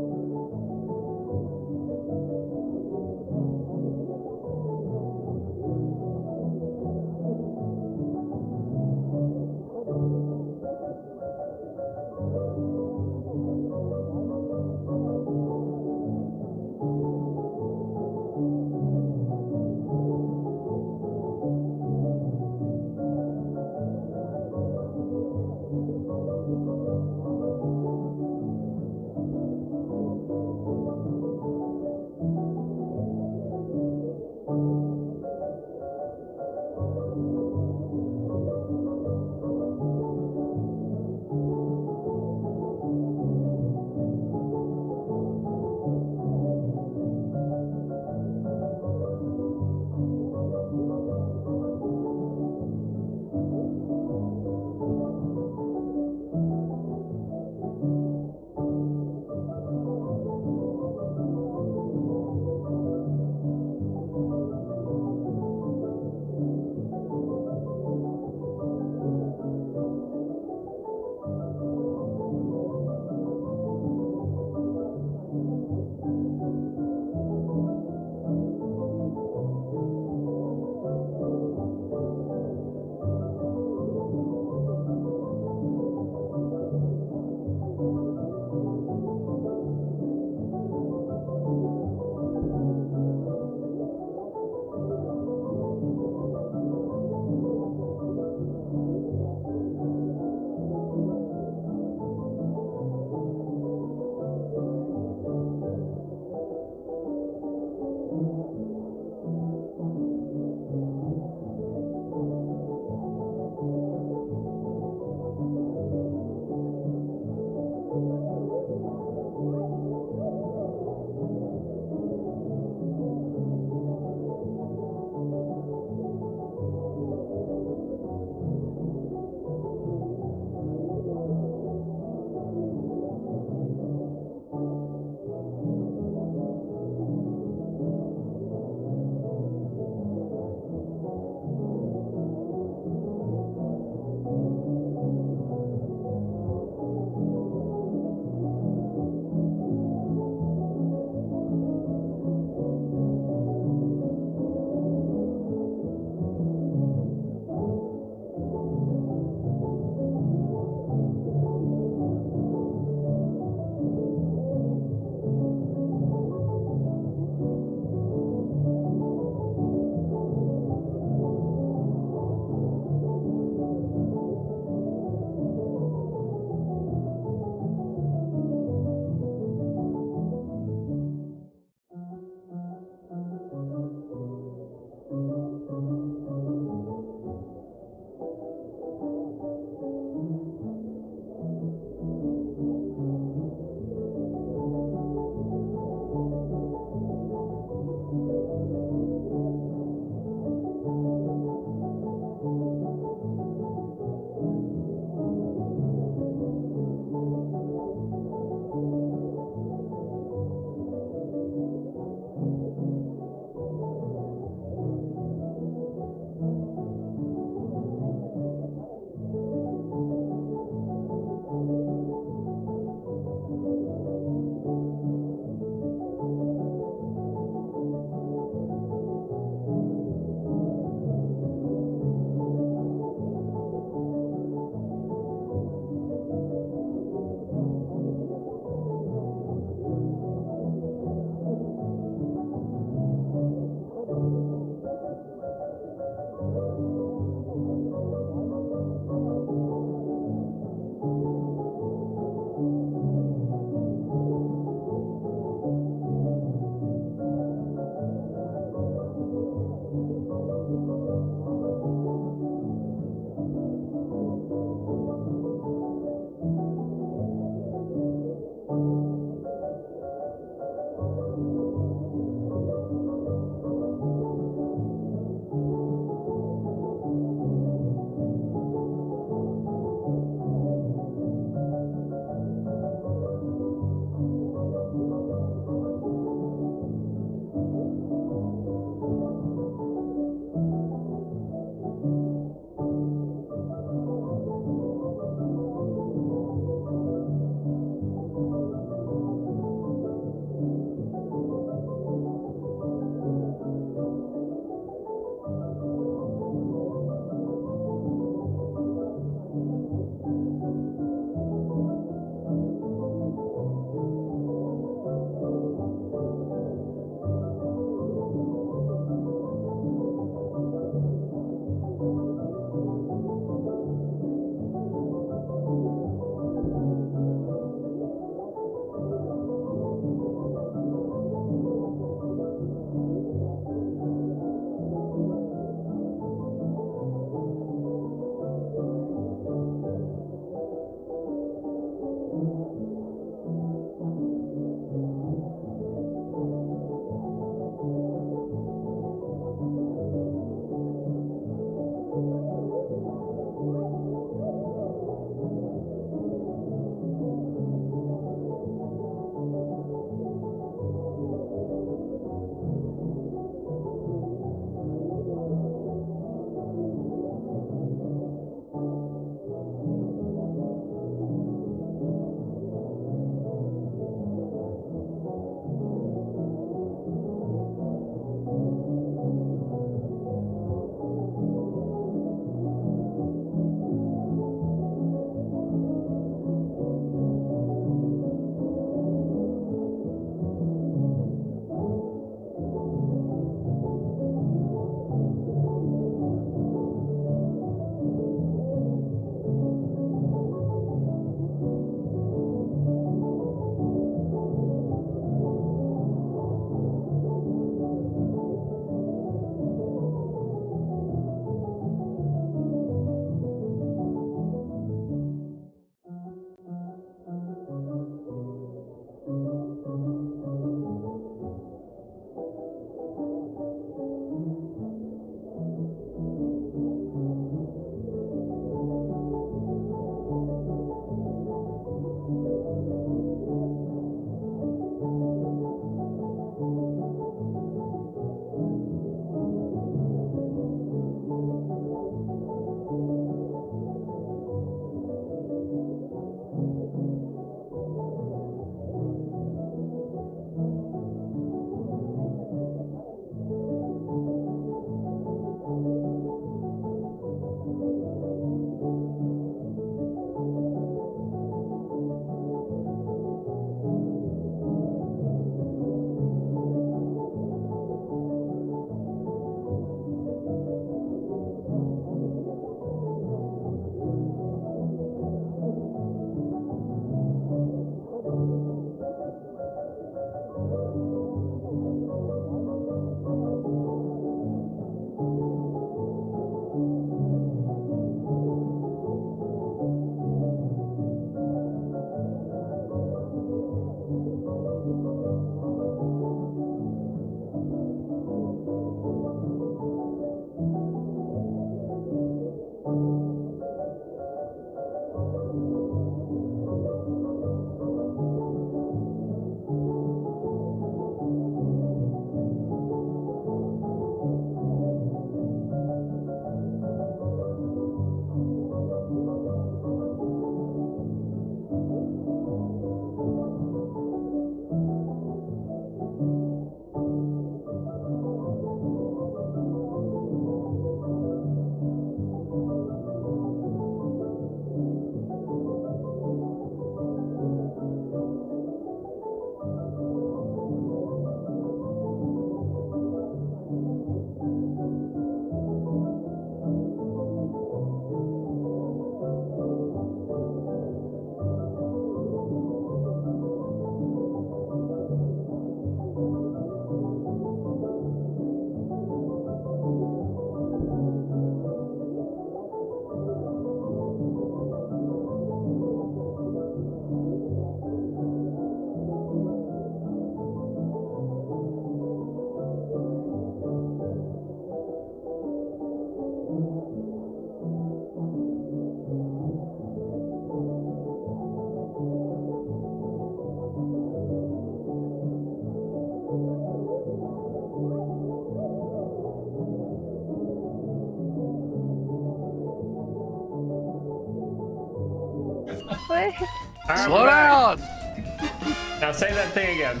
way. All right, Slow we're back. down! Now say that thing again.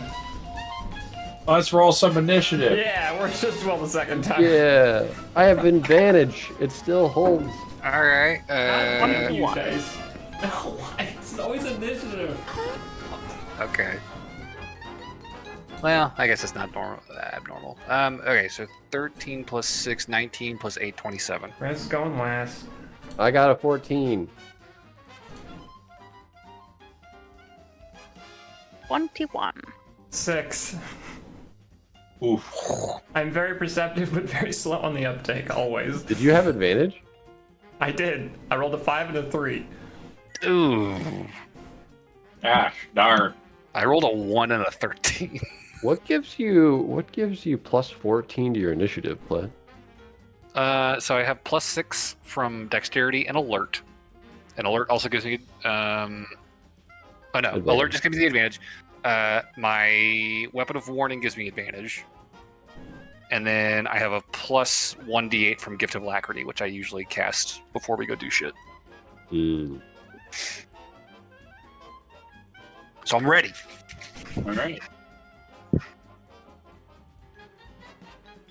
Let's roll some initiative. Yeah, we're just well the second time. Yeah, I have advantage. It still holds. Alright, One of you One. guys. No, why? It's always initiative. okay. Well, I guess it's not abnormal. Okay, so 13 plus 6, 19 plus 8, 27. Rez is going last. I got a 14. 21. 6. Oof. I'm very perceptive, but very slow on the uptake, always. Did you have advantage? I did. I rolled a 5 and a 3. Ooh. Gosh, darn. I rolled a 1 and a 13. What gives you plus 14 to your initiative, Plette? So I have plus 6 from dexterity and alert. And alert also gives me oh no, Advantage. alert just gives me the advantage. My weapon of warning gives me advantage. And then I have a plus 1d8 from Gift of Alacrity, which I usually cast before we go do shit. Hmm. So I'm ready. All right.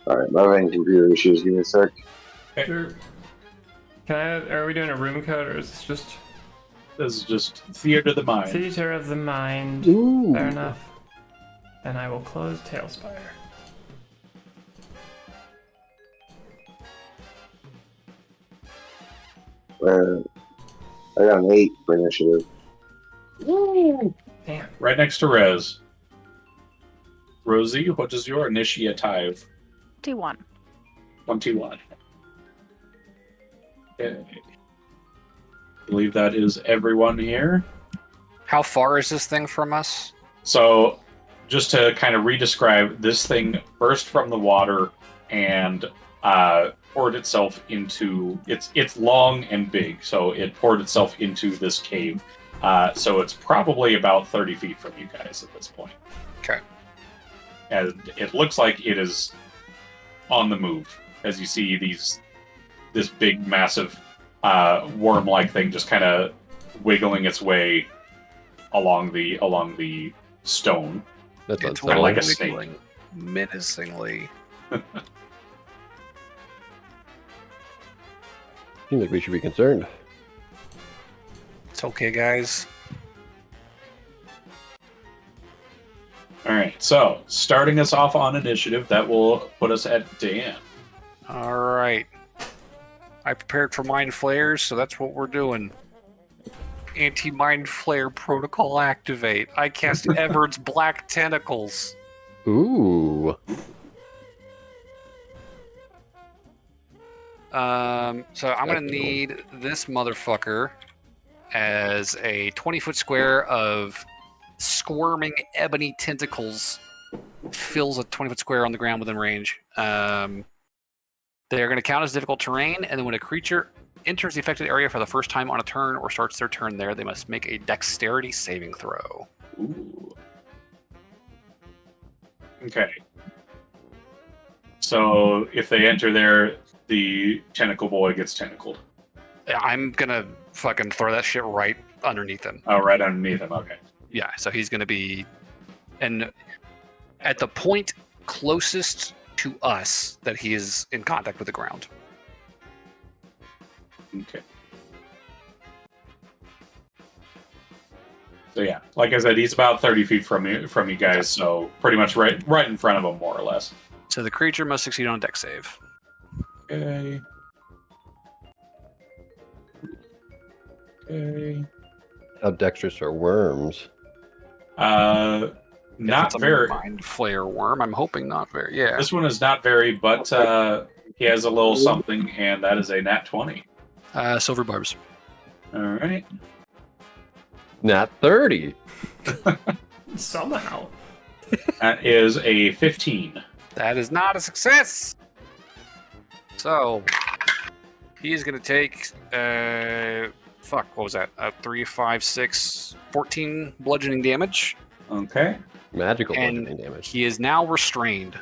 Alright, my having computer issues. Give me a sec. Sure. Are we doing a room code, or is this just This is just theater of the mind. theater of the mind? Ooh. Fair enough. Then I will close Tailspire. I got an 8 for initiative. Damn. Right next to Rez. Rosie, what is your initiative? 21. 21. Okay. I believe that is everyone here. How far is this thing from us? So, just to kind of re-describe, this thing burst from the water and poured itself into... It's long and big, so it poured itself into this cave. So it's probably about 30 feet from you guys at this point. Okay. And it looks like it is on the move, as you see this big, massive worm-like thing just kind of wiggling its way along the stone. That does It's Kinda like a wiggling snake. menacingly. Seems like we should be concerned. It's okay, guys. All right, so starting us off on initiative, that will put us at Dan. All right. I prepared for mind flares, so that's what we're doing. Anti-mind flare protocol activate. I cast Everett's black tentacles. Ooh. So I'm gonna need this motherfucker as a 20-foot square of squirming ebony tentacles fills a 20-foot square on the ground within range. They are going to count as difficult terrain, and then when a creature enters the affected area for the first time on a turn or starts their turn there, they must make a dexterity saving throw. Ooh. Okay. So if they enter there, the tentacle boy gets tentacled. I'm going to fucking throw that shit right underneath him. Oh, right underneath him. Okay. Yeah, so he's going to be... And at the point closest to us that he is in contact with the ground. Okay. So yeah, like I said, he's about 30 feet from you guys, so pretty much right in front of him, more or less. So the creature must succeed on a dex save. Okay. Okay. How dexterous are worms? If Not it's a very. mind flare worm, I'm hoping not very. Yeah. This one is not very, but he has a little something, and that is a nat 20. Silver barbs. All right. Nat 30. Somehow. That is a 15. That is not a success. So he's gonna take what was that? 3, 5, 6, 14 bludgeoning damage. Okay. Magical And bludgeoning damage. he is now restrained.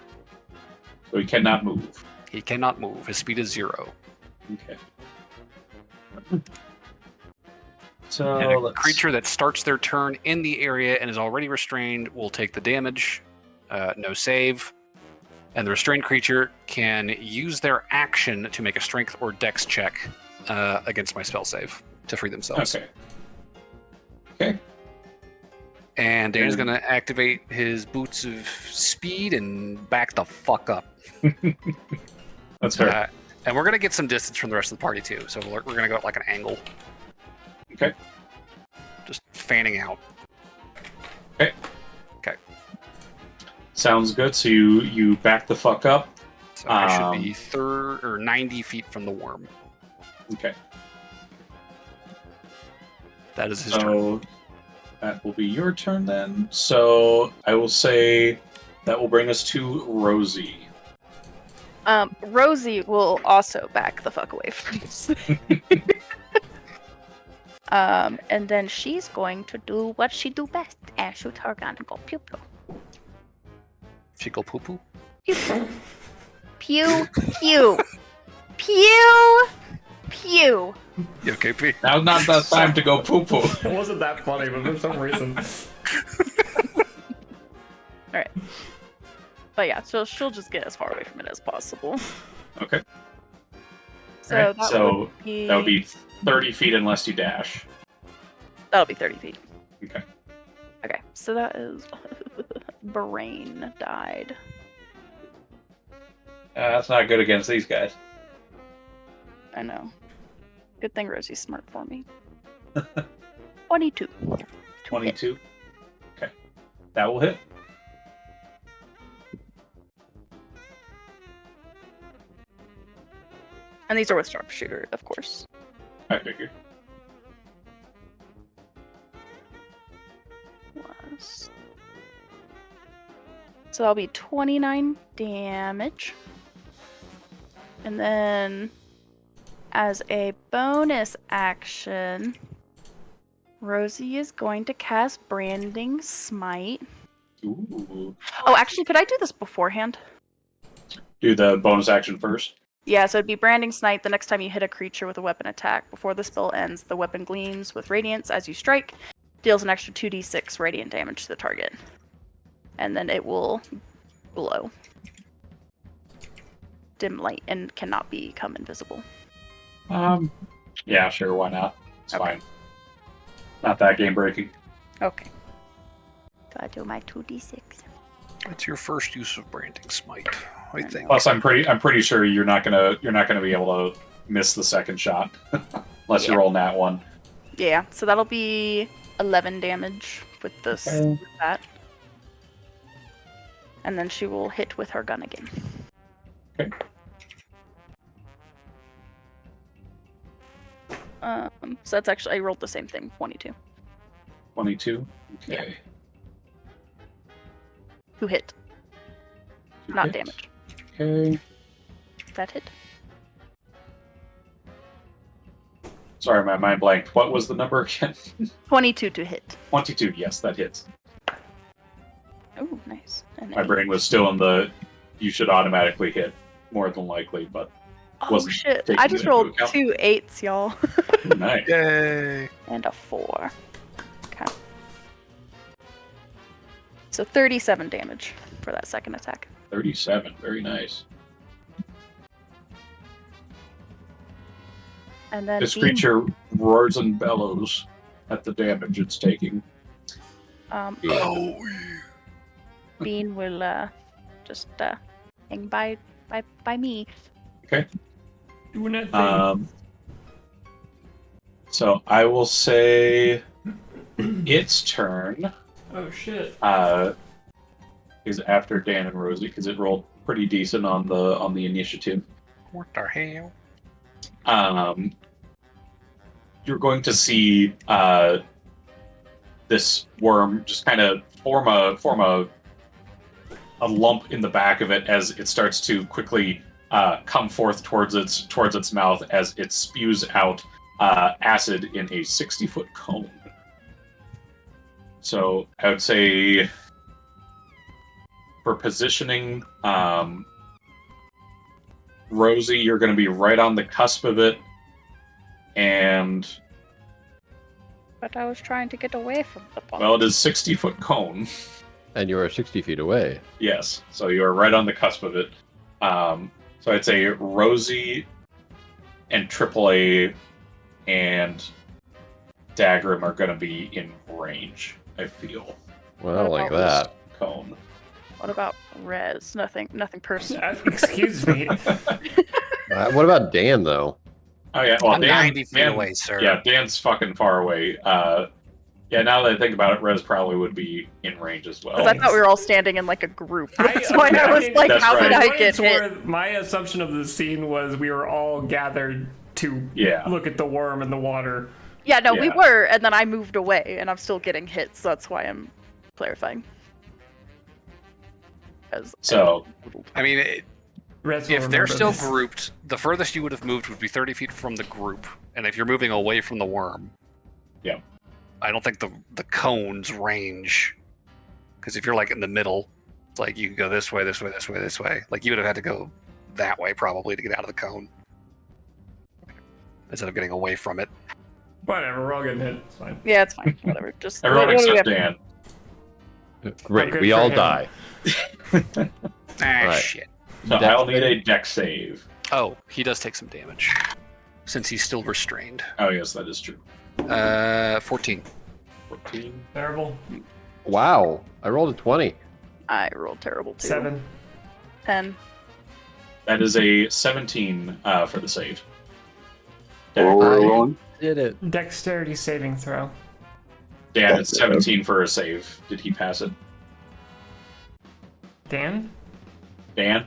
So he cannot move. He cannot move. His speed is 0. Okay. So And a let's creature that starts their turn in the area and is already restrained will take the damage. No save. And the restrained creature can use their action to make a strength or dex check against my spell save to free themselves. Okay. Okay. And Dan's And- going to activate his boots of speed and back the fuck up. That's fair. And we're going to get some distance from the rest of the party, too. So we're going to go at like an angle. Okay. Just fanning out. Sounds good. So you back the fuck up. So I should be 90 feet from the worm. Okay. That is his turn. So that will be your turn then. So I will say that will bring us to Rosie. Rosie will also back the fuck away from this. And then she's going to do what she do best and shoot her gun and go pew pew. She go poo poo. Pew pew. Pew pew. Pew. You okay, P? Now's not the time to go poo poo. It wasn't that funny, but for some reason. Alright. But yeah, so she'll just get as far away from it as possible. Okay. So Alright, that so would be that would be 30 feet unless you dash. that'll be 30 feet. Okay. Okay, so that is Brain died. That's not good against these guys. I know. Good thing Rosie's smart for me. 22. 22. Okay. That will hit. And these are with sharpshooter, of course. I figured. So that'll be 29 damage. And then, as a bonus action, Rosie is going to cast Branding Smite. Ooh. Oh, actually, could I do this beforehand? Do the bonus action first. Yeah, so it'd be Branding Smite. The next time you hit a creature with a weapon attack, before the spell ends, the weapon gleams with radiance as you strike, deals an extra 2d6 radiant damage to the target. And then it will glow. Dim light and cannot become invisible. Yeah, sure, why not? It's Okay. fine. Not that game breaking. Okay. So I do my 2d6. It's your first use of branding smite, I think. Plus, I'm pretty sure you're not gonna be able to miss the second shot unless you Yeah. roll nat one. Yeah, so that'll be 11 damage with this Okay. with that. And then she will hit with her gun again. Okay. So that's actually I rolled the same thing, 22. 22. Okay. Who hit? Two Not hits. damage. Okay. That hit? Sorry, my mind blanked. What was the number again? 22 to hit. 22. Yes, that hits. Oh, nice. And My then- brain was still in the you should automatically hit more than likely, but Oh wasn't shit! taking I it just into rolled account. 2 8s, y'all, ooh, nice. Yay! and a 4. Okay. So 37 damage for that second attack. 37. Very nice. And then This Bean, creature roars and bellows at the damage it's taking. Oh, Bean will just hang by me. Doing that thing. So I will say its turn Oh shit. is after Dan and Rosie because it rolled pretty decent on the initiative. what the hell? You're going to see this worm just kind of form a lump in the back of it as it starts to quickly come forth towards its mouth as it spews out acid in a 60-foot cone. So I would say for positioning, Rosie, you're going to be right on the cusp of it, and But I was trying to get away from the bomb. Well, it is 60-foot cone. And you are 60 feet away. Yes, so you are right on the cusp of it. So I'd say Rosie and AAA and Dagrim are going to be in range, I feel. Well, like What that. Cone. What about Rez? Nothing personal. Excuse me. What about Dan, though? Oh, yeah, well, I'm 90 feet away, sir. Yeah, Dan's fucking far away. Yeah, now that I think about it, Rez probably would be in range as well. Because I thought we were all standing in like a group. That's why I was like, That's how did right. I get hit? My assumption of the scene was we were all gathered to Yeah. look at the worm in the water. Yeah, no, we Yeah. were, and then I moved away, and I'm still getting hit, so that's why I'm clarifying. So, I mean, Rez will if they're remember still this. grouped, the furthest you would have moved would be 30 feet from the group. And if you're moving away from the worm, Yeah. I don't think the cone's range. Because if you're like in the middle, it's like you can go this way, this way, this way, this way. Like you would have had to go that way probably to get out of the cone. Instead of getting away from it. Whatever, we're all getting hit. It's fine. Yeah, it's fine. Whatever. Just everyone what do we except have? Dan. Great, good we for all him. die. Ah, Right. shit. So Dex I'll need save. a deck save. Oh, he does take some damage. Since he's still restrained. Oh, yes, that is true. 14. 14. Terrible. Wow, I rolled a 20. I rolled terrible too. 7. 10. That is a 17 for the save. What we're I- rolling? Did it. Dexterity saving throw. Dan, it's 17 for a save. Did he pass it? Dan? Dan?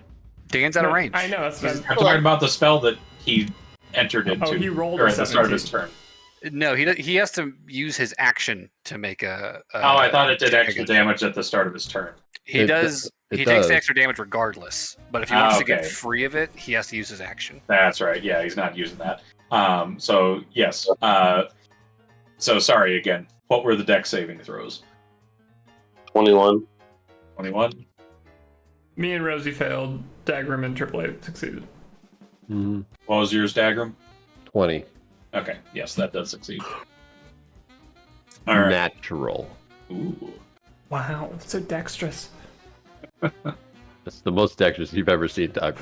Dan's out of range. I know, that's I'm talking about the spell that he entered into. Oh, he rolled or a at the start of his 17. turn. No, he has to use his action to make a. Oh, I thought it did attack extra against- damage at the start of his turn. He It does. it He takes does. the extra damage regardless. But if he wants to get okay. free of it, he has to use his action. That's right. Yeah, he's not using that. So yes. So sorry again. What were the deck saving throws? 21. 21. Me and Rosie failed. Dagrim and AAA succeeded. Mhm. What was yours, Dagrim? 20. Okay. Yes, that does succeed. All right. Natural. Ooh. Wow, so dexterous. That's the most dexterous you've ever seen, Doug.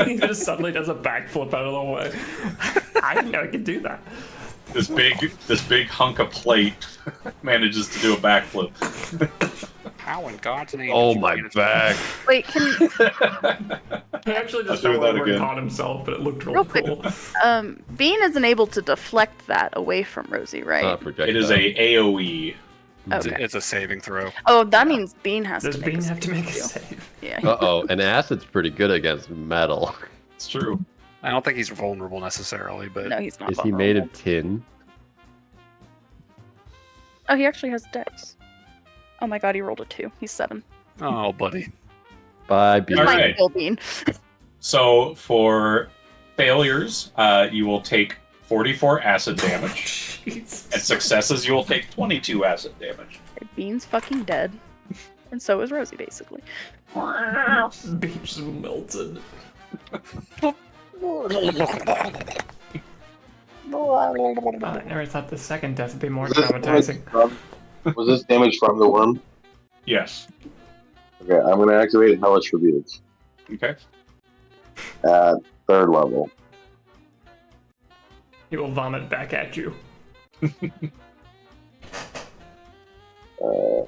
He just suddenly does a backflip out of the way. I didn't know he could do that. This big hunk of plate manages to do a backflip. How in God's name? Oh did you my manage- back. Wait, can He actually just I'll do fell that over and again. caught himself, but it looked real really quick? cool. Bean isn't able to deflect that away from Rosie, right? It is a AOE. Okay. It's a saving throw. Oh, that means Bean has Does to make Bean a have to make a too. save? Yeah. Uh-oh, and acid's pretty good against metal. It's true. I don't think he's vulnerable necessarily, but No, he's not. Is he made of vulnerable. tin? Oh, he actually has dex. Oh my god, he rolled a 2. He's 7. oh, buddy. Bye, He's Bean. All fine right. to kill Bean. So for failures, you will take 44 acid damage, Jesus. and successes you will take 22 acid damage. Bean's fucking dead. And so is Rosie, basically. Bean just melted. I never thought the second death would be more Was this traumatizing. was this damage from the worm? Yes. Okay, I'm going to activate Hellish Rebuke Okay. at 3rd level. He will vomit back at you. So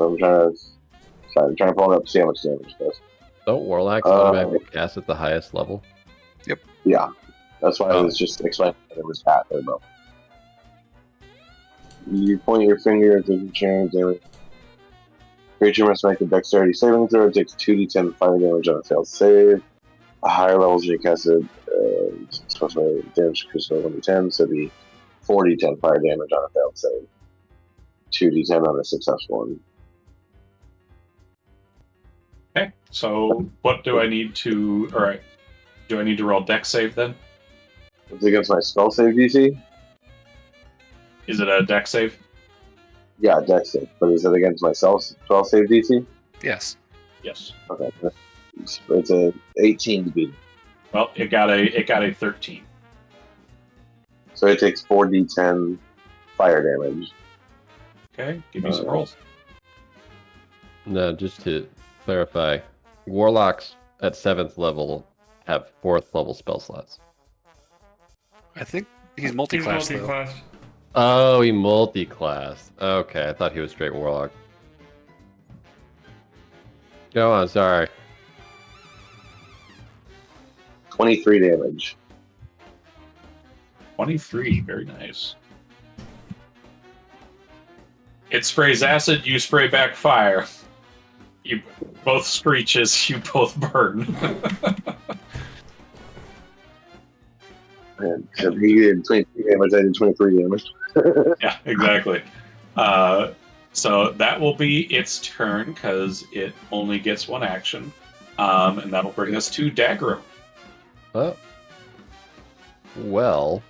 I'm trying to pull it up to see how much damage it does. Don't Warlocks automatically cast at the highest level? Yeah, that's why I was just explaining that it was at 3rd level. You point your finger at the creature damage. Creature must make a dexterity saving throw. It takes 2d10 fire damage on a failed save. A higher levels you cast it, supposed to make damage increase to 1d10, so it'd be 4d10 fire damage on a failed save. 2d10 on a successful one. Okay. So what do I need to? All right. Do I need to roll dex save then? It's against my spell save DC? Is it a dex save? Yeah, dex save. But is it against my spell save DC? Yes. Yes. Okay. It's a 18 to beat. Well, it got a 13. So it takes 4d10 fire damage. Okay, give me some rolls. No, just to clarify, warlocks at 7th level have 4th level spell slots. I think he's He's multi-class, though. multi-class. Oh, he multi-class. Okay, I thought he was straight warlock. Go on, sorry. 23 damage. 23, very nice. It sprays acid, you spray back fire. You both screeches, you both burn. And so he did 23 damage, I did 23 damage. Yeah, exactly. So that will be its turn, because it only gets one action. And that'll bring us to Dagrim. Oh. Well.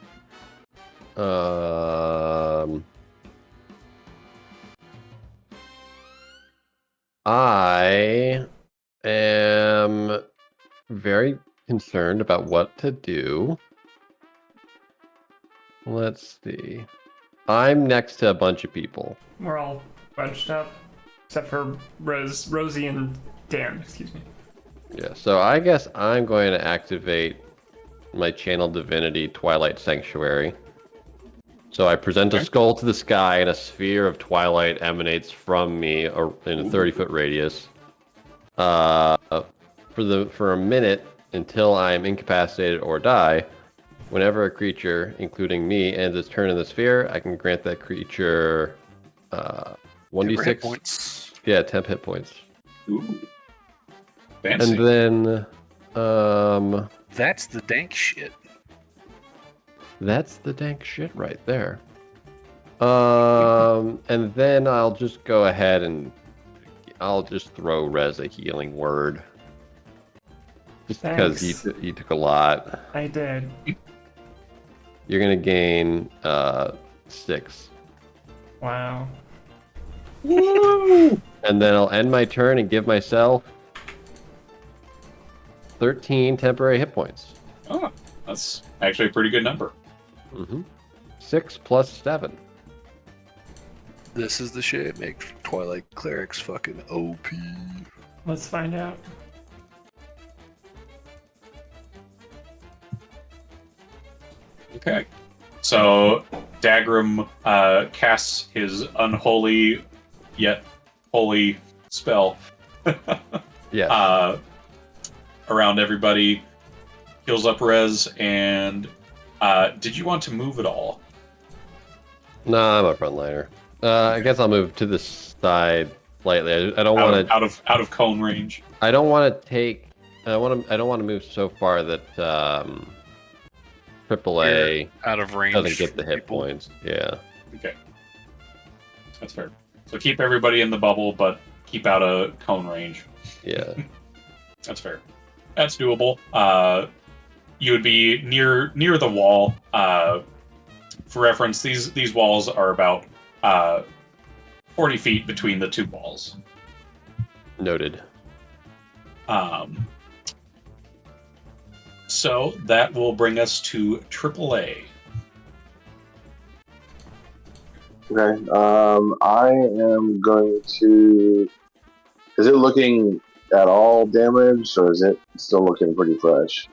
I am very concerned about what to do. Let's see. I'm next to a bunch of people. We're all bunched up, except for Rosie and Dan. Excuse me. Yeah, so I guess I'm going to activate my Channel Divinity Twilight Sanctuary. So I present a skull to the sky, and a sphere of twilight emanates from me in a 30-foot radius. For a minute until I am incapacitated or die. Whenever a creature, including me, ends its turn in the sphere, I can grant that creature 1d6 hit points. Yeah, 10 hit points. Ooh. Fancy. And then That's the dank shit. that's the dank shit right there. And then I'll just go ahead and I'll just throw Rez a healing word. Just because he took a lot. I did. You're gonna gain 6. Wow. Woo! And then I'll end my turn and give myself 13 temporary hit points. Oh, that's actually a pretty good number. 6 plus 7. This is the shit makes Twilight Clerics fucking OP. Let's find out. Okay. So Dagrim casts his unholy yet holy spell Yeah. around everybody, heals up Rez, and did you want to move at all? No, I'm a frontliner. I guess I'll move to the side slightly. I don't want to out of cone range. I don't want to take. I don't want to move so far that AAA Out of range. doesn't get the hit people. points. Yeah. Okay, that's fair. So keep everybody in the bubble, but keep out of cone range. Yeah. That's fair. That's doable. You would be near the wall. For reference, these walls are about 40 feet between the two walls. Noted. So that will bring us to AAA. Okay. I am going to. Is it looking at all damaged, or is it still looking pretty fresh?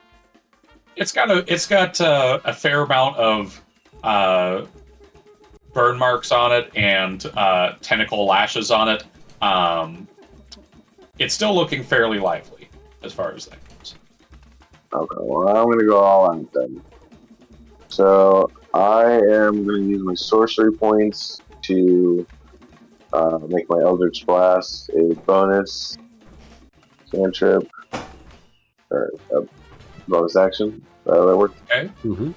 It's got a fair amount of burn marks on it and tentacle lashes on it. It's still looking fairly lively as far as that goes. Okay, well, I'm going to go all out then. So I am going to use my sorcery points to make my Eldritch Blast a bonus cantrip, or a bonus action. That works. Okay. Mm-hmm.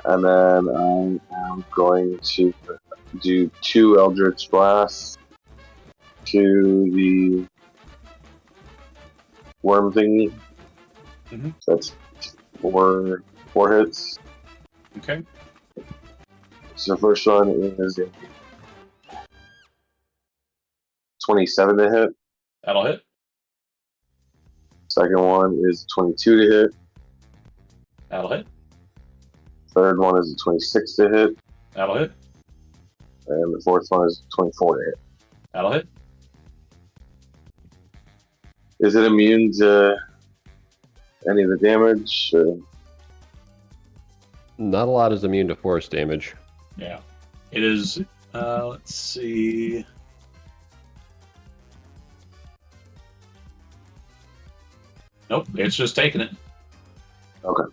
And then I am going to do 2 Eldritch Blasts to the worm thingy. Mhm. So that's four hits. Okay. So the first one is a 27 to hit. That'll hit. Second one is 22 to hit. That'll hit. third one is a 26 to hit, That'll hit. and the fourth one is 24 to hit. That'll hit. Is it immune to any of the damage? Not a lot is immune to force damage. Yeah. It is, let's see. Nope, it's just taking it. Okay.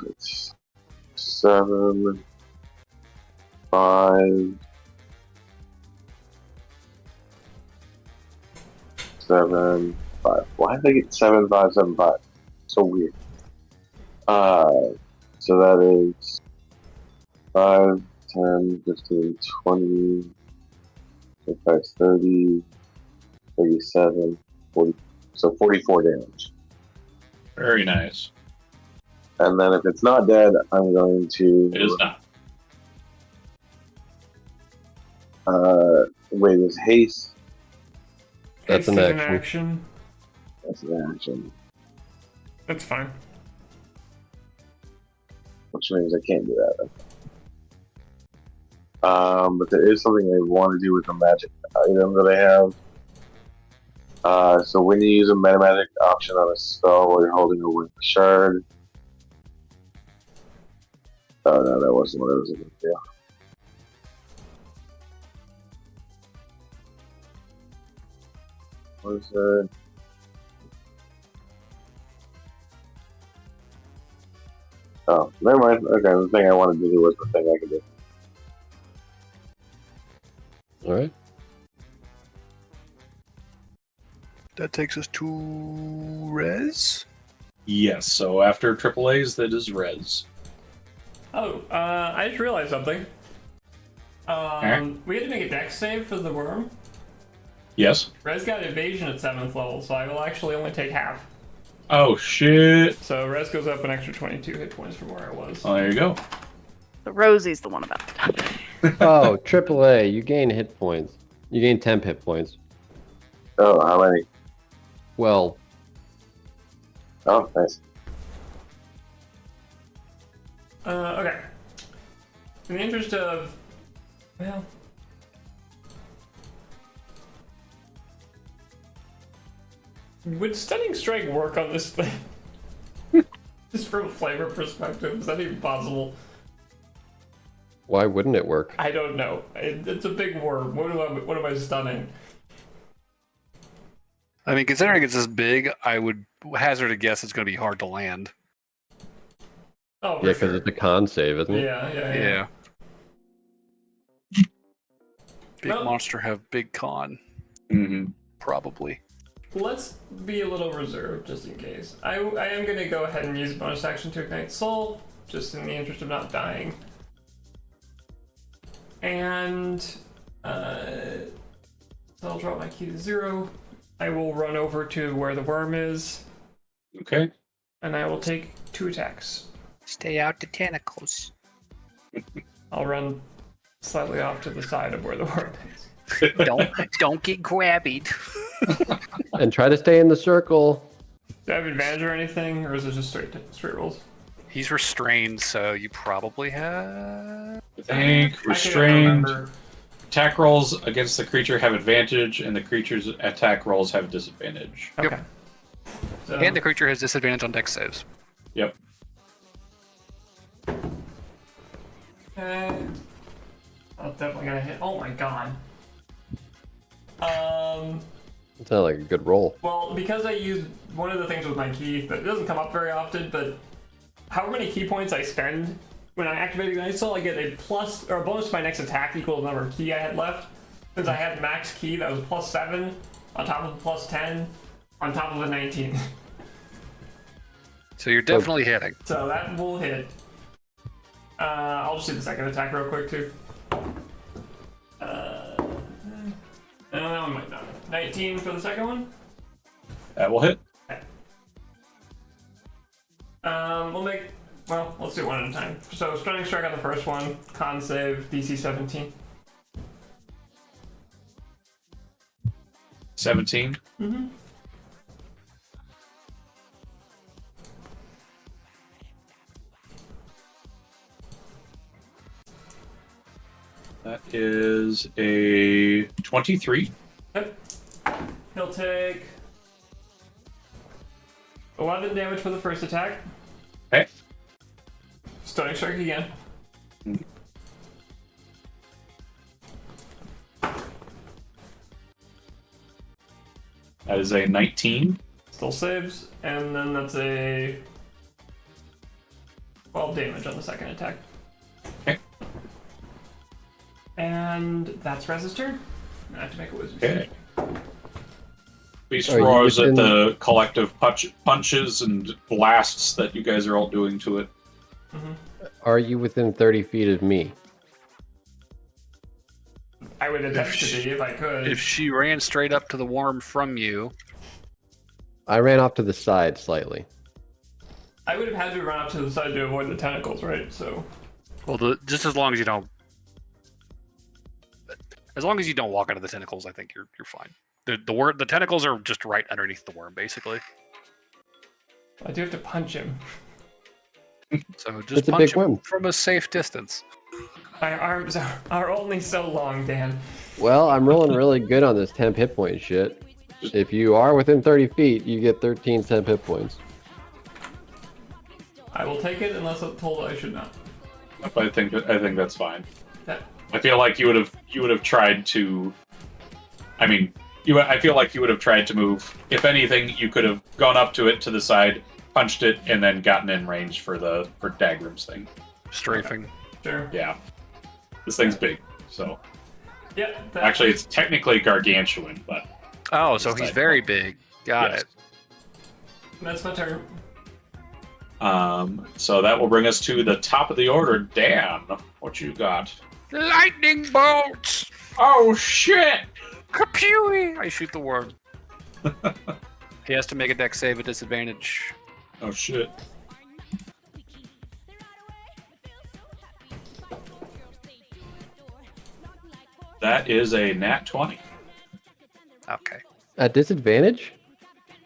It's 7, 5, 7, 5. Why did I get 7, 5, 7, 5? So weird. So that is 5, 10, 15, 20, 25, 30, 37, 40. So 44 damage. Very nice. And then if it's not dead, I'm going to. It is not. Wait, is haste? That's an Haste is action. That's an action. That's fine. Which means I can't do that. But there is something I want to do with the magic item that I have. So when you use a metamagic option on a spell while you're holding a wind shard. Oh no, that wasn't what I was looking to do. What is that? Oh, never mind. Okay, the thing I wanted to do was the thing I could do. All right. That takes us to Rez. Yes, so after AAAs, that is res. Oh, I just realized something. We had to make a dex save for the worm. Yes. Rez got evasion at 7th level, so I will actually only take half. Oh, shit. So Rez goes up an extra 22 hit points from where I was. Oh, there you go. So Rosie's the one about to die. Oh, AAA, you gain hit points. You gain temp hit points. Oh, how many? Well, Oh, nice. Okay. In the interest of, well, would Stunning Strike work on this thing? Just from a flavor perspective, is that even possible? why wouldn't it work? I don't know. It's a big worm. What am I stunning? I mean, considering it's this big, I would hazard a guess it's going to be hard to land. Oh, for Yeah, because sure. it's a con save, isn't it? Yeah. Big Well- monster have big con, Mm-hmm. probably. Let's be a little reserved just in case. I am going to go ahead and use a bonus action to ignite soul, just in the interest of not dying. And so I'll drop my key to 0. I will run over to where the worm is, Okay. and I will take 2 attacks. Stay out the tentacles. I'll run slightly off to the side of where the worm is. Don't get grabbied. And try to stay in the circle. Do I have advantage or anything, or is it just straight rolls? He's restrained, so you probably have. I think I can't restrained. remember. Attack rolls against the creature have advantage, and the creature's attack rolls have disadvantage. Okay. So, And the creature has disadvantage on dex saves. Yep. okay. I'm definitely gonna hit. Oh my god. It's not like a good roll. Well, because I use one of the things with my key that doesn't come up very often, but however many key points I spend when I activate Ignite Soul, I get a plus or a bonus to my next attack equal to the number of key I had left. Since I had max key, that was +7 on top of the +10 on top of a 19. So you're definitely hitting. So that will hit. I'll just do the second attack real quick too. No, that one might not. 19 for the second one. That will hit. We'll make. Well, let's do it one at a time. So, Stunning Strike on the first one, con save, DC 17. 17. Mm-hmm. That is a 23. Yep. He'll take 11 damage for the first attack. Okay. Stunning strike again. That is a 19. Still saves, and then that's a 12 damage on the second attack. Okay. And that's Rez's turn. I have to make a wisdom Okay. save. Beast Are you roars at within- the collective punches and blasts that you guys are all doing to it. Are you within 30 feet of me? I would attempt to be if I could. If she ran straight up to the worm from you, I ran off to the side slightly. I would have had to run up to the side to avoid the tentacles, right? So well, just as long as you don't, walk into the tentacles, I think you're fine. The tentacles are just right underneath the worm, basically. I do have to punch him. So just It's a punch big him worm. from a safe distance. My arms are only so long, Dan. Well, I'm rolling really good on this temp hit point shit. If you are within 30 feet, you get 13 temp hit points. I will take it unless I'm told I should not. I think that's fine. Yeah. I feel like you would have tried to. I mean, I feel like you would have tried to move. If anything, you could have gone up to it to the side, punched it, and then gotten in range for Dagrim's thing. Strafing. Sure. Yeah, this thing's big, so Yeah. actually it's technically gargantuan, but Oh, so Just he's like- very big. Got yes. it. That's my turn. So that will bring us to the top of the order. Dan, what you got? Lightning bolts! Oh shit! Kapooey! I shoot the worm. He has to make a dex save at disadvantage. Oh shit! That is a nat 20. Okay. At disadvantage?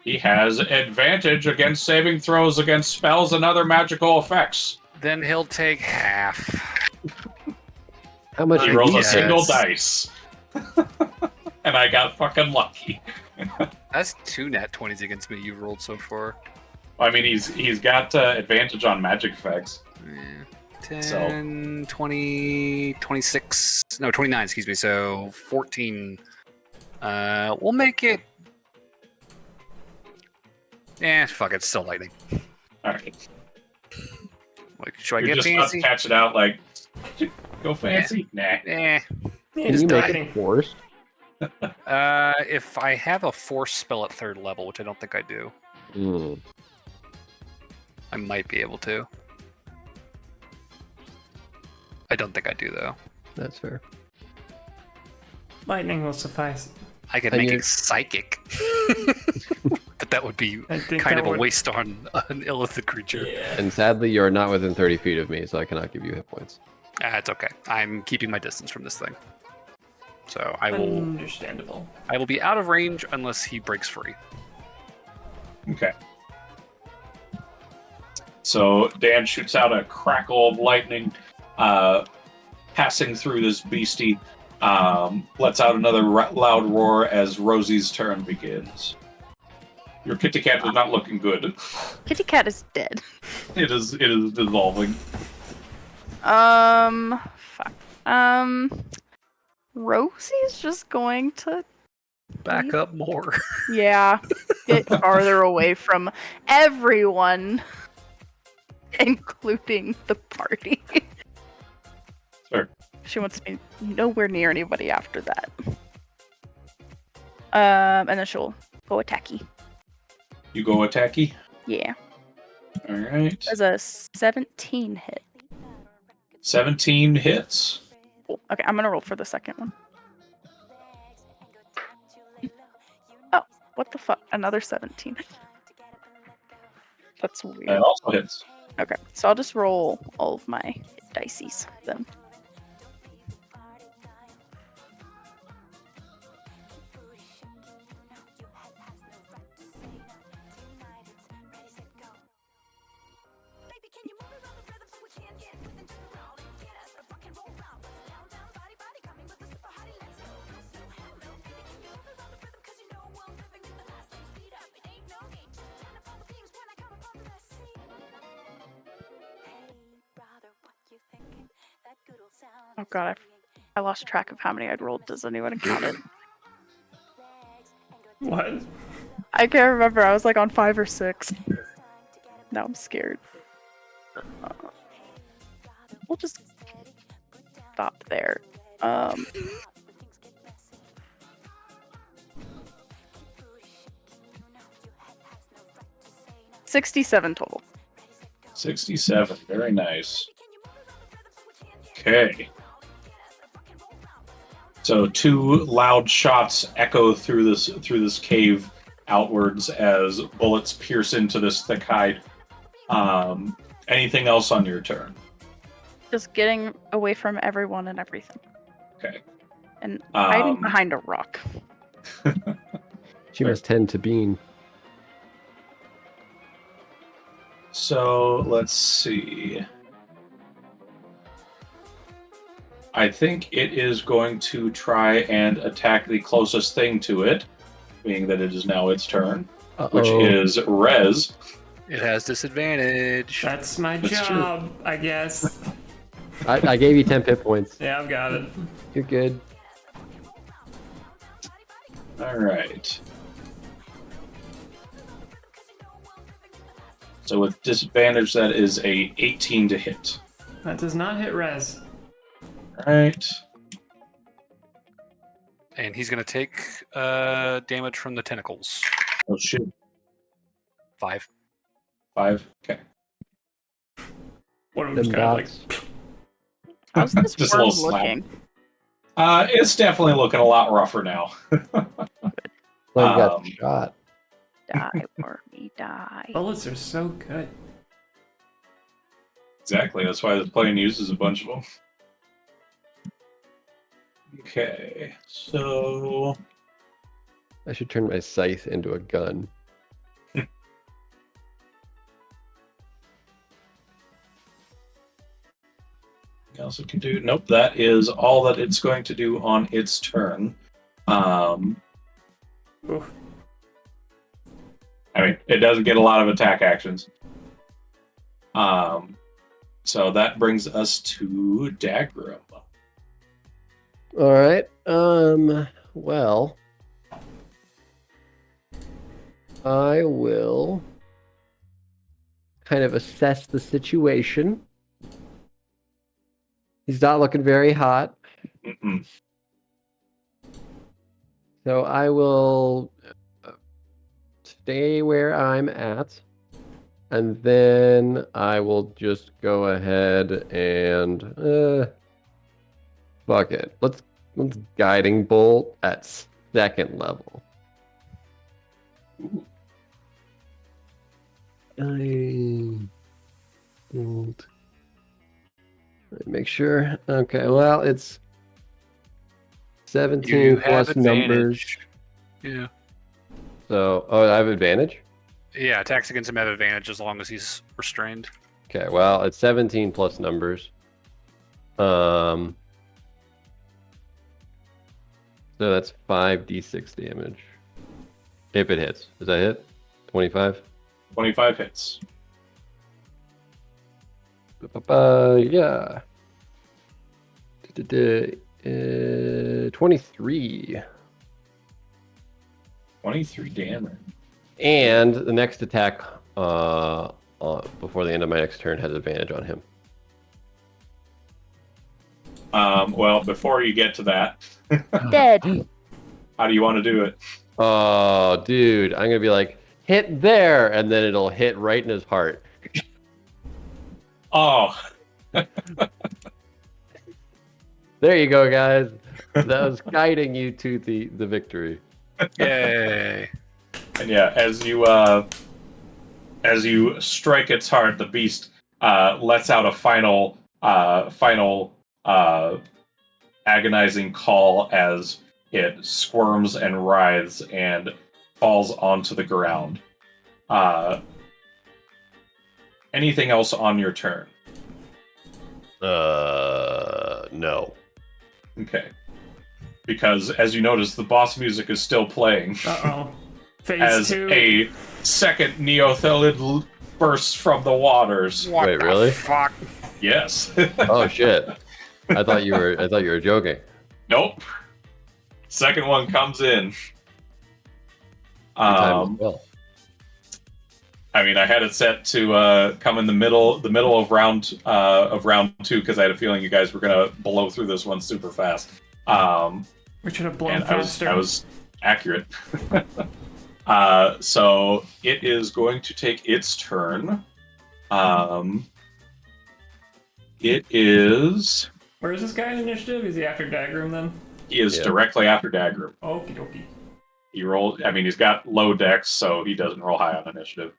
He has advantage against saving throws against spells and other magical effects. Then he'll take half. How much He did rolls he a Yes. single dice. And I got fucking lucky. That's 2 nat 20s against me you've rolled so far. I mean, he's got advantage on magic effects. Yeah. 10, 20, 26, no, 29, excuse me, so 14. We'll make it... fuck it, it's still lightning. Alright. Like, should I You're get just about fancy? to catch it out like, go fancy? Nah. Eh. Can Just you make dying. it forced? If I have a force spell at 3rd level, which I don't think I do, Hmm. I might be able to. I don't think I do, though. That's fair. Lightning will suffice. I could And make you- it psychic. But that would be I think kind that of a would- waste on an illithid creature. Yeah. And sadly, you're not within 30 feet of me, so I cannot give you hit points. It's okay. I'm keeping my distance from this thing. So I will Understandable. be out of range unless he breaks free. Okay. So Dan shoots out a crackle of lightning, passing through this beastie. Lets out another loud roar as Rosie's turn begins. Your kitty cat is not looking good. Kitty cat is dead. It is dissolving. Fuck. Rosie's just going to, Back up more. yeah, get farther away from everyone, including the party. Sure. She wants to be nowhere near anybody after that. And then she'll go attacky. You go attacky. Yeah. All right. There's a 17 hit. 17 hits. Cool. Okay, I'm gonna roll for the second one. Oh, what the fuck? Another 17. That's weird. That also hits. Okay, so I'll just roll all of my dices then. Oh god, I lost track of how many I'd rolled. Does anyone count it? What? I can't remember. I was like on 5 or 6. Now I'm scared. We'll just stop there. 67 total. 67. Very nice. Okay. So 2 loud shots echo through this cave outwards as bullets pierce into this thick hide. Anything else on your turn? Just getting away from everyone and everything. Okay. And hiding behind a rock. She must tend to Bean. So let's see. I think it is going to try and attack the closest thing to it, being that it is now its turn, which is Rez. It has disadvantage. That's my That's job, I guess. I gave you 10 hit points. Yeah, I've got it. You're good. All right. So with disadvantage, that is a 18 to hit. That does not hit Rez. All right. And he's going to take damage from the tentacles. Oh, shoot. 5. 5. Okay. One of them's Them kind of dots. like. How's this Just a worm little slap. looking? It's definitely looking a lot rougher now. Well, you got Um, shot. Die, wormy, die. Bullets are so good. Exactly. That's why the plane uses a bunch of them. Okay. So I should turn my scythe into a gun. else it can do? Nope. That is all that it's going to do on its turn. Oof. I mean, it doesn't get a lot of attack actions. So that brings us to Dagrim. All right. Well, I will kind of assess the situation. He's not looking very hot. Mm-mm. So I will stay where I'm at. And then I will just go ahead and fuck it. Let's guiding bolt at second level. Guiding bolt. Make sure. Okay, well it's 17 You have plus numbers. advantage. Yeah. So I have advantage? Yeah, attacks against him have advantage as long as he's restrained. Okay, well, it's 17 plus numbers. So that's 5d6 damage. If it hits. Does that hit? 25? 25 hits. Yeah. 23. 23 damage. And the next attack before the end of my next turn has advantage on him. Well, before you get to that, Dead. how do you want to do it? Oh, dude. I'm going to be like, hit there, and then it'll hit right in his heart. Oh, There you go, guys. That was guiding you to the victory. Yay. and yeah, as you strike its heart, the beast lets out a final agonizing call as it squirms and writhes and falls onto the ground. Anything else on your turn? No. Okay. Because as you notice, the boss music is still playing Uh-oh. Phase as 2. a second Neothelid bursts from the waters. What Wait, the really? fuck? Yes. Oh, shit. I thought you were joking. Nope. Second one comes in. Good time as well. I mean, I had it set to come in the middle of round 2 because I had a feeling you guys were gonna blow through this one super fast. We should have blown And faster. I was accurate. So it is going to take its turn. It is. Where is this guy in initiative? Is he after Dagrim then? He is directly after Dagrim. Okie dokie. He rolled. I mean, he's got low dex, so he doesn't roll high on initiative.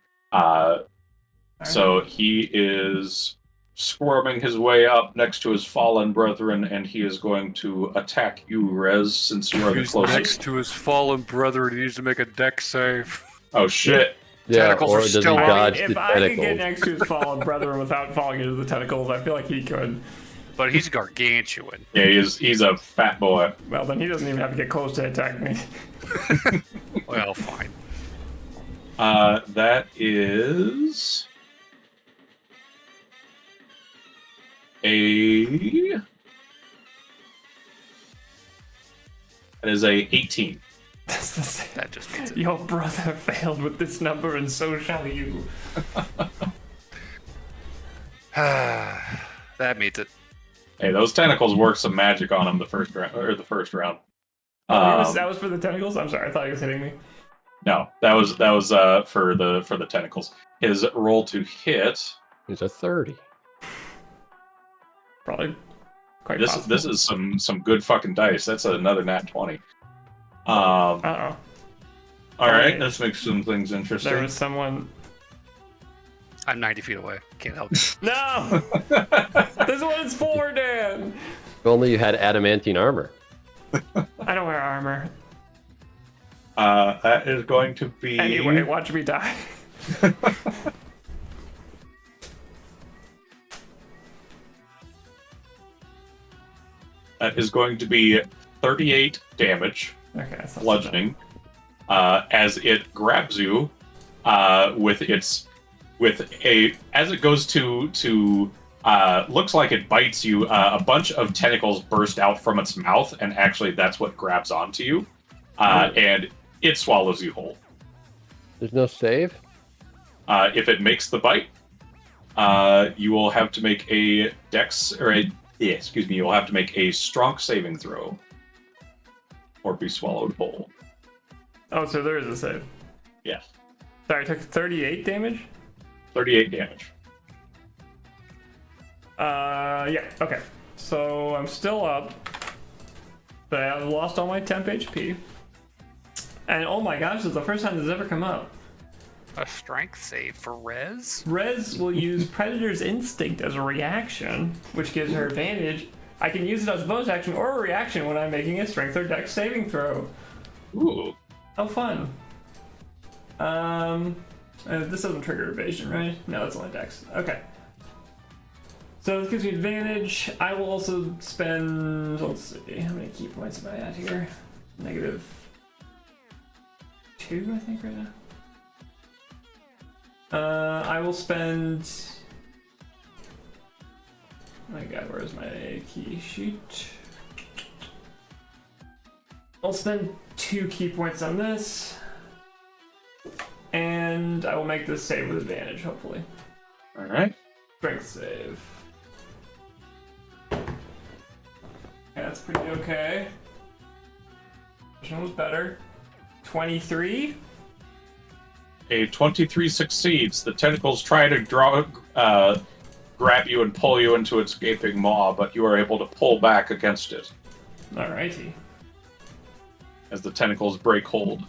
So he is squirming his way up next to his fallen brethren, and he is going to attack you, Rez, since you are the He's closest. next to his fallen brother. He needs to make a deck save. Oh shit! Yeah, Tentacles or are does he still on. dodge If the I could get tentacles? next to his fallen brother without falling into the tentacles, I feel like he could. But he's gargantuan. Yeah, he's a fat boy. Well, then he doesn't even have to get close to attack me. Well, fine. That is a 18. That just means it. Your brother failed with this number, and so shall you. That means it. Hey, those tentacles work some magic on him the first round. That was for the tentacles. I'm sorry, I thought he was hitting me. No, that was for the tentacles. His roll to hit. He's a 30. Probably quite This possible. is some good fucking dice. That's another nat 20. Uh-oh. All right, let's make some things interesting. There was someone... I'm 90 feet away. Can't help it. No! This is what it's for, Dan! If only you had adamantine armor. I don't wear armor. That is going to be Anyway, watch me die. that is going to be 38 damage. Okay, that's not so bad. Bludgeoning, as it grabs you as it goes to looks like it bites you. A bunch of tentacles burst out from its mouth, and actually that's what grabs onto you, and it swallows you whole. There's no save? If it makes the bite, you will have to make a you will have to make a strong saving throw, or be swallowed whole. Oh, so there is a save. Yes. Sorry, I took 38 damage? 38 damage. Yeah, okay. So I'm still up, but I lost all my temp HP. And oh my gosh, this is the first time this has ever come up. A strength save for Rez? Rez will use Predator's Instinct as a reaction, which gives her advantage. I can use it as a bonus action or a reaction when I'm making a strength or dex saving throw. Ooh. How fun. This doesn't trigger evasion, right? No, it's only dex. Okay. So this gives me advantage. I will also spend, let's see, how many key points am I at here? -2, I think, right now. I will spend... Oh my god, where's my key sheet? I'll spend 2 key points on this. And I will make this save with advantage, hopefully. Alright. Strength save. Yeah, that's pretty okay. This one was better. 23? A 23 succeeds. The tentacles try to grab you and pull you into its gaping maw, but you are able to pull back against it Alrighty. as the tentacles break hold.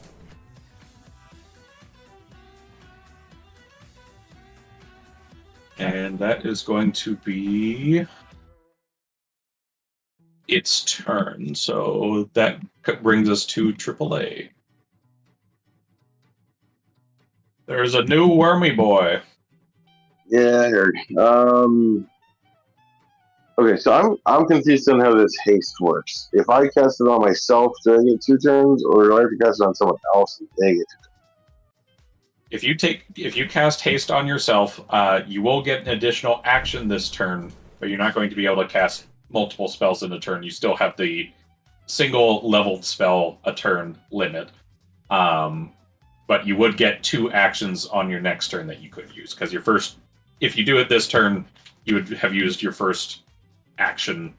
And that is going to be its turn. So that brings us to AAA. There's a new wormy boy. Yeah, I heard. Okay, so I'm confused on how this haste works. If I cast it on myself, do I get 2 turns, or do I have to cast it on someone else and they get 2 turns? If you cast haste on yourself, you will get an additional action this turn, but you're not going to be able to cast multiple spells in a turn, you still have the single leveled spell a turn limit. But you would get 2 actions on your next turn that you could use, because your first, if you do it this turn, you would have used your first action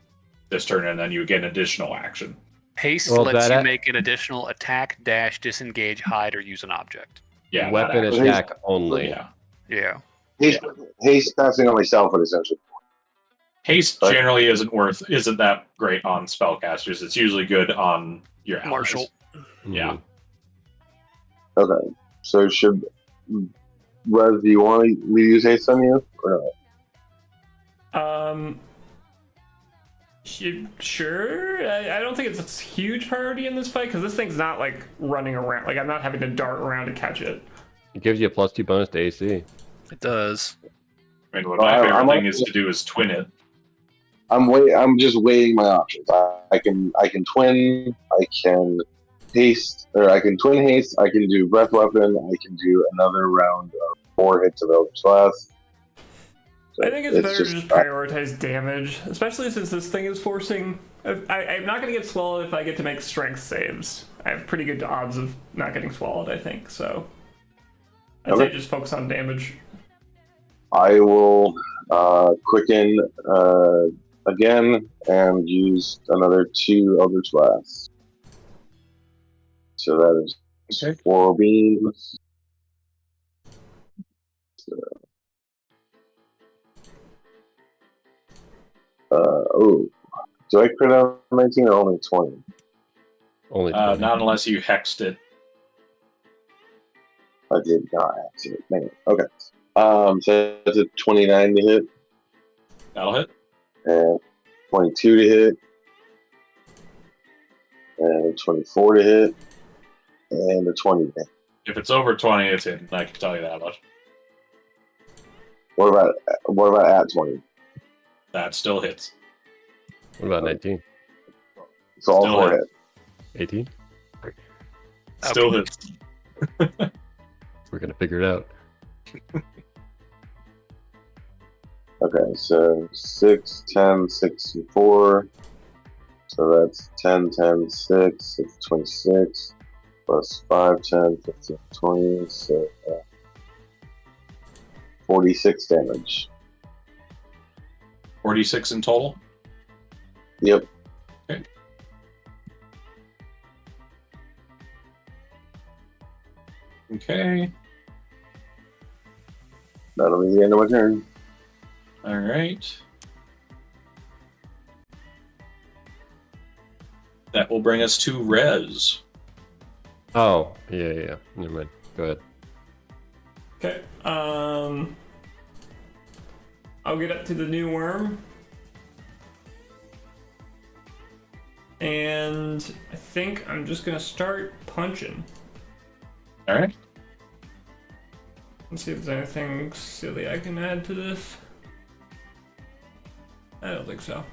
this turn, and then you would get an additional action. Haste Well, lets that- you make an additional attack, dash, disengage, hide, or use an object. Yeah, Weapon that action. attack only. Yeah. Yeah. Haste casting on myself would essentially. Haste Right. generally isn't that great on spellcasters. It's usually good on your allies. Marshal. Yeah. Okay. So should Rez, do you want me to use haste on you or not? Sure. I don't think it's a huge priority in this fight because this thing's not like running around. Like I'm not having to dart around to catch it. It gives you a +2 bonus to AC. It does. I mean, what my favorite I'm thing like- is to do is twin it. I'm just weighing my options. I can twin. I can haste, or I can twin haste. I can do breath weapon. I can do another round of 4 hits of Eldritch Blast. So I think it's better to just prioritize damage, especially since this thing is forcing. I'm not going to get swallowed if I get to make strength saves. I have pretty good odds of not getting swallowed, I think. So I'd say just focus on damage. I will quicken again and use another 2 Eldritch Blasts. So that is 4 beams. Do I crit out 19 or only 20? Only 20. Not unless you hexed it. I did not actually. Man. Okay. So that's a 29 to hit, That'll hit. and 22 to hit, and 24 to hit, and a 20 to hit. If it's over 20, it's in. I can tell you that much. What about at 20? That still hits. What about 19? So all Still 4 hit. hit. 18? Still hits. We're gonna figure it out. Okay, so 6, 10, 6, and 4. So that's 10, 10, 6, it's 26. Plus 5, 10, 15, 20. So 46 damage. 46 in total. Yep. Okay. That'll be the end of my turn. All right. That will bring us to Rez. Oh, yeah. Never mind. Go ahead. Okay. I'll get up to the new worm. And I think I'm just gonna start punching. All right. Let's see if there's anything silly I can add to this. I don't think so.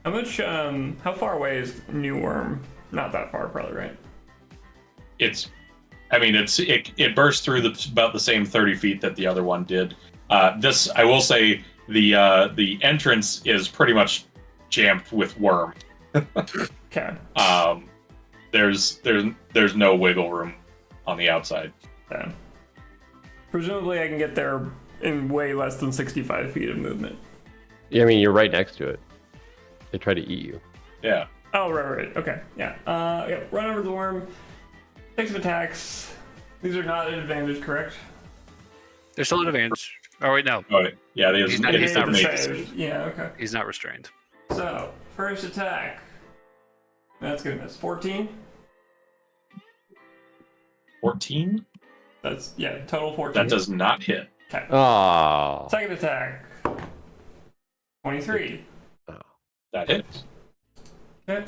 How much, how far away is New Worm? Not that far, probably, right? It burst through about the same 30 feet that the other one did. This, I will say, the entrance is pretty much jammed with worm. Okay. There's no wiggle room on the outside. Yeah. Presumably I can get there in way less than 65 feet of movement. Yeah, I mean, you're right next to it. They try to eat you. Yeah. Oh, right. Okay, yeah. Yeah, run over the worm. Take some attacks. These are not an advantage, correct? There's still an advantage. Oh, wait, no. Oh, yeah. He's not- it he's is not an restrained. 8. Yeah, okay. He's not restrained. So, first attack. That's gonna miss. 14? 14? That's, yeah, total 14. That does not hit. Okay. Oh. Second attack. 23. That hits. Okay.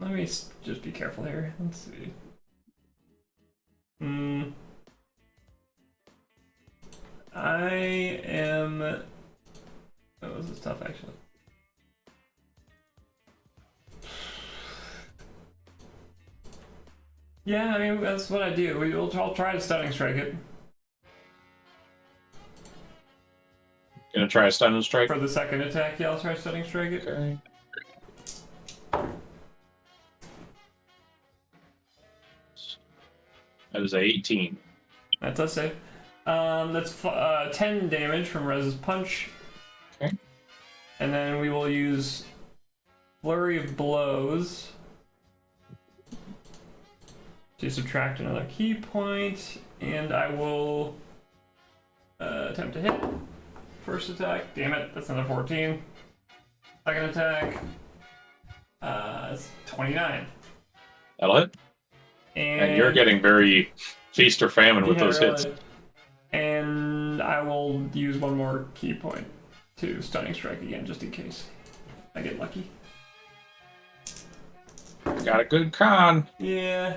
Let me just be careful here. Let's see. I am. Oh, this is tough actually. Yeah, I mean that's what I do. I'll try to stunning strike it. gonna try a stunning strike? For the second attack, yeah, I'll try stunning strike it. Okay. That is a 18. That does save. That's 10 damage from Rez's punch. Okay. And then we will use Flurry of Blows to subtract another key point, and I will attempt to hit. First attack, damn it, that's another 14. Second attack, it's 29. That'll hit. And you're getting very feast or famine with those hits. And I will use one more key point to stunning strike again, just in case I get lucky. Got a good con. Yeah.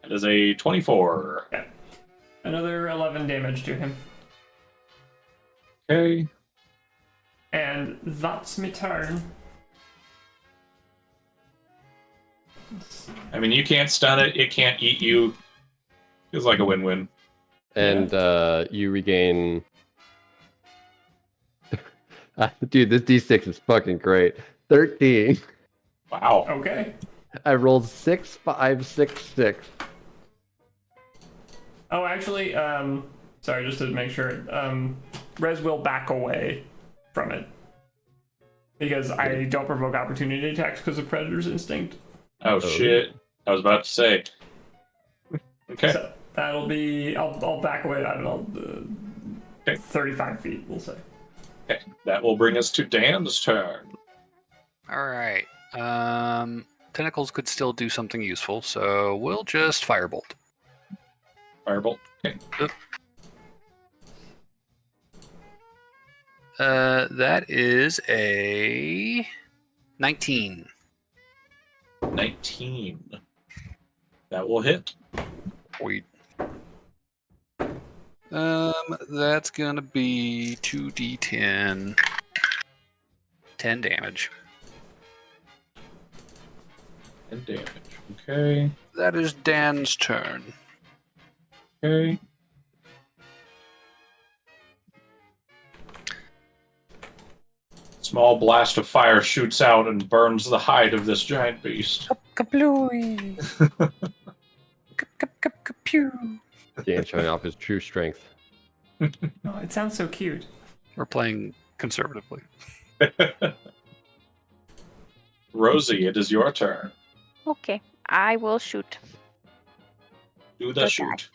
That is a 24. Yeah. Another 11 damage to him. Okay. And that's my turn. I mean, you can't stun it. It can't eat you. Feels like a win-win. And you regain. Dude, this D6 is fucking great. 13. Wow. Okay. I rolled 6, 5, 6, 6. Oh, actually, sorry, just to make sure, Rez will back away from it. Because I don't provoke opportunity attacks because of Predator's Instinct. Oh, shit. I was about to say. Okay. So that'll be, I'll back away, I don't know, 35 feet, we'll say. Okay. That will bring us to Dan's turn. All right. Tentacles could still do something useful, so we'll just firebolt. Firebolt. Okay. That is a 19. 19. That will hit. Wait. That's gonna be 2d10. 10 damage. 10 damage. Okay. That is Dan's turn. Okay. Small blast of fire shoots out and burns the hide of this giant beast. Kablooey! Pew! Dan showing off his true strength. Oh, it sounds so cute. We're playing conservatively. Rosie, it is your turn. Okay, I will shoot. Do the Okay. shoot.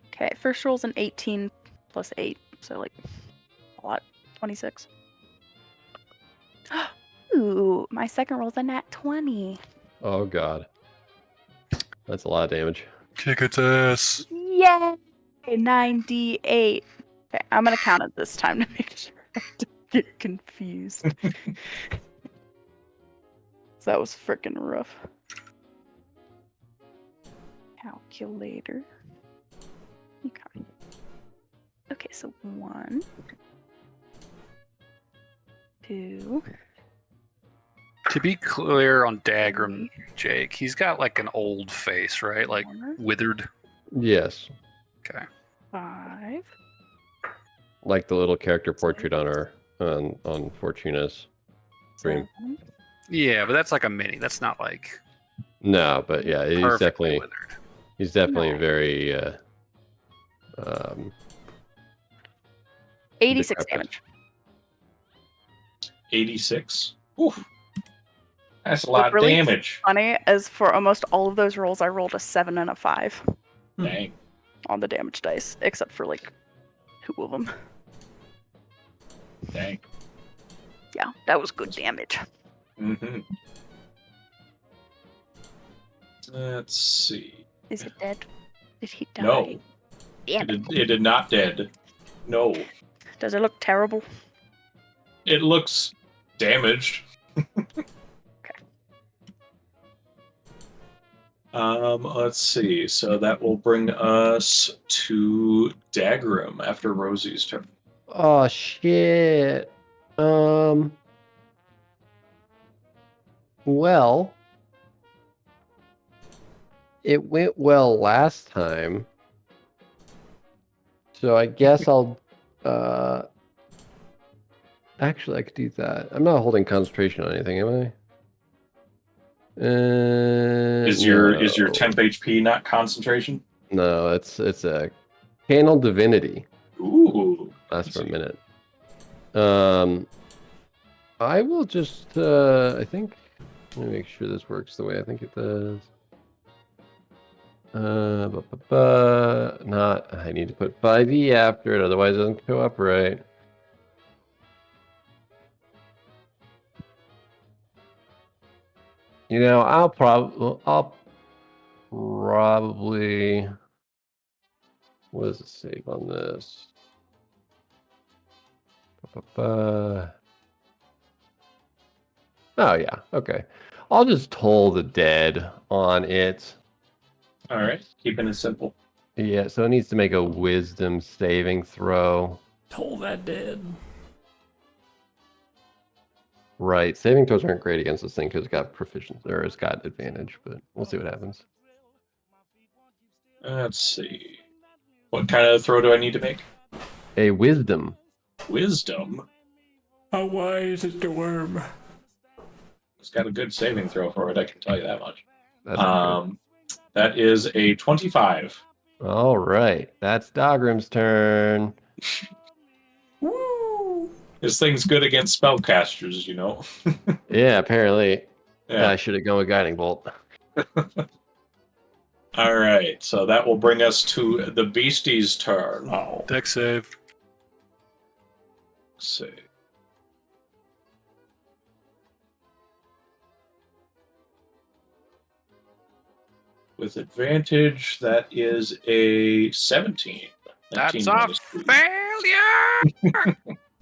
Okay, first roll's an 18 plus 8, so like a lot. 26. Ooh, my second roll's a nat 20. Oh, God. That's a lot of damage. Kick its ass. Yay! 9d8. Okay, I'm gonna count it this time to make sure I don't get confused. So that was freaking rough. Calculator. Okay. Okay, so 1, 2. To be clear on Dagrim, Jake, he's got like an old face, right? Like 4, withered. Yes. Okay. 5. Like the little character portrait on our on Fortuna's stream. 7. Yeah, but that's like a mini. That's not like No, but yeah, he's perfectly definitely Nice. very 86 decrepit. damage. 86. Oof. That's a lot of really damage. Funny, as for almost all of those rolls, I rolled a 7 and a 5 Dang. on the damage dice, except for like 2 of them. Dang. Yeah, that was good damage. Mm-hmm. Let's see. Is it dead? Did he die? No. Damn it. It did not dead. No. Does it look terrible? It looks damaged. Let's see. So that will bring us to Dagrim after Rosie's turn. Oh shit. Well, it went well last time. So I guess I'll. Actually, I could do that. I'm not holding concentration on anything, am I? Is your temp HP not concentration? No, it's a channel divinity. Ooh. Lasts for a minute. I will just. I think. Let me make sure this works the way I think it does. Not. I need to put 5e after it, otherwise it doesn't show up right. You know, I'll probably. What is the save on this? Oh yeah, okay. I'll just toll the dead on it. All right, keeping it simple. Yeah, so it needs to make a wisdom saving throw. Toll that dead. Right, saving throws aren't great against this thing because it's got proficiency or it's got advantage, but we'll see what happens. Let's see. What kind of throw do I need to make? A wisdom. Wisdom. How wise is the worm? It's got a good saving throw for it, I can tell you that much. That's good. That is a 25. All right, that's Dagrim's turn. Woo! This thing's good against spellcasters, you know. Yeah, apparently. Yeah. I should have gone with Guiding Bolt. All right, so that will bring us to the beastie's turn. Oh. Dex save. Let's see. With advantage, that is a 17. That's 19 a minus 3. failure!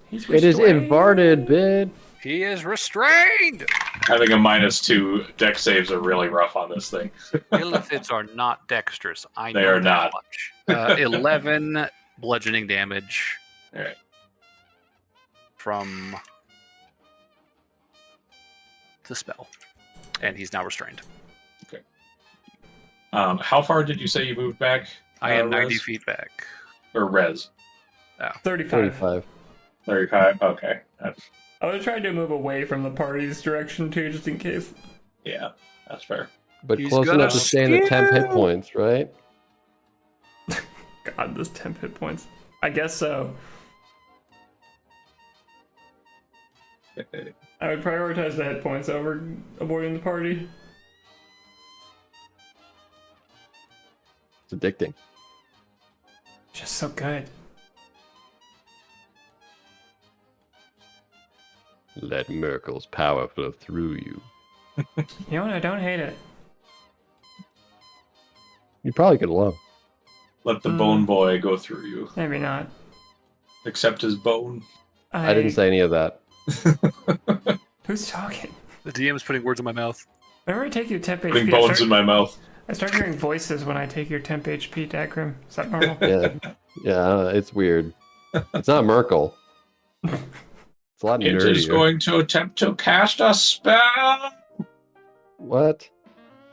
He's It is restrained. inverted, bid. He is restrained! Having a -2 deck saves are really rough on this thing. Illithids are not dexterous. I know They are that not. much. 11 bludgeoning damage All right. from the spell. And he's now restrained. How far did you say you moved back? I am 90 Rez? feet back. Or Rez? 35. 35. 35? Okay. I was trying to move away from the party's direction too, just in case. Yeah, that's fair. But He's close gonna enough to stay in the temp hit steal. points, right? God, this 10 hit points. I guess so. I would prioritize the hit points over avoiding the party. It's addicting. Just so good. Let Merkel's power flow through you. You know what? I don't hate it. You probably get along. Let the bone boy go through you. Maybe not. Accept his bone. I didn't say any of that. Who's talking? The DM is putting words in my mouth. Whenever I take your temp HP, Putting bones in my mouth. I start hearing voices when I take your temp HP, Dagrim. Is that normal? Yeah, it's weird. It's not Merkel. It's a lot It nerdier. is going to attempt to cast a spell What?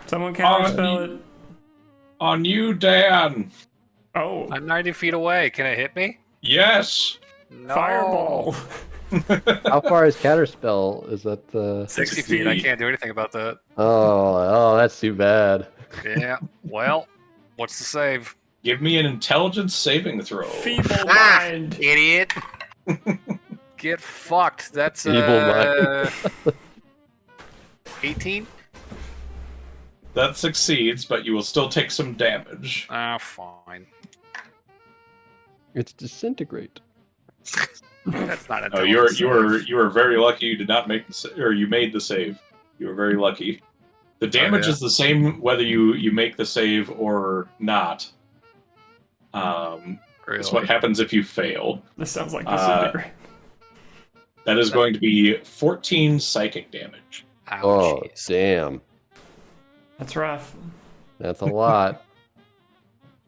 Someone counterspell it. on you, Dan. Oh, I'm 90 feet away. Can it hit me? Yes. No. fireball. How far is Counterspell? Is that 60 feet. I can't do anything about that. Oh, that's too bad. Yeah. Well, what's the save? Give me an intelligence saving throw. Feeble mind. Idiot. Get fucked. That's Evil 18? That succeeds, but you will still take some damage. Ah, fine. It's disintegrate. That's not a Oh, you were very lucky you did not make or you made the save. You were very lucky. The damage yeah. is the same whether you make the save or not. It's what happens if you fail. This sounds like this would be great. That is going to be 14 psychic damage. Oh, Ouchies. damn. That's rough. That's a lot.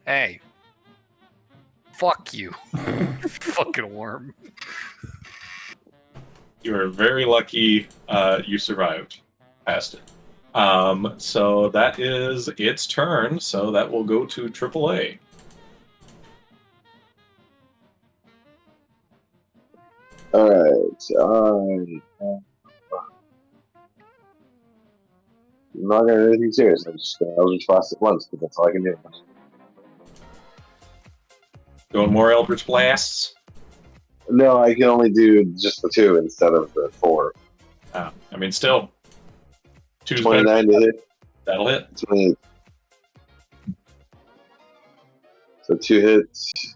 Hey. Fuck you. Fucking worm. You are very lucky you survived past it. So that is its turn, so that will go to AAA. Alright, I'm not gonna do anything serious. I'm just gonna Eldritch Blast at once, because that's all I can do. Doing more Eldritch Blasts? No, I can only do just the 2 instead of the 4. I mean, still. 2's better. 29 to hit. That'll hit. 28. So 2 hits.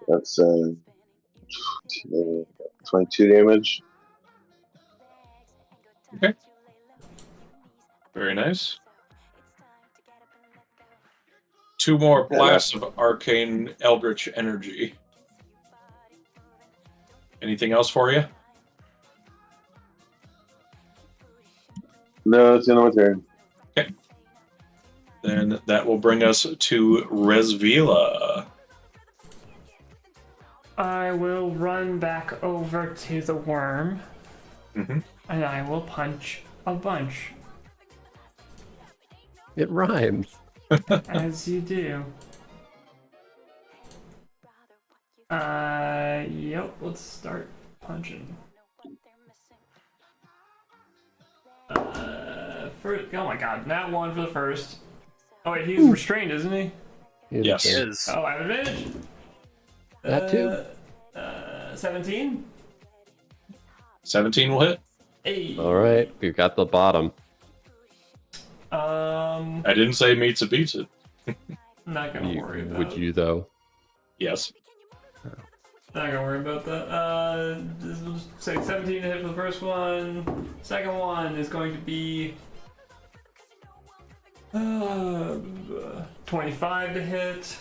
That's 22 damage. Okay. Very nice. 2 more blasts of arcane eldritch energy. Anything else for you? No, it's gonna return. Okay. Then that will bring us to Rez'Veela. I will run back over to the worm, and I will punch a bunch. It rhymes. As you do. Yep, let's start punching. Oh my god, nat 1 for the first. Oh wait, he's restrained, isn't he? Yes. Is. Oh, I have advantage. That too. 17? 17 will hit. Hey. All right, we've got the bottom. I didn't say meets a beats it. Not gonna worry about Would it. you though? Yes. Not gonna worry about that. This will just say 17 to hit for the first one. Second one is going to be 25 to hit.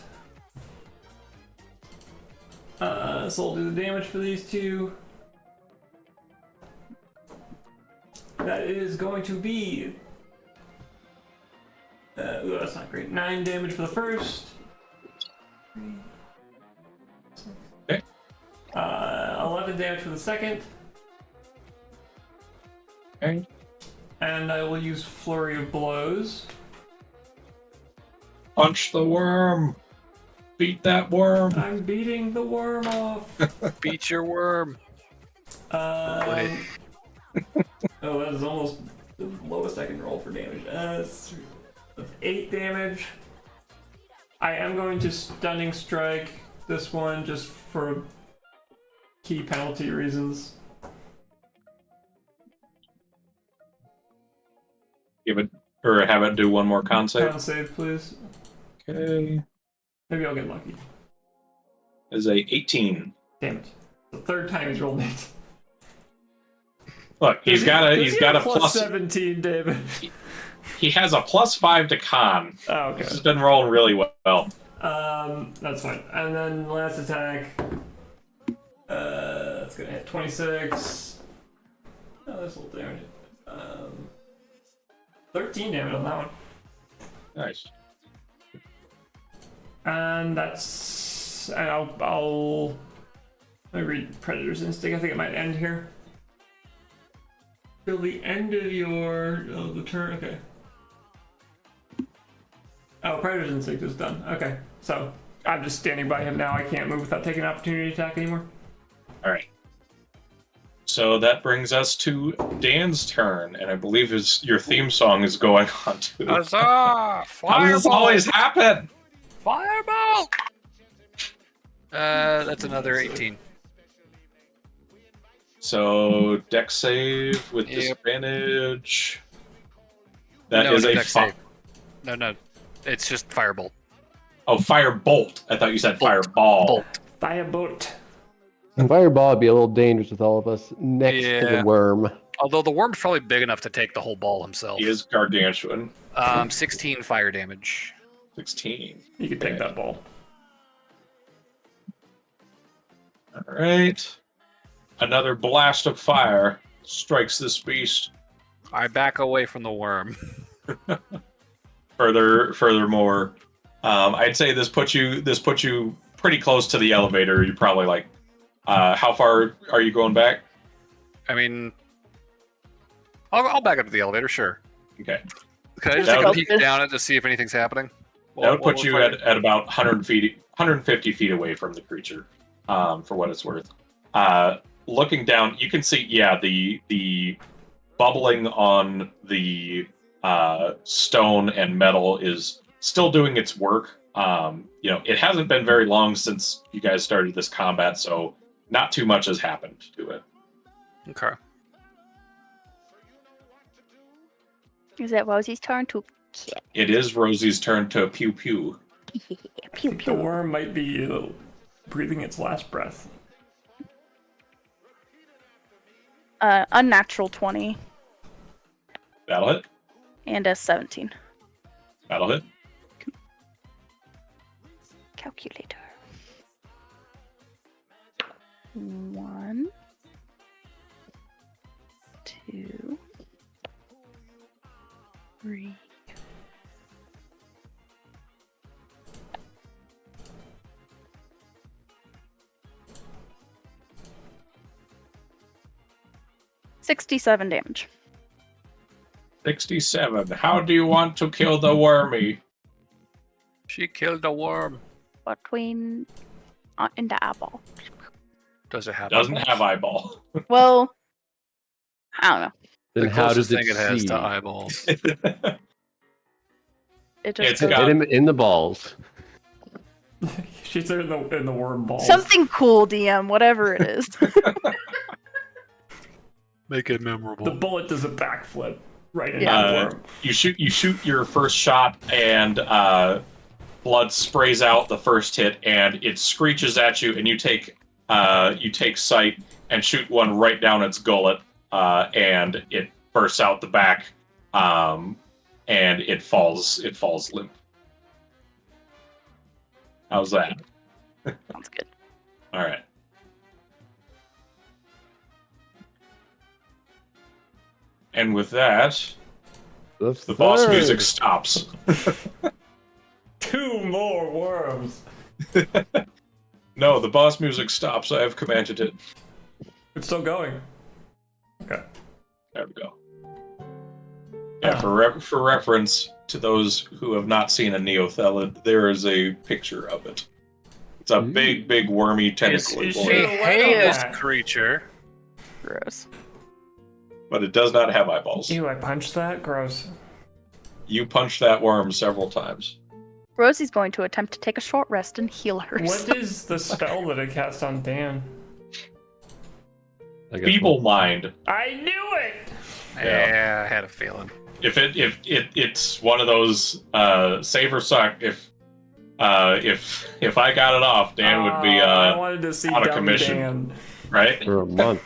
So I'll do the damage for these two. That is going to be ooh, that's not great. 9 damage for the first. 11 damage for the second. Okay. And I will use Flurry of Blows. Punch the worm. Beat that worm. I'm beating the worm off. Beat your worm. Oh, that is almost the lowest I can roll for damage. 8 damage. I am going to Stunning Strike this one just for key penalty reasons. Give it, or have it do one more con save. Con save, please. Okay. Maybe I'll get lucky. Is a 18. Damn it. The third time he's rolled it. Look, he's got a plus plus 17 damage. He has a +5 to con. Oh, okay. This has been rolling really well. That's fine. And then last attack. That's gonna hit 26. Oh, that's a little damage. 13 damage on that one. Nice. And that's. And I'll. Let me read Predator's Instinct. I think it might end here. Till the end of your. Oh, the turn. Okay. Oh, Predator's Instinct is done. Okay. So, I'm just standing by him now. I can't move without taking an opportunity attack anymore. Alright. So that brings us to Dan's turn, and I believe your theme song is going on too. Huzzah! How Fireball! does this always happen? Fireball! That's another 18. So dex save with Yep. disadvantage. That No, is no a dex save. No. It's just firebolt. Oh, firebolt. I thought you said Bolt. fireball. Bolt. Firebolt. Fireball would be a little dangerous with all of us next to Yeah. the worm. Although the worm's probably big enough to take the whole ball himself. He is gargantuan. 16 fire damage. 16. You can take that ball. Alright. Another blast of fire strikes this beast. I back away from the worm. Furthermore, I'd say this puts you pretty close to the elevator. You're probably like, how far are you going back? I mean, I'll back up to the elevator, sure. Okay. Can I just That take a would- peek down it to see if anything's happening? That would What put you fighting? at about 150 feet away from the creature, for what it's worth. looking down, you can see, the bubbling on the stone and metal is still doing its work. It hasn't been very long since you guys started this combat, so not too much has happened to it. Okay. Is it Rosie's turn to kill? It is Rosie's turn to pew pew. Pew The pew. worm might be breathing its last breath. Unnatural 20 That'll hit. and a 17. That'll hit. Calculator. 1, 2, 3. $67 damage. 67. How do you want to kill the wormy? She killed a worm. Between in the eyeball. Does it have? Doesn't eyeballs? have eyeball. Well, I don't know. Then The how closest does it thing it has see? to eyeballs. It just It's goes- got- Hit him in the balls. She's there in the worm balls. something cool, DM, whatever it is. Make it memorable. The bullet does a backflip right into Yeah. the worm. You shoot your first shot, and blood sprays out the first hit, and it screeches at you, and you take sight and shoot one right down its gullet, and it bursts out the back, and it falls limp. How's that? Sounds good. All right. And with that, the boss music stops. 2 more worms. No, the boss music stops. I have commanded it. It's still going. Okay. There we go. Yeah, for reference to those who have not seen a Neothelid, there is a picture of it. It's a big wormy tentacle, is A she- heinous Yeah. creature. Gross. but it does not have eyeballs. Ew, I punched that? Gross. You punched that worm several times. Rosie's going to attempt to take a short rest and heal herself. What is the spell that it cast on Dan? I guess Feeble mind. I knew it! Yeah, I had a feeling. If it's one of those save or suck. If I got it off, Dan would be I wanted to see out of dumb commission. Dan. right. For a month.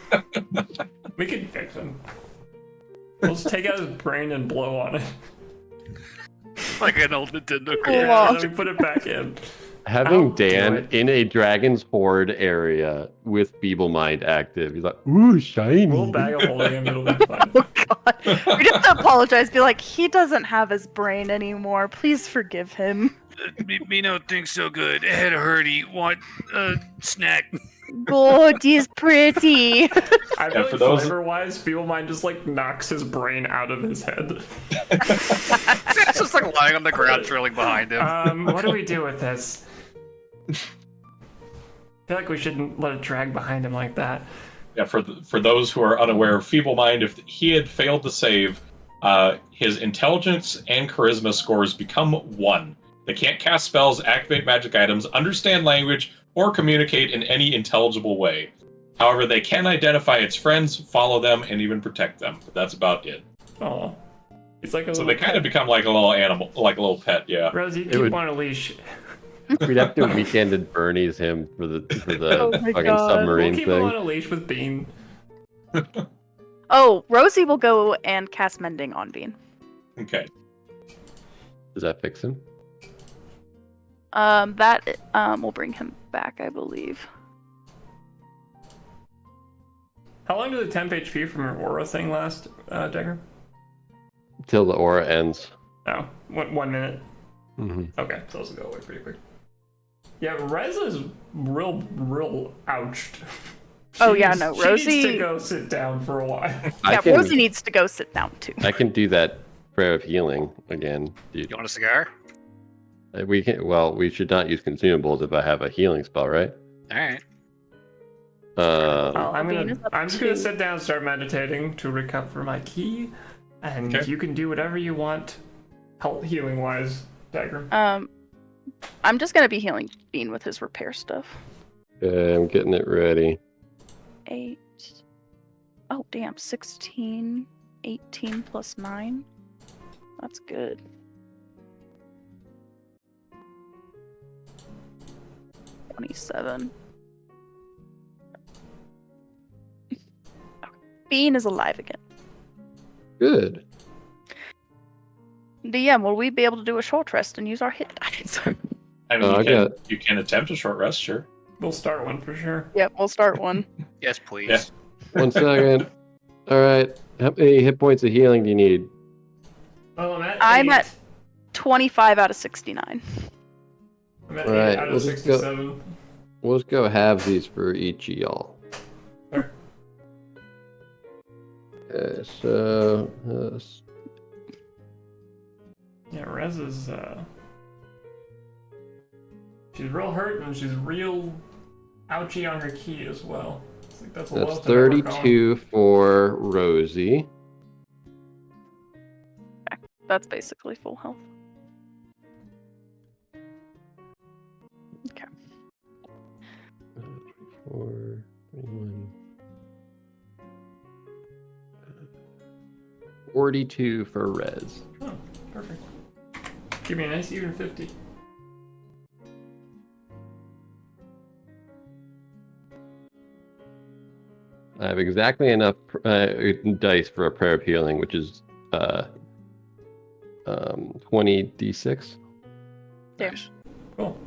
We can fix him. We'll just take out his brain and blow on it. Like an old Nintendo Cool. game. Wow. Let me put it back in. Having I'll do Dan it. in a Dragon's Hoard area with Feeble Mind active, he's like, ooh, shiny. We'll bag a holding him, it'll be fine. Oh god. We have to apologize, be like, he doesn't have his brain anymore. Please forgive him. Me no think so good. I had a hurdy. Want a snack? God, he's pretty. I Yeah, feel for like those- flavor-wise, Feeble Mind just like knocks his brain out of his head. It's just like lying on the ground, trailing behind him. What do we do with this? I feel like we shouldn't let it drag behind him like that. Yeah, for those who are unaware, Feeble Mind, if he had failed to save, his intelligence and charisma scores become 1. They can't cast spells, activate magic items, understand language, or communicate in any intelligible way. However, they can identify its friends, follow them, and even protect them. But that's about it. Oh, he's like a So little they kind of pet. become like a little animal, like a little pet, yeah. Rosie, It keep would- on a leash. We'd have to weekend and Bernie's him for the Oh my fucking God. submarine We'll keep him thing. on a leash with Bean. Oh, Rosie will go and cast Mending on Bean. Okay. Does that fix him? That will bring him back, I believe. How long does a temp HP from your aura thing last, Dagrim? Till the aura ends. No, 1 minute. Hmm. Okay, so this will go away pretty quick. Yeah, Rez is real ouched. Oh, yeah, no, She needs Rosie- to go sit down for a while. I Yeah, can, Rosie needs to go sit down too. I can do that prayer of healing again, dude. You want a cigar? We can. Well, we should not use consumables if I have a healing spell, right? All right. Well, I'm Bean is up just gonna to- sit down and start meditating to recover my key, and Okay. you can do whatever you want, healing wise, Dagrim. I'm just gonna be healing Bean with his repair stuff. Okay, I'm getting it ready. 8. Oh, damn. 16, 18 plus 9. That's good. $27. Okay. Bean is alive again. Good. DM, will we be able to do a short rest and use our hit dice? I mean, I you can attempt a short rest, sure. We'll start one for sure. Yep, we'll start one. Yes, please. Yeah. 1 second. All right. How many hit points of healing do you need? Well, I'm 8. at 25 out of 69. I'm at All 8 right, out we'll of just go- 67. We'll just go halvesies for each of y'all. Sure. Okay, so Yeah, Rez is, she's real hurt and she's real ouchy on her key as well. It's like that's the that's lowest I've ever gone. 32 for Rosie. That's basically full health. Okay. 24, 21. 42 for Rez. Oh, perfect. Give me a nice even 50. I have exactly enough dice for a prayer of healing, which is 20 d6. Damn. Nice. Cool.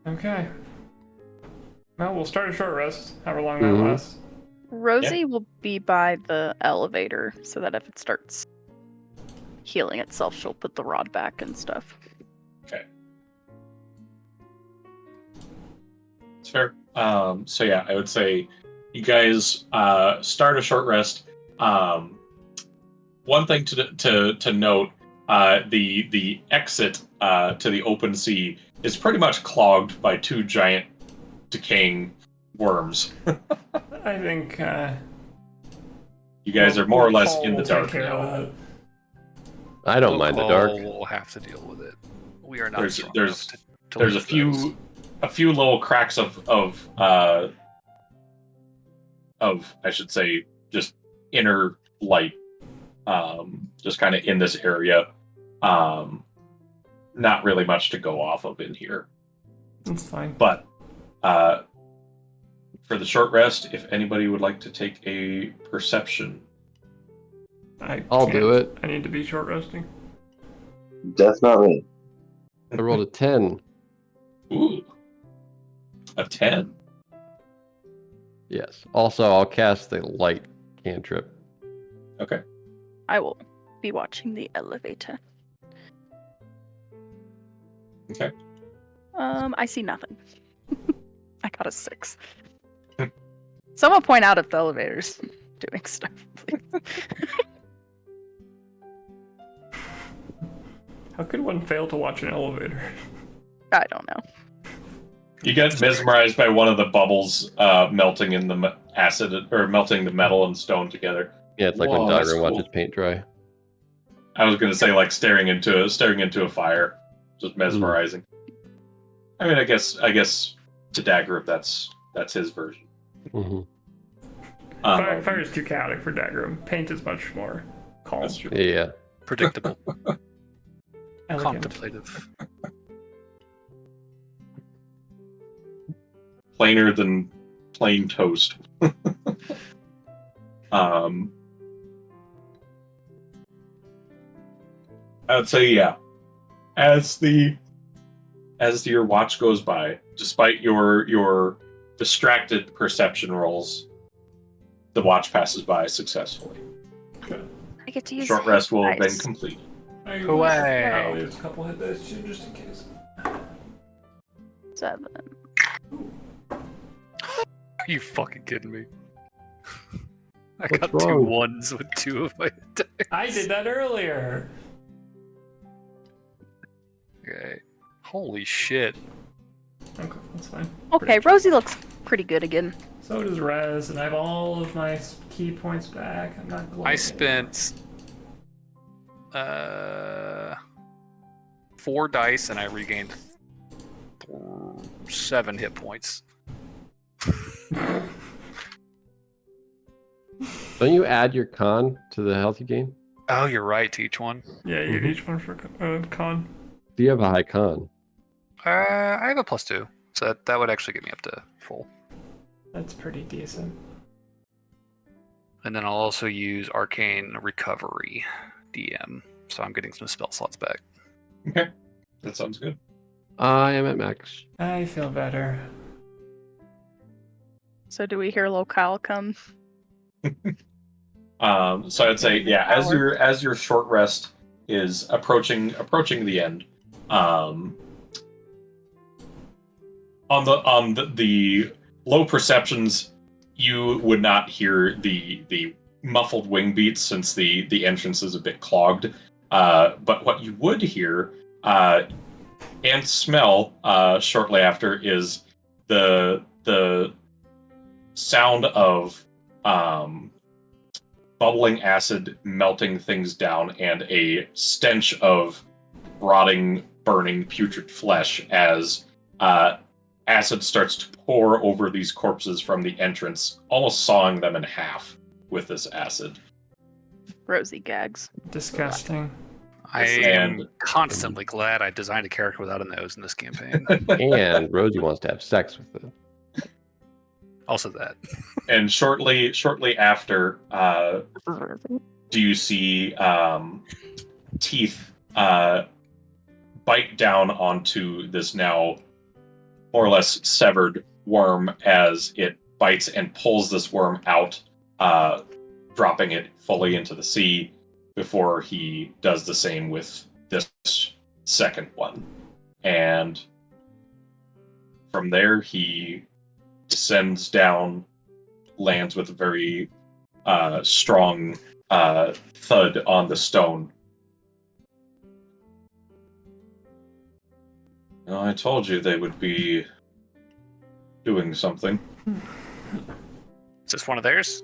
Okay. Well, we'll start a short rest, however long that Mhm. lasts. Rosie will be by the elevator so that if it starts healing itself, she'll put the rod back and stuff. It's fair. So yeah, I would say you guys start a short rest. One thing to note: the exit to the open sea is pretty much clogged by 2 giant decaying worms. I think You guys are more or less Paul in the will take dark care now. of that. I don't mind the dark. We'll have to deal with it. We are not There's- strong there's- enough to There's a leave few those. little cracks of I should say just inner light, just kind of in this area. Not really much to go off of in here, That's fine. but for the short rest, if anybody would like to take a perception, I'll do it. I need to be short resting. Death not me. I rolled a 10. ooh, a 10. Yes. Also, I'll cast the light cantrip. Okay. I will be watching the elevator. Okay. I see nothing. I got a 6. Someone point out if the elevator's doing stuff, please. How could one fail to watch an elevator? I don't know. You get mesmerized by one of the bubbles melting in the acid or melting the metal and stone together. Yeah, it's like Whoa, when that's Dagrim cool. watches paint dry. I was gonna say like staring into a fire, just mesmerizing. I mean, I guess to Dagrim that's his version. Hmm. Fire is too chaotic for Dagrim. Paint is much more calm. That's true. Yeah. Predictable, Elegant. contemplative. Plainer than plain toast. I would say yeah. As your watch goes by, despite your distracted perception rolls, the watch passes by successfully. I get to use Short rest will have been dice. complete. Hooray. I'll use a couple hit dice too, just in case. 7. Are you fucking kidding me? I What's got 2 wrong? 1s with 2 of my dice. I did that earlier. Okay. Holy shit. Okay, that's fine. Okay, Rosie looks pretty good again. So does Rez, and I have all of my key points back. I'm not glowing I anymore. spent 4 dice and I regained 7 hit points. Don't you add your con to the health you gain? Oh, you're right to each one. Yeah, you each one for con. Do you have a high con? I have a +2, so that would actually get me up to full. That's pretty decent. And then I'll also use Arcane Recovery DM, so I'm getting some spell slots back. Okay, that sounds good. I am at max. I feel better. So do we hear Lokol come? So I'd say, yeah, as your short rest is approaching the end, on the low perceptions, you would not hear the muffled wing beats since the entrance is a bit clogged. But what you would hear and smell shortly after is the sound of bubbling acid melting things down and a stench of rotting, burning, putrid flesh as acid starts to pour over these corpses from the entrance, almost sawing them in half with this acid. Rosie gags. Disgusting. I And- am constantly glad I designed a character without a nose in this campaign. And Rosie wants to have sex with it. Also that. And shortly after, do you see teeth bite down onto this now more or less severed worm as it bites and pulls this worm out, dropping it fully into the sea before he does the same with this second one. And from there, he descends down, lands with a very strong thud on the stone. Well, I told you they would be doing something. Is this one of theirs?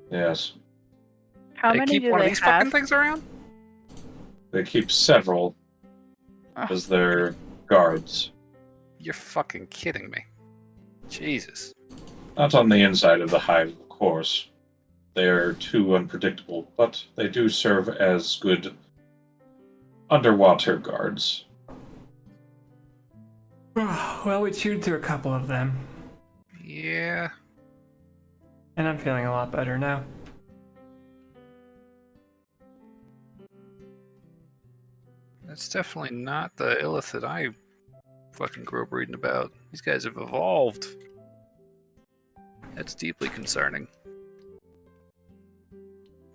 Yes. How They many keep do one of they these fucking have? things around? They keep several Ugh. as their guards. You're fucking kidding me. Jesus. Not on the inside of the hive, of course. They are too unpredictable, but they do serve as good underwater guards. Well, we chewed through a couple of them, Yeah. and I'm feeling a lot better now. That's definitely not the Illith that I fucking grew up reading about. These guys have evolved. That's deeply concerning. Do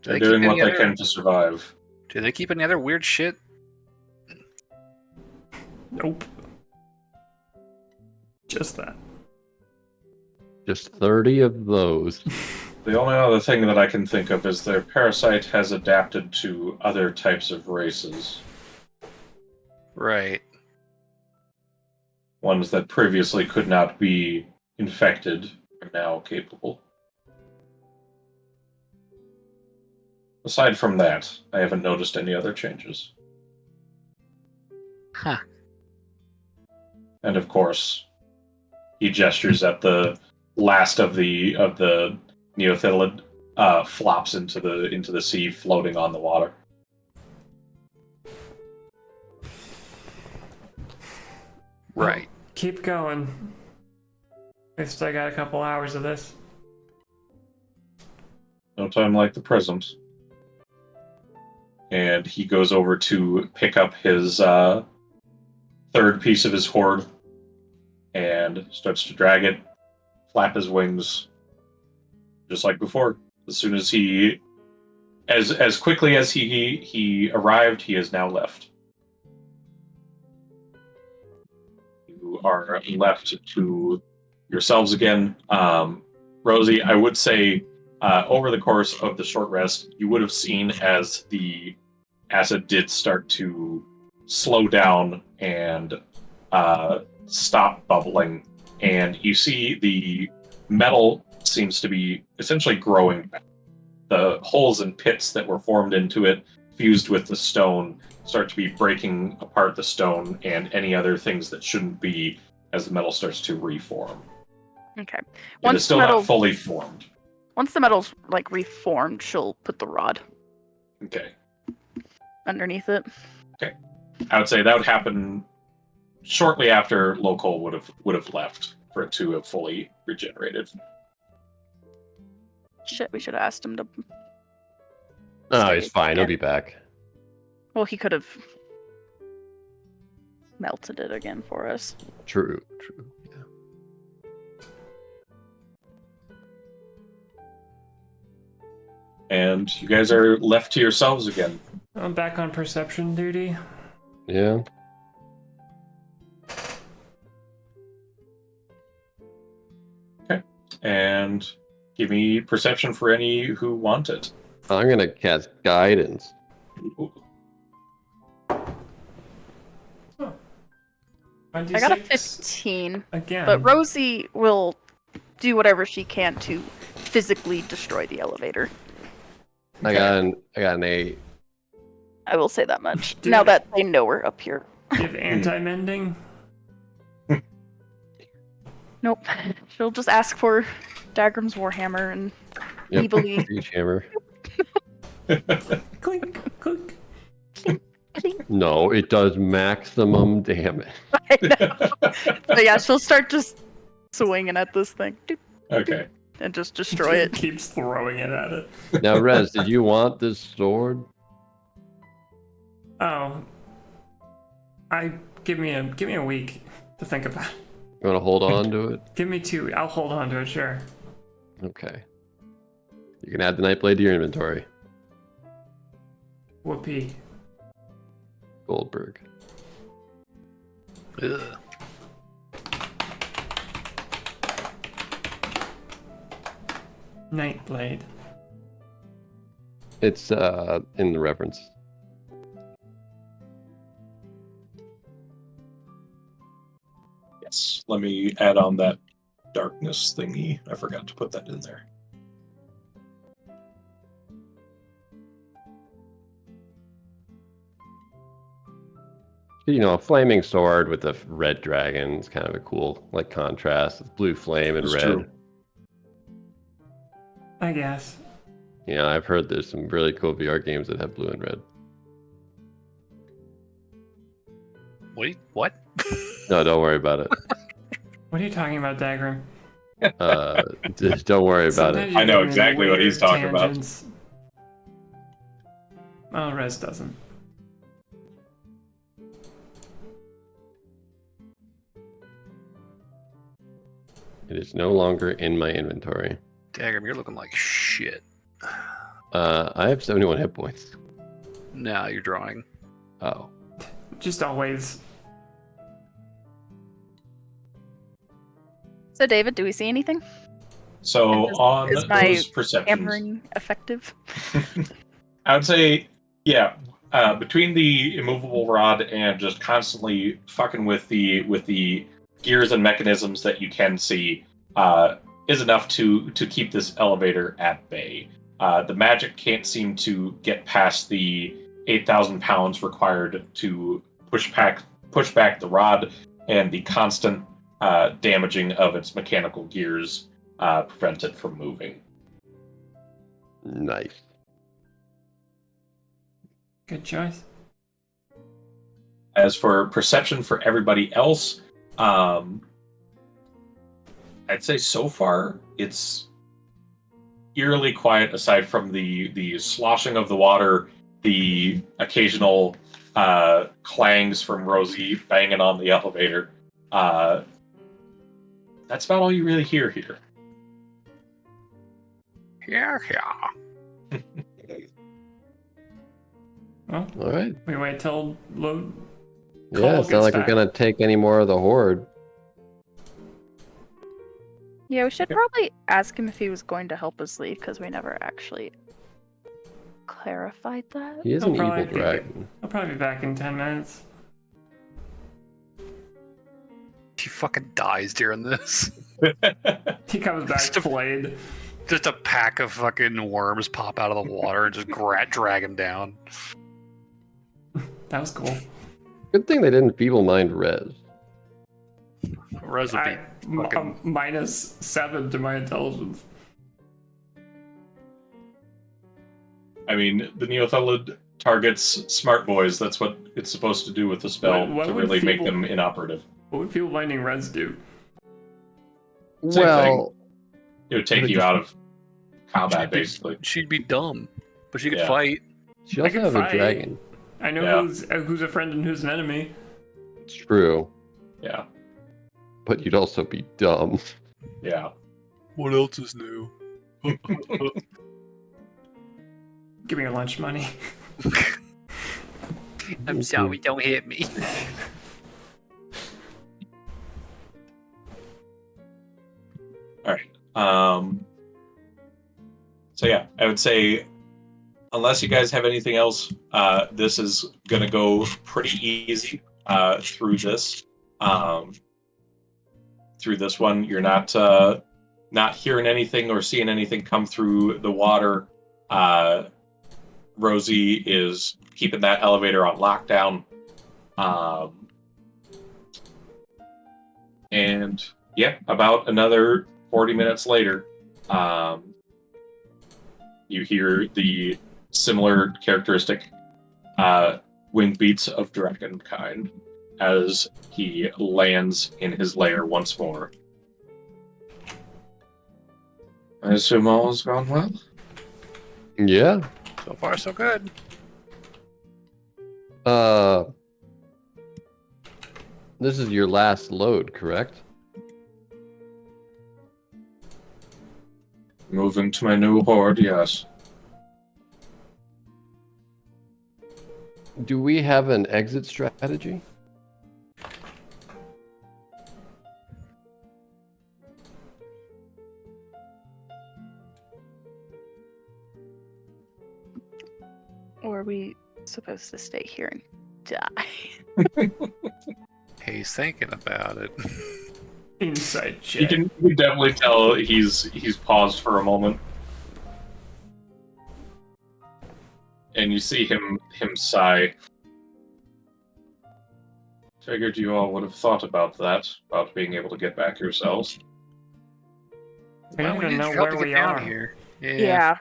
They're they keep doing what any they other- can to survive. Do they keep any other weird shit? Nope. Just that. Just 30 of those. The only other thing that I can think of is their parasite has adapted to other types of races. Right. Ones that previously could not be infected are now capable. Aside from that, I haven't noticed any other changes. Huh. And of course, he gestures at the last of the neothelid flops into the sea, floating on the water. Right. Keep going. We've still got a couple hours of this. No time like the present. And he goes over to pick up his third piece of his hoard and starts to drag it, flap his wings, just like before. As soon as as quickly as he arrived, he is now left. You are left to yourselves again. Rosie, I would say over the course of the short rest, you would have seen as the acid did start to slow down and stop bubbling, and you see the metal seems to be essentially growing back. The holes and pits that were formed into it, fused with the stone, start to be breaking apart the stone and any other things that shouldn't be as the metal starts to reform. Okay. It is still not fully formed. Once the metal's like reformed, she'll put the rod Okay. underneath it. I would say that would happen shortly after Lokol would have left for it to have fully regenerated. Shit, we should have asked him to. Oh, stay he's fine. He'll again. be back. Well, he could have melted it again for us. True. Yeah. And you guys are left to yourselves again. I'm back on perception duty. Yeah. And give me perception for any who want it. I'm gonna cast guidance. I got a 15, again. but Rosie will do whatever she can to physically destroy the elevator. I got an 8. I will say that much. Dude. Now that they know we're up here. Give anti-mending. Nope. She'll just ask for Dagrim's Warhammer and Yep. evilly. Siege hammer. Clink, clink. No, it does maximum damage. I know. But yeah, she'll start just swinging at this thing. Doop, Okay. and just destroy it. Keeps throwing it at it. Now, Rez, did you want this sword? Oh. Give me a week to think about it. You want to hold on to it? Give me 2. I'll hold on to it, sure. Okay. You can add the Nightblade to your inventory. Whoopee. Goldberg. Ugh. Nightblade. It's in the reference. Yes. Let me add on that darkness thingy. I forgot to put that in there. You know, a flaming sword with a red dragon is kind of a cool like contrast. It's blue flame and It's red. true. I guess. You know, I've heard there's some really cool VR games that have blue and red. What? No, don't worry about it. What are you talking about, Dagrim? Just don't worry about Sometimes it. you I know go in exactly what he's weird talking about. tangents. Well, Rez doesn't. It is no longer in my inventory. Dagrim, you're looking like shit. I have 71 hit points. Now you're drawing. Oh. Just always. So, David, do we see anything? So Is- on is my those perceptions, Hammering effective? I would say, yeah, between the immovable rod and just constantly fucking with the gears and mechanisms that you can see, is enough to keep this elevator at bay. The magic can't seem to get past the 8,000 pounds required to push back the rod, and the constant damaging of its mechanical gears prevent it from moving. Nice. Good choice. As for perception for everybody else, I'd say so far it's eerily quiet, aside from the sloshing of the water, the occasional clangs from Rosie banging on the elevator. That's about all you really hear here. Yeah. Well, All right. we wait till load. Yeah, Cole it's not gets like back. we're gonna take any more of the horde. Yeah, we should probably ask him if he was going to help us leave, because we never actually clarified that. He is He'll an probably evil be- dragon. I'll probably be back in 10 minutes. He fucking dies during this. He comes back flayed. Just a pack of fucking worms pop out of the water and just drag him down. That was cool. Good thing they didn't feeble mind Rez. Rez would be fucking... -7 to my intelligence. I mean, the Neothelid targets smart boys. That's what it's supposed to do with the spell What to would really make feeble- them inoperative. What would people minding Reds do? Same Well, It would take you out of combat, basically. She'd be dumb, but she could Yeah. fight. she I also could have fight. a dragon. I know Yeah. who's a friend and who's an enemy. It's true, Yeah, but you'd also be dumb. yeah. What else is new? Give me your lunch money. I'm sorry, don't hit me. All right. So yeah, I would say, unless you guys have anything else, this is gonna go pretty easy through this. Through this one, you're not hearing anything or seeing anything come through the water. Rosie is keeping that elevator on lockdown. And yeah, about another 40 minutes later, you hear the similar characteristic wind beats of dragonkind as he lands in his lair once more. I assume all has gone well? Yeah. So far, so good. This is your last load, correct? Moving to my new hoard, yes. Do we have an exit strategy? Or are we supposed to stay here and die? He's thinking about it. Inside check. You can definitely tell he's paused for a moment. And you see him sigh. Figured you all would have thought about that, about being able to get back yourselves. We don't Well, even need know help where to get we down are. here. Yeah.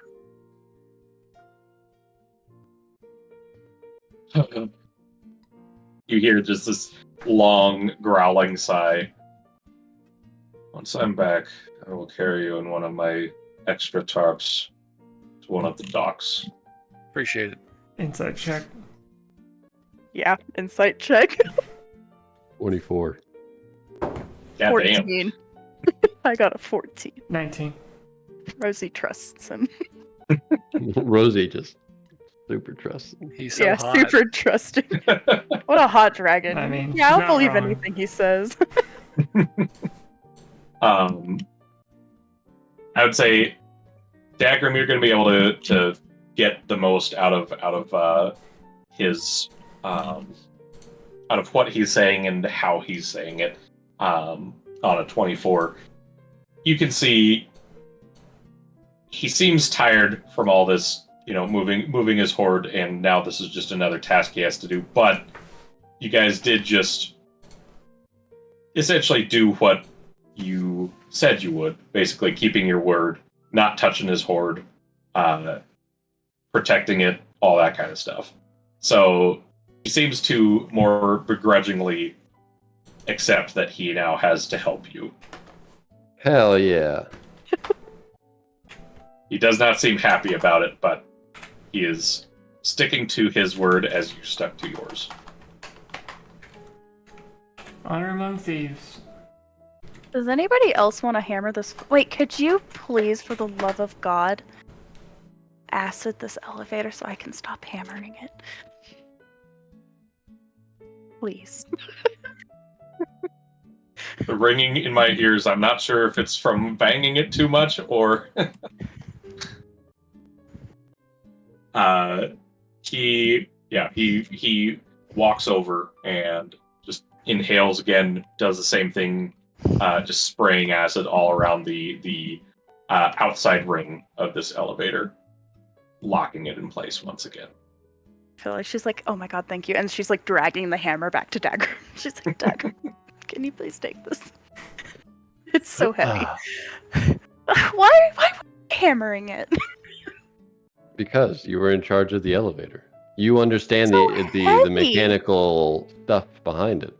You hear just this long, growling sigh. Once I'm back, I will carry you in one of my extra tarps to one of the docks. Appreciate it. Inside check. Yeah. Insight check. 24. God damn. 14. I got a 14. 19. Rosie trusts him. Rosie just super trusts. He's so yeah, hot. super trusting. What a hot dragon. I mean, yeah, she's I'll not believe wrong. anything he says. I would say, Dagrim, you're going to be able to get the most out of his out of what he's saying and how he's saying it. On a 24, you can see he seems tired from all this, moving his hoard, and now this is just another task he has to do. But you guys did just essentially do what you said you would, basically keeping your word, not touching his hoard, protecting it, all that kind of stuff. So he seems to more begrudgingly accept that he now has to help you. Hell yeah. He does not seem happy about it, but he is sticking to his word as you stuck to yours. Honor among thieves. Does anybody else want to hammer this? Wait, could you please, for the love of God, acid this elevator so I can stop hammering it? Please. The ringing in my ears, I'm not sure if it's from banging it too much or... he walks over and just inhales again, does the same thing, just spraying acid all around the outside ring of this elevator, locking it in place once again. I feel like she's like, oh my god, thank you. And she's like dragging the hammer back to Dagrim. She's like, Dagrim, can you please take this? It's so heavy. Why were you hammering it? Because you were in charge of the elevator. You understand So the mechanical stuff behind it.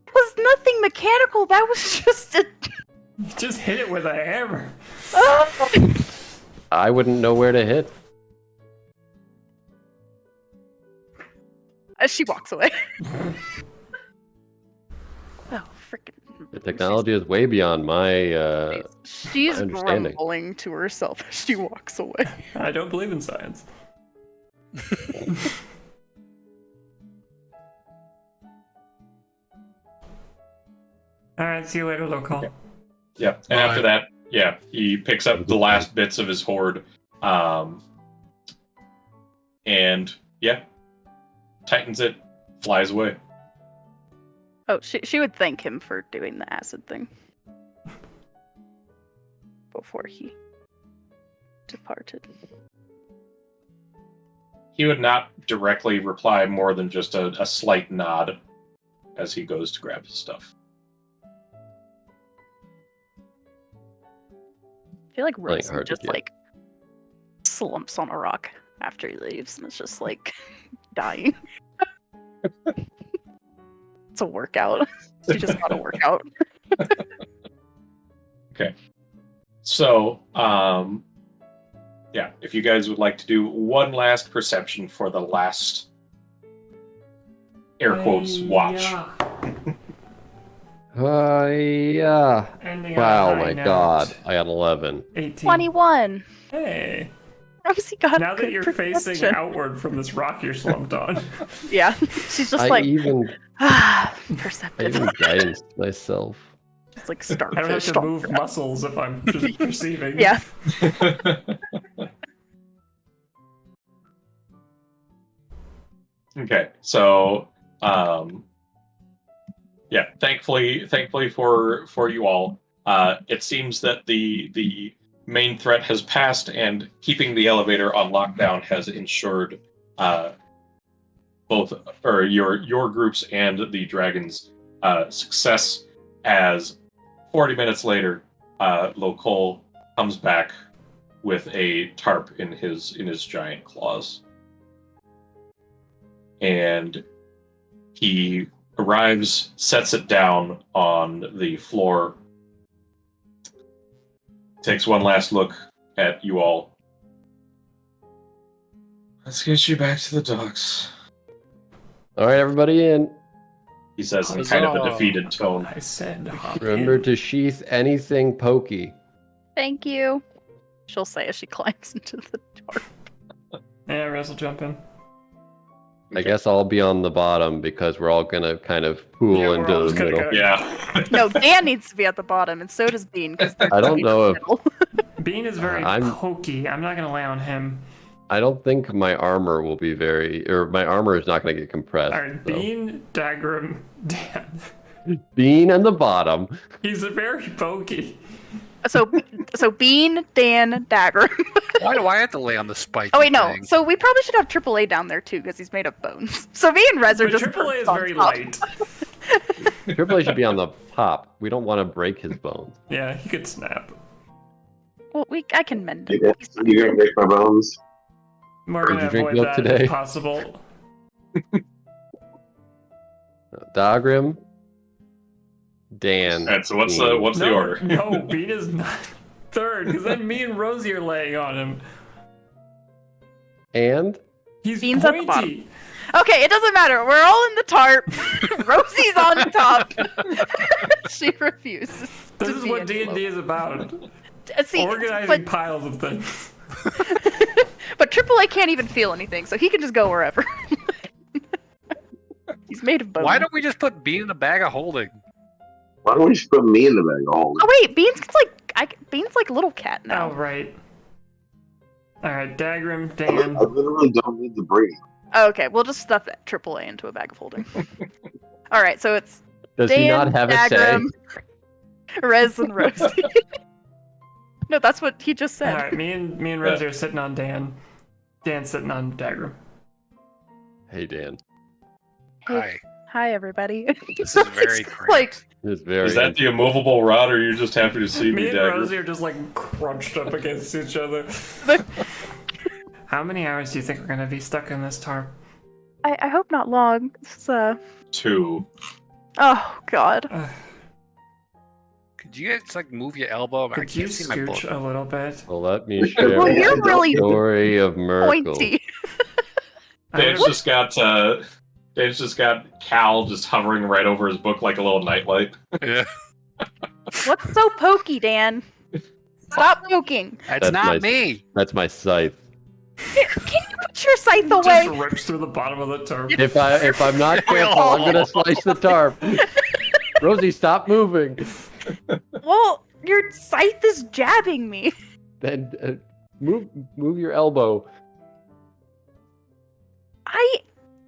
It was nothing mechanical. That was just a. Just hit it with a hammer. I wouldn't know where to hit. As she walks away. Oh, freaking. The technology is way beyond my She's understanding. grumbling to herself as she walks away. I don't believe in science. Alright, see you later, Lokol. Okay. Yeah, and after that, yeah, he picks up the last bits of his hoard, and yeah, tightens it, flies away. Oh, she would thank him for doing the acid thing before he departed. He would not directly reply more than just a slight nod as he goes to grab his stuff. I feel like Really Rosie hard to just get. like slumps on a rock after he leaves and it's just like dying. It's a workout. She just got a workout. Okay. So, yeah, if you guys would like to do one last perception for the last air quotes watch. Yeah. Ending on a Wow, high my note. God. I got 11. 18. 21. Hey. Rosie got Now a that good you're perception. facing outward from this rock you're slumped on. Yeah, she's just I like even perceptive. guidance myself. It's like starfish. I don't have to move muscles if I'm just perceiving. Yeah. Okay, so yeah, thankfully for you all, it seems that the main threat has passed, and keeping the elevator on lockdown has ensured both or your groups and the dragons success. As 40 minutes later, Lokol comes back with a tarp in his giant claws. And he arrives, sets it down on the floor, takes one last look at you all. Let's get you back to the docks, All right, everybody in. he says in kind of a defeated tone. I said hop Remember in. to sheath anything pokey. Thank you. She'll say as she climbs into the door. Yeah, Rez will jump in. I guess I'll be on the bottom because we're all gonna kind of pool Yeah, we're into all the just gonna middle. go- Yeah. No, Dan needs to be at the bottom, and so does Bean. Because I don't know if Bean is very I'm- pokey. I'm not gonna lay on him. I don't think my armor will be my armor is not gonna get compressed. Alright, so. Bean, Dagrim, Dan. Bean on the bottom. He's a very pokey. So Bean, Dan, Dagger. Why do I have to lay on the spike? Oh wait, no. thing? So we probably should have AAA down there too, because he's made of bones. So me and Rez are But just AAA is perched on very top. light. Triple A should be on the top. We don't want to break his bones. Yeah, he could snap. Well, I can mend You it. You're gonna break my bones. We're Did gonna you drink avoid milk that today? if possible. Dagrim, Dan. And so what's Bean. the order? No, Bean is not third, because then me and Rosie are laying on him. And He's Bean's at the pointy. bottom. Okay, it doesn't matter. We're all in the tarp. Rosie's on top. She refuses. This to is be what in D&D below. is about. See, Organizing piles of things. but AAA can't even feel anything, so he can just go wherever. He's made of bone. Why don't we just put Bean in a bag of holding? Why don't we just put me in the bag of holding? Oh wait, Bean's like little cat now. Oh, right. Alright, Dagrim, I Dan. literally don't need the breed. Oh, okay, we'll just stuff AAA into a bag of holding. All right, so it's Does Dan, he not have a say? Dagrim, Rez, and Rosie. No, that's what he just said. All right, me and Rosie are sitting on Dan. Dan's sitting on Dagrim. Hey, Dan. Hi. Hi, everybody. This is very It's cramped. like, This is very. Is that the immovable rod, or are you just happy to see Me me, and Dagger? Rosie are just like crunched up against each other. How many hours do you think we're gonna be stuck in this tarp? I hope not long. This is, 2. oh, God. Could you guys like move your elbow? I Could you can't see my book. scooch a little bit? Well, let me share Well, you're the really story of Merkel. Pointy. Dave's just got Cal just hovering right over his book like a little nightlight. Yeah. What's so pokey, Dan? Stop poking. That's not me. That's my scythe. Can you put your scythe Just away? rips through the bottom of the tarp. If I'm not careful, I'm gonna slice the tarp. Rosie, stop moving. Well, your scythe is jabbing me. Then move your elbow. I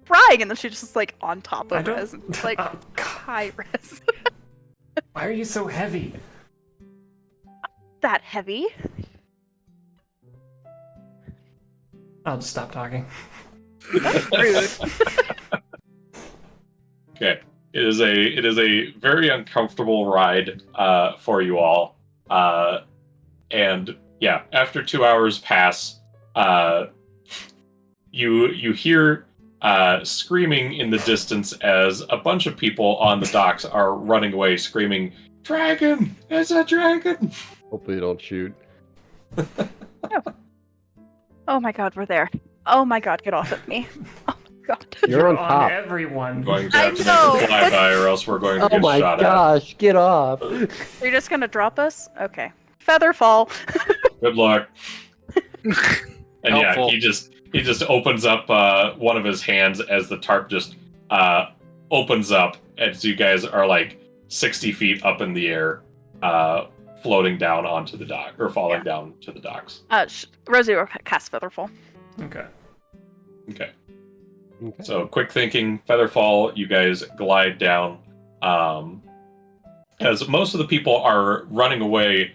trying, and then she's just like on top I of don't- Rez, and it's like, Oh, God. hi, Rez. Why are you so heavy? That heavy? I'll just stop talking. Rude. Okay. It is a very uncomfortable ride for you all. And yeah, after 2 hours pass, you hear screaming in the distance as a bunch of people on the docks are running away, screaming, "Dragon! It's a dragon!" Hopefully you don't shoot. Oh my God, we're there. Oh my God, get off of me. Oh my God. You're on top. everyone. I'm going to I have to know. make a flyby, or else we're going to Oh get my shot at. gosh, get off. You're just gonna drop us? Okay. Feather fall. Good luck. And yeah, Helpful. he just opens up one of his hands as the tarp just opens up as you guys are like 60 feet up in the air, floating down onto the dock or falling down to the docks. Rosie will cast feather fall. Okay. Okay. Okay. So quick thinking, featherfall, you guys glide down. As most of the people are running away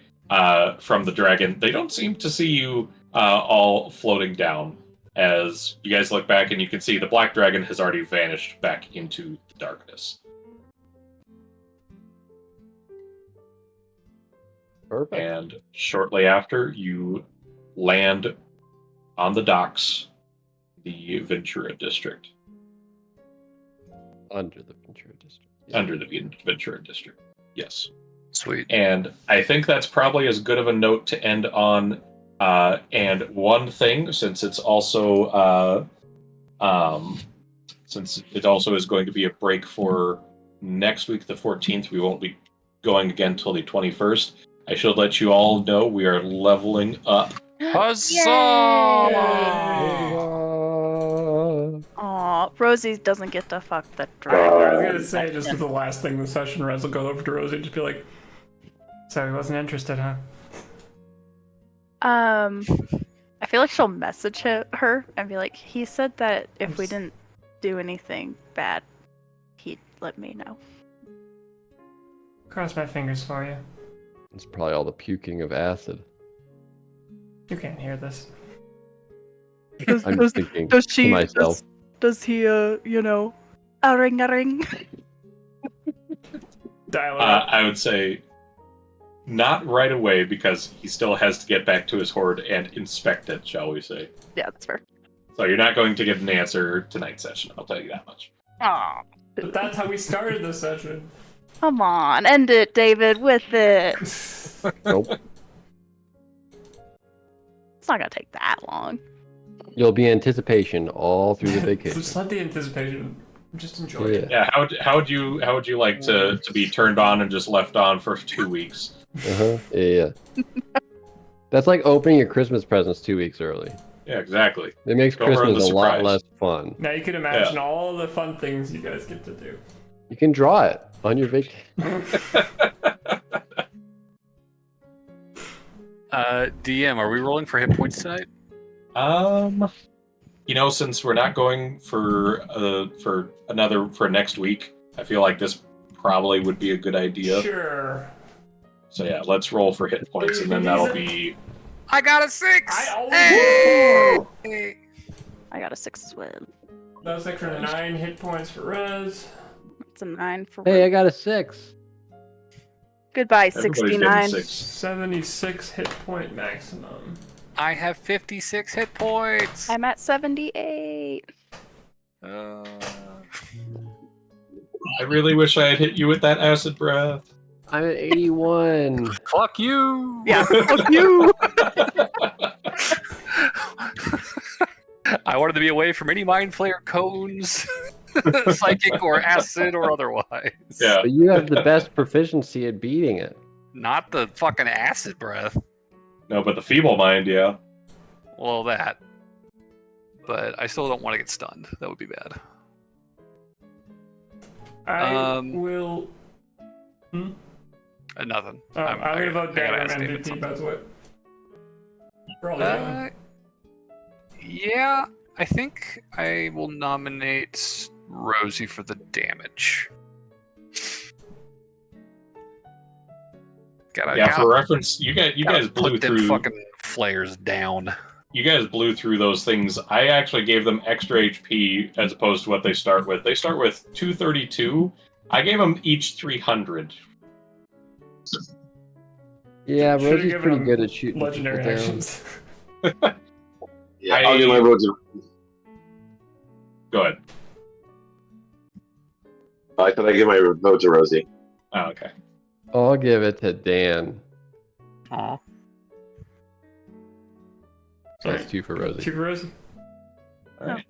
from the dragon, they don't seem to see you all floating down. As you guys look back and you can see the black dragon has already vanished back into the darkness. Perfect. And shortly after, you land on the docks, the Ventura district. Under the Ventura district. Under the Ventura district. Yes. Sweet. And I think that's probably as good of a note to end on. And one thing, since it's also since it also is going to be a break for next week, the 14th, we won't be going again till the 21st. I should let you all know we are leveling up. Huzzah! Aw, Rosie doesn't get to fuck the I dragon. was gonna say, just as the last thing the session, Rez will go over to Rosie and just be like, "So he wasn't interested, huh?" I feel like she'll message her and be like, he said that if we didn't do anything bad, he'd let me know. Cross my fingers for you. It's probably all the puking of acid. You can't hear this. I'm thinking Does to myself. Does he, a ring? Dial it up. I would say not right away because he still has to get back to his hoard and inspect it, shall we say. Yeah, that's fair. So you're not going to get an answer tonight's session, I'll tell you that much. Aw, But that's how we started the session. come on, end it, David, with it. Nope. It's not gonna take that long. You'll be in anticipation all through the vacation. Just let the anticipation. Just enjoy Yeah. it. Yeah, how would you like to be turned on and just left on for 2 weeks? Uh-huh. Yeah. That's like opening your Christmas presents 2 weeks early. Yeah, exactly. It makes Don't ruin Christmas the a lot surprise. less fun. Now you can imagine all the fun things you guys get to do. You can draw it on your vacation. DM, are we rolling for hit points tonight? Since we're not going for next week, I feel like this probably would be a good idea. Sure. So yeah, let's roll for hit points, and then that'll be. I got a 6. I always Hey! roll 4. Hey. I got a 6 as well. That's extra 9 hit points for Rez. It's a 9 for. Hey, I got a 6. Goodbye, Everybody's 69. getting 6. 76 hit point maximum. I have 56 hit points. I'm at 78. Uh, I really wish I had hit you with that acid breath. I'm at 81. fuck you. Yeah, fuck you. I wanted to be away from any mind flayer cones, psychic or acid or otherwise. Yeah. But you have the best proficiency at beating it. Not the fucking acid breath. No, but the feeble mind, yeah. Well, that. But I still don't want to get stunned. That would be bad. I will. Nothing. Oh, I'm gonna vote I gotta Dagrim ask David MVP. something. That's what. For all the Yeah, I think I will nominate Rosie for the damage. For reference, you guys blew put them through fucking flares down. You guys blew through those things. I actually gave them extra HP as opposed to what they start with. They start with 232. I gave them each 300. Yeah, Should've Rosie's given pretty him good at shooting legendary people down. actions. Yeah, I'll give my vote to. Go ahead. I thought I give my vote to Rosie. Oh, okay. I'll give it to Dan. Aw. So that's 2 for Rosie. 2 for Rosie. All right.